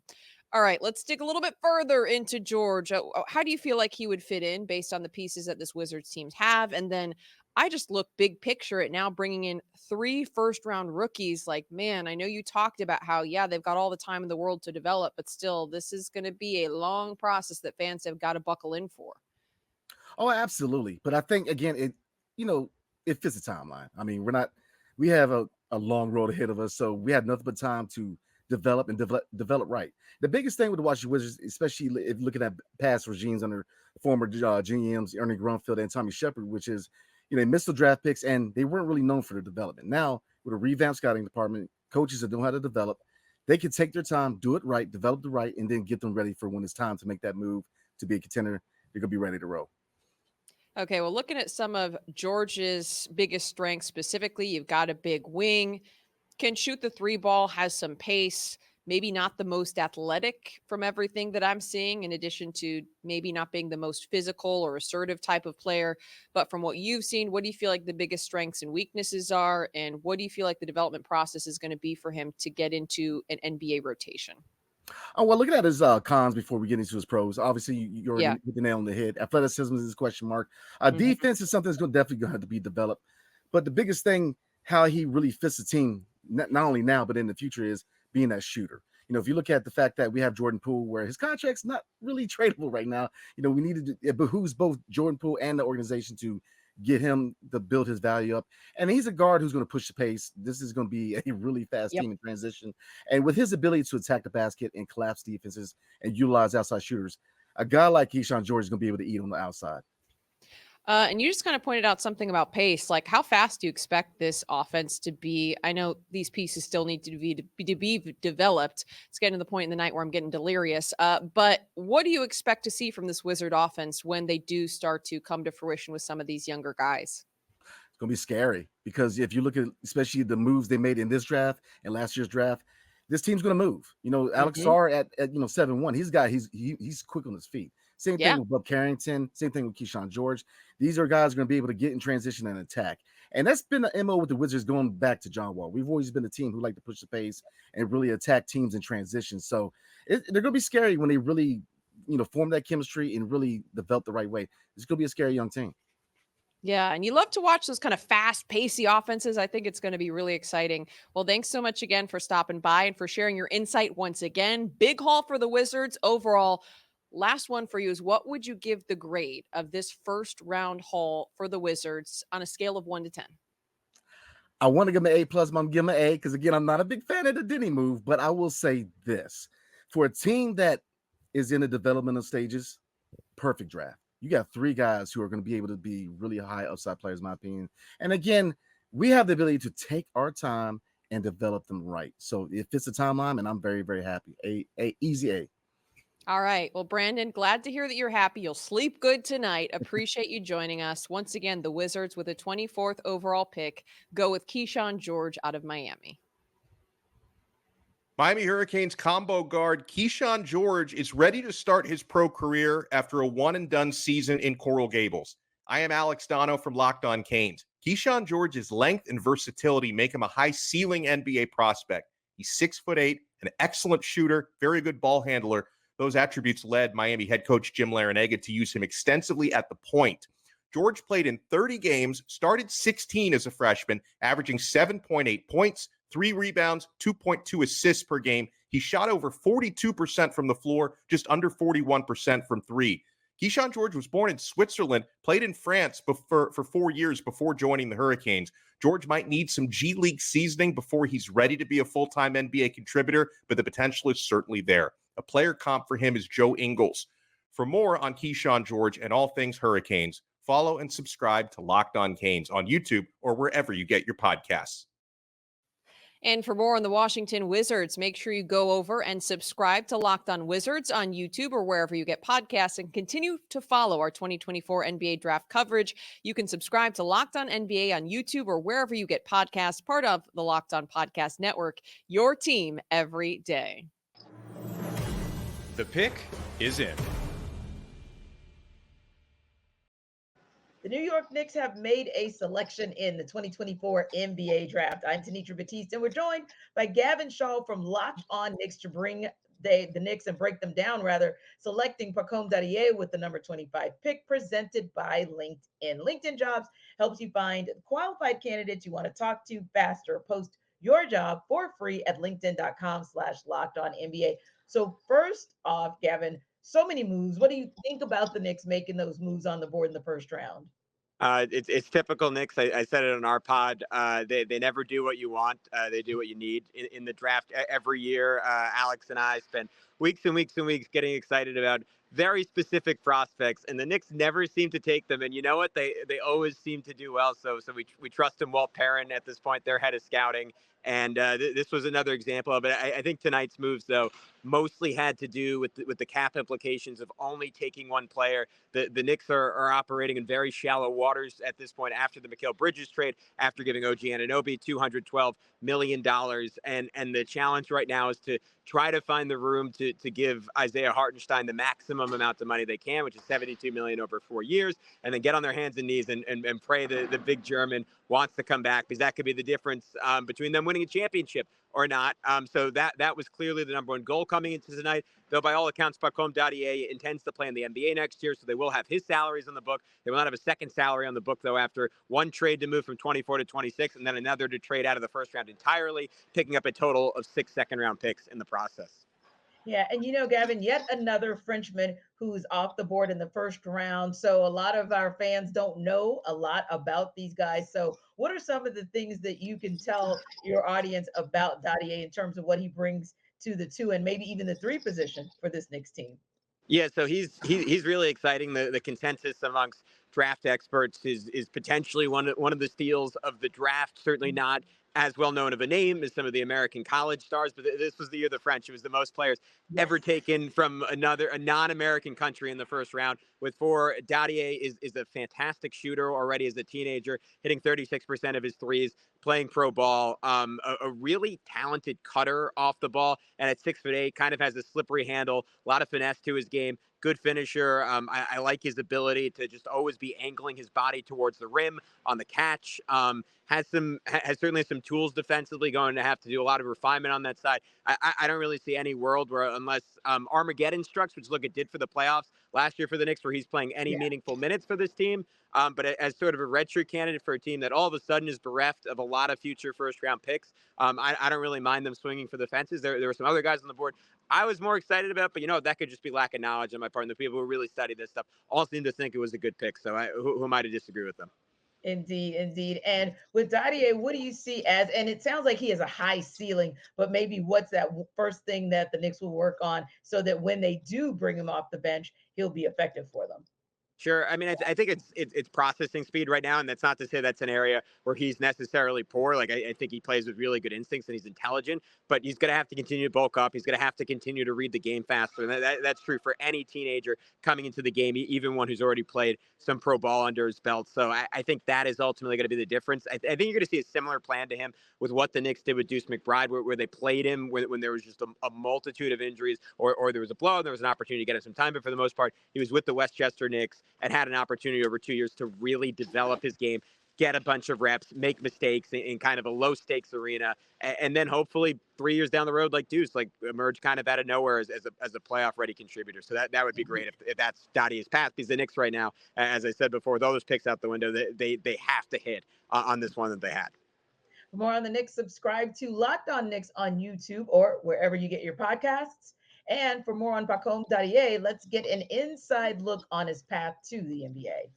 All right, let's dig a little bit further into George. How do you feel like he would fit in based on the pieces that this Wizards teams have? And then I just look big picture at now bringing in 3 first-round rookies. Like, man, I know you talked about how, they've got all the time in the world to develop, but still, this is going to be a long process that fans have got to buckle in for. Oh, absolutely. But I think, again, it fits the timeline. I mean, we have a long road ahead of us, so we have nothing but time to develop right. The biggest thing with the Washington Wizards, especially if looking at past regimes under former GMs, Ernie Grunfeld and Tommy Shepard, which is, they missed the draft picks and they weren't really known for their development. Now, with a revamped scouting department, coaches that know how to develop, they can take their time, do it right, develop the right, and then get them ready for when it's time to make that move to be a contender. They're going to be ready to roll. Okay, well, looking at some of George's biggest strengths specifically, you've got a big wing, can shoot the 3 ball, has some pace, maybe not the most athletic from everything that I'm seeing, in addition to maybe not being the most physical or assertive type of player. But from what you've seen, what do you feel like the biggest strengths and weaknesses are? And what do you feel like the development process is going to be for him to get into an NBA rotation? Oh, well, looking at his cons before we get into his pros, obviously you already hit the nail on the head. Athleticism is his question mark. Defense is something that's definitely going to have to be developed. But the biggest thing, how he really fits the team, not only now, but in the future, is being that shooter. If you look at the fact that we have Jordan Poole, where his contract's not really tradable right now, we needed to, it behooves both Jordan Poole and the organization to get him to build his value up. And he's a guard who's going to push the pace. This is going to be a really fast team in transition. And with his ability to attack the basket and collapse defenses and utilize outside shooters, a guy like Keyshawn George is going to be able to eat on the outside. And you just kind of pointed out something about pace. Like, how fast do you expect this offense to be? I know these pieces still need to be developed. It's getting to the point in the night where I'm getting delirious. But what do you expect to see from this Wizard offense when they do start to come to fruition with some of these younger guys? It's going to be scary because if you look at especially the moves they made in this draft and last year's draft, this team's going to move. Alex Sarr at 7'1", he's quick on his feet. Same thing with Bob Carrington. Same thing with Keyshawn George. These are guys going to be able to get in transition and attack. And that's been the MO with the Wizards going back to John Wall. We've always been a team who like to push the pace and really attack teams in transition. So they're going to be scary when they really, form that chemistry and really develop the right way. It's going to be a scary young team. Yeah, and you love to watch those kind of fast, pacey offenses. I think it's going to be really exciting. Well, thanks so much again for stopping by and for sharing your insight once again. Big haul for the Wizards overall. Last one for you is, what would you give the grade of this first round haul for the Wizards on a scale of 1 to 10? I want to give him an A+, but I'm going to give him an A because, again, I'm not a big fan of the Denny move, but I will say this. For a team that is in the developmental stages, perfect draft. You got 3 guys who are going to be able to be really high upside players, in my opinion. And, again, we have the ability to take our time and develop them right. So it fits the timeline, and I'm very, very happy. Easy A. All right. Well, Brandon, glad to hear that you're happy. You'll sleep good tonight. Appreciate you joining us. Once again, the Wizards with a 24th overall pick go with Keyshawn George out of Miami. Miami Hurricanes combo guard Keyshawn George is ready to start his pro career after a one-and-done season in Coral Gables. I am Alex Dono from Locked On Canes. Keyshawn George's length and versatility make him a high-ceiling NBA prospect. He's 6'8", an excellent shooter, very good ball handler. Those attributes led Miami head coach Jim Larrañaga to use him extensively at the point. George played in 30 games, started 16 as a freshman, averaging 7.8 points, 3 rebounds, 2.2 assists per game. He shot over 42% from the floor, just under 41% from 3. Keyshawn George was born in Switzerland, played in France for 4 years before joining the Hurricanes. George might need some G League seasoning before he's ready to be a full-time NBA contributor, but the potential is certainly there. A player comp for him is Joe Ingles. For more on Keyshawn George and all things Hurricanes, follow and subscribe to Locked On Canes on YouTube or wherever you get your podcasts. And for more on the Washington Wizards, make sure you go over and subscribe to Locked On Wizards on YouTube or wherever you get podcasts, and continue to follow our 2024 NBA draft coverage. You can subscribe to Locked On NBA on YouTube or wherever you get podcasts, part of the Locked On Podcast Network, your team every day. The pick is in. The New York Knicks have made a selection in the 2024 NBA draft. I'm Tenitra Batiste, and we're joined by Gavin Shaw from Locked On Knicks to bring the Knicks and break them down, selecting Pacome Dadier with the number 25 pick, presented by LinkedIn. LinkedIn Jobs helps you find qualified candidates you want to talk to faster. Post your job for free at linkedin.com/LockedOnNBA. So first off, Gavin, so many moves. What do you think about the Knicks making those moves on the board in the first round? It's typical Knicks. I said it on our pod. They never do what you want. They do what you need in the draft every year. Alex and I spend weeks and weeks and weeks getting excited about very specific prospects, and the Knicks never seem to take them. And you know what? They always seem to do well. So we trust in Walt Perrin at this point, their head of scouting. And this was another example of it. I think tonight's moves, though, mostly had to do with the cap implications of only taking one player. The Knicks are operating in very shallow waters at this point after the Mikal Bridges trade, after giving OG Anunoby $212 million. And the challenge right now is to try to find the room to give Isaiah Hartenstein the maximum amount of money they can, which is $72 million over 4 years, and then get on their hands and knees and pray the big German wants to come back, because that could be the difference between them winning a championship or not. So that was clearly the number one goal coming into tonight, though by all accounts, Pacome Dadier intends to play in the NBA next year, so they will have his salaries on the book. They will not have a second salary on the book, though, after one trade to move from 24 to 26, and then another to trade out of the first round entirely, picking up a total of 6 second-round picks in the process. Yeah, and Gavin, yet another Frenchman who's off the board in the first round. So a lot of our fans don't know a lot about these guys. So what are some of the things that you can tell your audience about Dadier in terms of what he brings to the 2 and maybe even the 3 position for this Knicks team? Yeah, so he's really exciting. The consensus amongst draft experts is potentially one of the steals of the draft. Certainly not as well known of a name as some of the American college stars, but this was the year of the French. It was the most players ever taken from a non-American country in the first round. With 4, Dadier is a fantastic shooter already as a teenager, hitting 36% of his threes, playing pro ball, a really talented cutter off the ball, and at 6'8", kind of has a slippery handle, a lot of finesse to his game. Good finisher. I like his ability to just always be angling his body towards the rim on the catch. Has certainly some tools defensively, going to have to do a lot of refinement on that side. I don't really see any world where, unless Armageddon strikes, which look, it did for the playoffs last year for the Knicks, where he's playing any meaningful minutes for this team. But as sort of a redshirt candidate for a team that all of a sudden is bereft of a lot of future first-round picks, I don't really mind them swinging for the fences. There were some other guys on the board I was more excited about, but that could just be lack of knowledge on my part. And the people who really study this stuff all seem to think it was a good pick. So who am I to disagree with them? Indeed. And with Dadier, what do you see as, and it sounds like he has a high ceiling, but maybe what's that first thing that the Knicks will work on so that when they do bring him off the bench, he'll be effective for them? Sure. I mean, I think it's processing speed right now, and that's not to say that's an area where he's necessarily poor. Like, I think he plays with really good instincts and he's intelligent, but he's going to have to continue to bulk up. He's going to have to continue to read the game faster. And that's true for any teenager coming into the game, even one who's already played some pro ball under his belt. So I think that is ultimately going to be the difference. I think you're going to see a similar plan to him with what the Knicks did with Deuce McBride, where they played him when there was just a multitude of injuries, or there was a blow and there was an opportunity to get him some time. But for the most part, he was with the Westchester Knicks and had an opportunity over 2 years to really develop his game, get a bunch of reps, make mistakes in kind of a low stakes arena, and then hopefully 3 years down the road, like Deuce, like emerge kind of out of nowhere as a playoff ready contributor. So that would be great if that's Dadier's path, because the Knicks right now, as I said before, with all those picks out the window, they have to hit on this one that they had. For more on the Knicks, subscribe to Locked On Knicks on YouTube or wherever you get your podcasts. And for more on Pacome Dadier, let's get an inside look on his path to the NBA.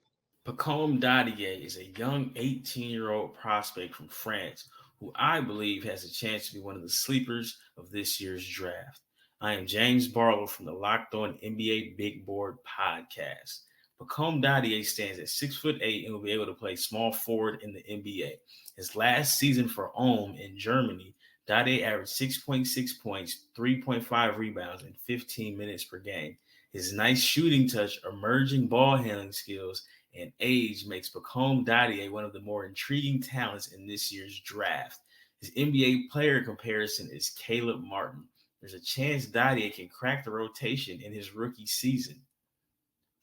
Pacome Dadier is a young 18-year-old prospect from France who I believe has a chance to be one of the sleepers of this year's draft. I am James Barlow from the Locked On NBA Big Board podcast. Pacome Dadier stands at 6'8" and will be able to play small forward in the NBA. His last season for Ulm in Germany, Dadier averaged 6.6 points, 3.5 rebounds, and 15 minutes per game. His nice shooting touch, emerging ball handling skills, and age makes Pacome Dadier one of the more intriguing talents in this year's draft. His NBA player comparison is Caleb Martin. There's a chance Dadier can crack the rotation in his rookie season.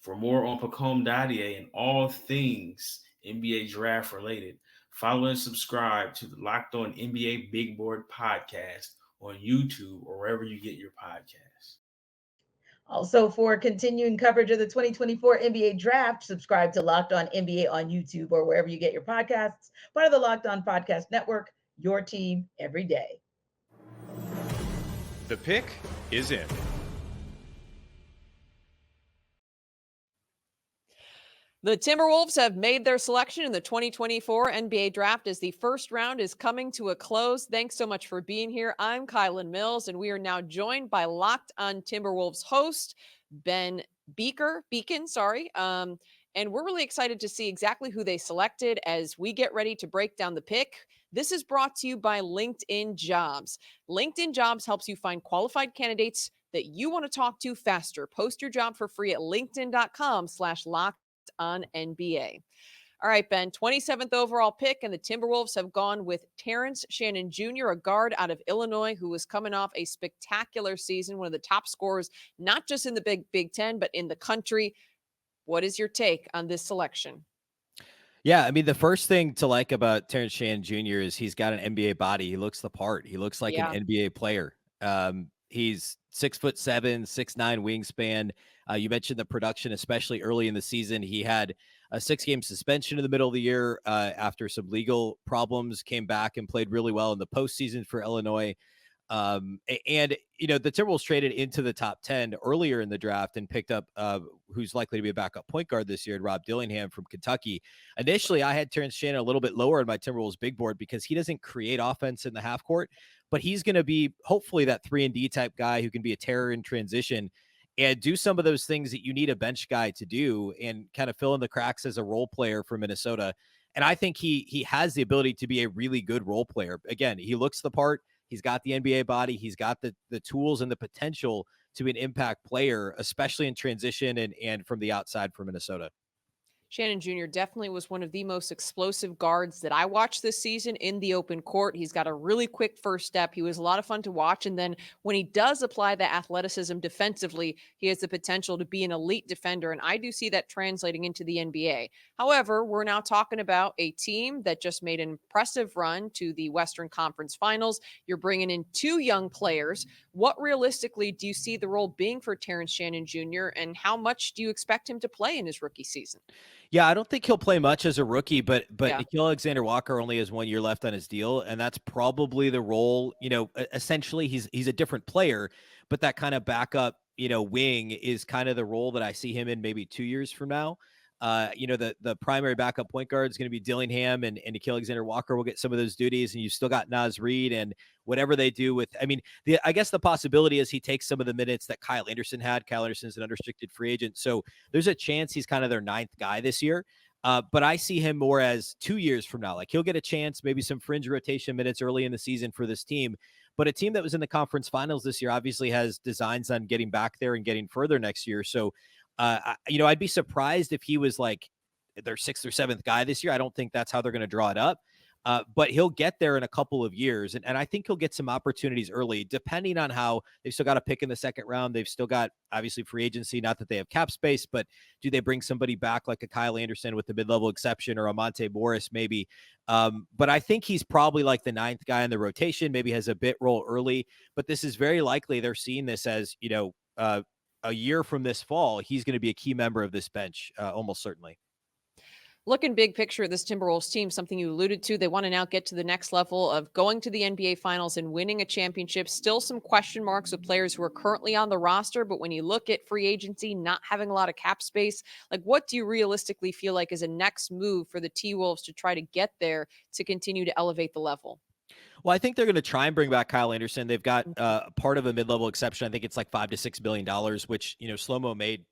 For more on Pacome Dadier and all things NBA draft related, follow and subscribe to the Locked On NBA Big Board podcast on YouTube or wherever you get your podcasts. Also, for continuing coverage of the 2024 NBA Draft, subscribe to Locked On NBA on YouTube or wherever you get your podcasts. Part of the Locked On Podcast Network, your team every day. The pick is in. The Timberwolves have made their selection in the 2024 NBA Draft as the first round is coming to a close. Thanks so much for being here. I'm Kylan Mills, and we are now joined by Locked On Timberwolves host Ben Beacon. And we're really excited to see exactly who they selected as we get ready to break down the pick. This is brought to you by LinkedIn Jobs. LinkedIn Jobs helps you find qualified candidates that you want to talk to faster. Post your job for free at linkedin.com/LockedOnNBA. All right, Ben, 27th overall pick, and the Timberwolves have gone with Terrence Shannon Jr., a guard out of Illinois who was coming off a spectacular season, one of the top scorers, not just in the Big Ten, but in the country. What is your take on this selection? Yeah, I mean, the first thing to like about Terrence Shannon Jr. is he's got an NBA body. He looks the part. He looks like an NBA player. He's 6'7", 6'9" wingspan. You mentioned the production, especially early in the season. He had a 6-game suspension in the middle of the year after some legal problems, came back and played really well in the postseason for Illinois. And, you know, the Timberwolves traded into the top 10 earlier in the draft and picked up who's likely to be a backup point guard this year, Rob Dillingham from Kentucky. Initially, I had Terrence Shannon a little bit lower on my Timberwolves big board because he doesn't create offense in the half court, but he's going to be hopefully that 3-and-D type guy who can be a terror in transition and do some of those things that you need a bench guy to do and kind of fill in the cracks as a role player for Minnesota. And I think he has the ability to be a really good role player. Again, he looks the part. He's got the NBA body. He's got the tools and the potential to be an impact player, especially in transition and from the outside for Minnesota. Shannon Jr. definitely was one of the most explosive guards that I watched this season in the open court. He's got a really quick first step. He was a lot of fun to watch. And then when he does apply the athleticism defensively, he has the potential to be an elite defender. And I do see that translating into the NBA. However, we're now talking about a team that just made an impressive run to the Western Conference Finals. You're bringing in 2 young players. What realistically do you see the role being for Terrence Shannon Jr., and how much do you expect him to play in his rookie season? Yeah, I don't think he'll play much as a rookie, but Nickeil Alexander-Walker only has 1 year left on his deal, and that's probably the role. You know, essentially he's a different player, but that kind of backup, you know, wing is kind of the role that I see him in maybe 2 years from now. You know, the primary backup point guard is going to be Dillingham, and Nickeil Alexander-Walker will get some of those duties, and you still got Naz Reid and whatever they do with. I mean, I guess the possibility is he takes some of the minutes that Kyle Anderson had. Kyle Anderson's an unrestricted free agent, so there's a chance he's kind of their 9th guy this year. But I see him more as 2 years from now. Like, he'll get a chance, maybe some fringe rotation minutes early in the season for this team. But a team that was in the conference finals this year obviously has designs on getting back there and getting further next year. So, you know, I'd be surprised if he was like their 6th or 7th guy this year. I don't think that's how they're going to draw it up. But he'll get there in a couple of years. And I think he'll get some opportunities early, depending on how they've still got a pick in the 2nd round. They've still got, obviously, free agency, not that they have cap space, but do they bring somebody back like a Kyle Anderson with the mid-level exception, or a Monte Morris maybe? But I think he's probably like the 9th guy in the rotation, maybe has a bit role early. But this is very likely they're seeing this as, you know, a year from this fall, he's going to be a key member of this bench, almost certainly. Looking big picture at this Timberwolves team, something you alluded to, they want to now get to the next level of going to the NBA Finals and winning a championship. Still some question marks with players who are currently on the roster, but when you look at free agency, not having a lot of cap space, like what do you realistically feel like is a next move for the T-Wolves to try to get there to continue to elevate the level? Well, I think they're going to try and bring back Kyle Anderson. They've got part of a mid-level exception. I think it's like $5 to $6 billion, which, Slow-Mo made.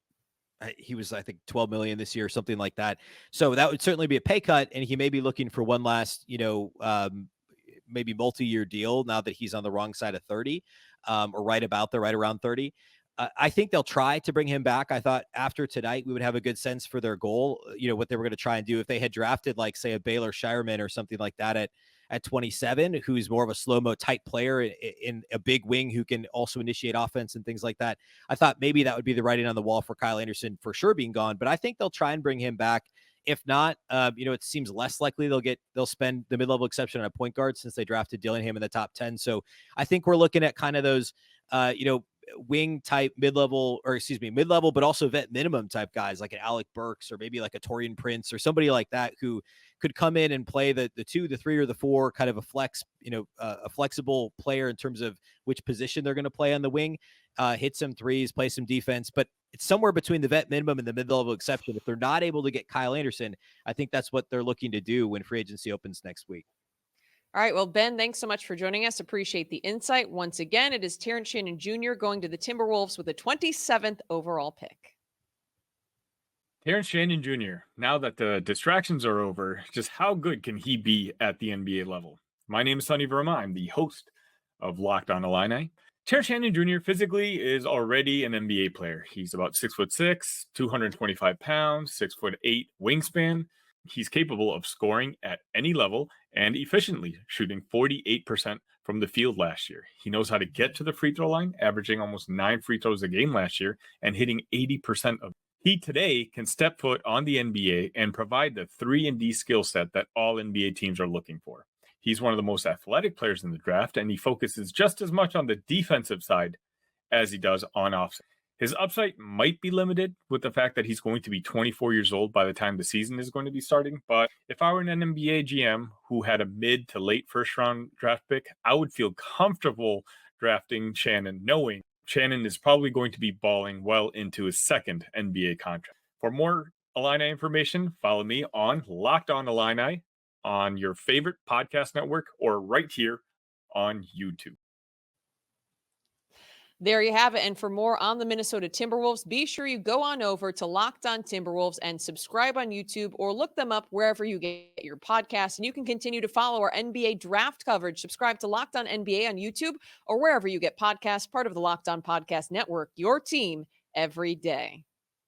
He was, I think, 12 million this year, something like that. So that would certainly be a pay cut, and he may be looking for one last, maybe multi-year deal now that he's on the wrong side of 30, or right around 30. I think they'll try to bring him back. I thought after tonight we would have a good sense for their goal, what they were going to try and do. If they had drafted, like, say, a Baylor Shireman or something like that at 27, who's more of a slow-mo type player in a big wing who can also initiate offense and things like that, I thought maybe that would be the writing on the wall for Kyle Anderson for sure being gone. But I think they'll try and bring him back. If not, it seems less likely they'll spend the mid-level exception on a point guard since they drafted Dillingham in the top 10. So I think we're looking at kind of those, wing type mid-level, but also vet minimum type guys like an Alec Burks or maybe like a Torian Prince or somebody like that who could come in and play the 2, the 3, or the 4, kind of a flex, a flexible player in terms of which position they're going to play on the wing, hit some threes, play some defense, but it's somewhere between the vet minimum and the mid-level exception. If they're not able to get Kyle Anderson, I think that's what they're looking to do when free agency opens next week. All right. Well, Ben, thanks so much for joining us. Appreciate the insight. Once again, it is Terrence Shannon Jr. going to the Timberwolves with the 27th overall pick. Terrence Shannon Jr., now that the distractions are over, just how good can he be at the NBA level? My name is Sonny Verma. I'm the host of Locked On Illini. Terrence Shannon Jr. physically is already an NBA player. He's about 6'6", 225 pounds, 6'8" wingspan. He's capable of scoring at any level and efficiently, shooting 48% from the field last year. He knows how to get to the free throw line, averaging almost 9 free throws a game last year and hitting 80% of. He today can step foot on the NBA and provide the 3-and-D skill set that all NBA teams are looking for. He's one of the most athletic players in the draft, and he focuses just as much on the defensive side as he does on offense. His upside might be limited with the fact that he's going to be 24 years old by the time the season is going to be starting. But if I were an NBA GM who had a mid to late first round draft pick, I would feel comfortable drafting Shannon, knowing Shannon is probably going to be balling well into his second NBA contract. For more Illini information, follow me on Locked On Illini on your favorite podcast network or right here on YouTube. There you have it. And for more on the Minnesota Timberwolves, be sure you go on over to Locked On Timberwolves and subscribe on YouTube or look them up wherever you get your podcasts. And you can continue to follow our NBA draft coverage. Subscribe to Locked On NBA on YouTube or wherever you get podcasts, part of the Locked On Podcast Network, your team every day.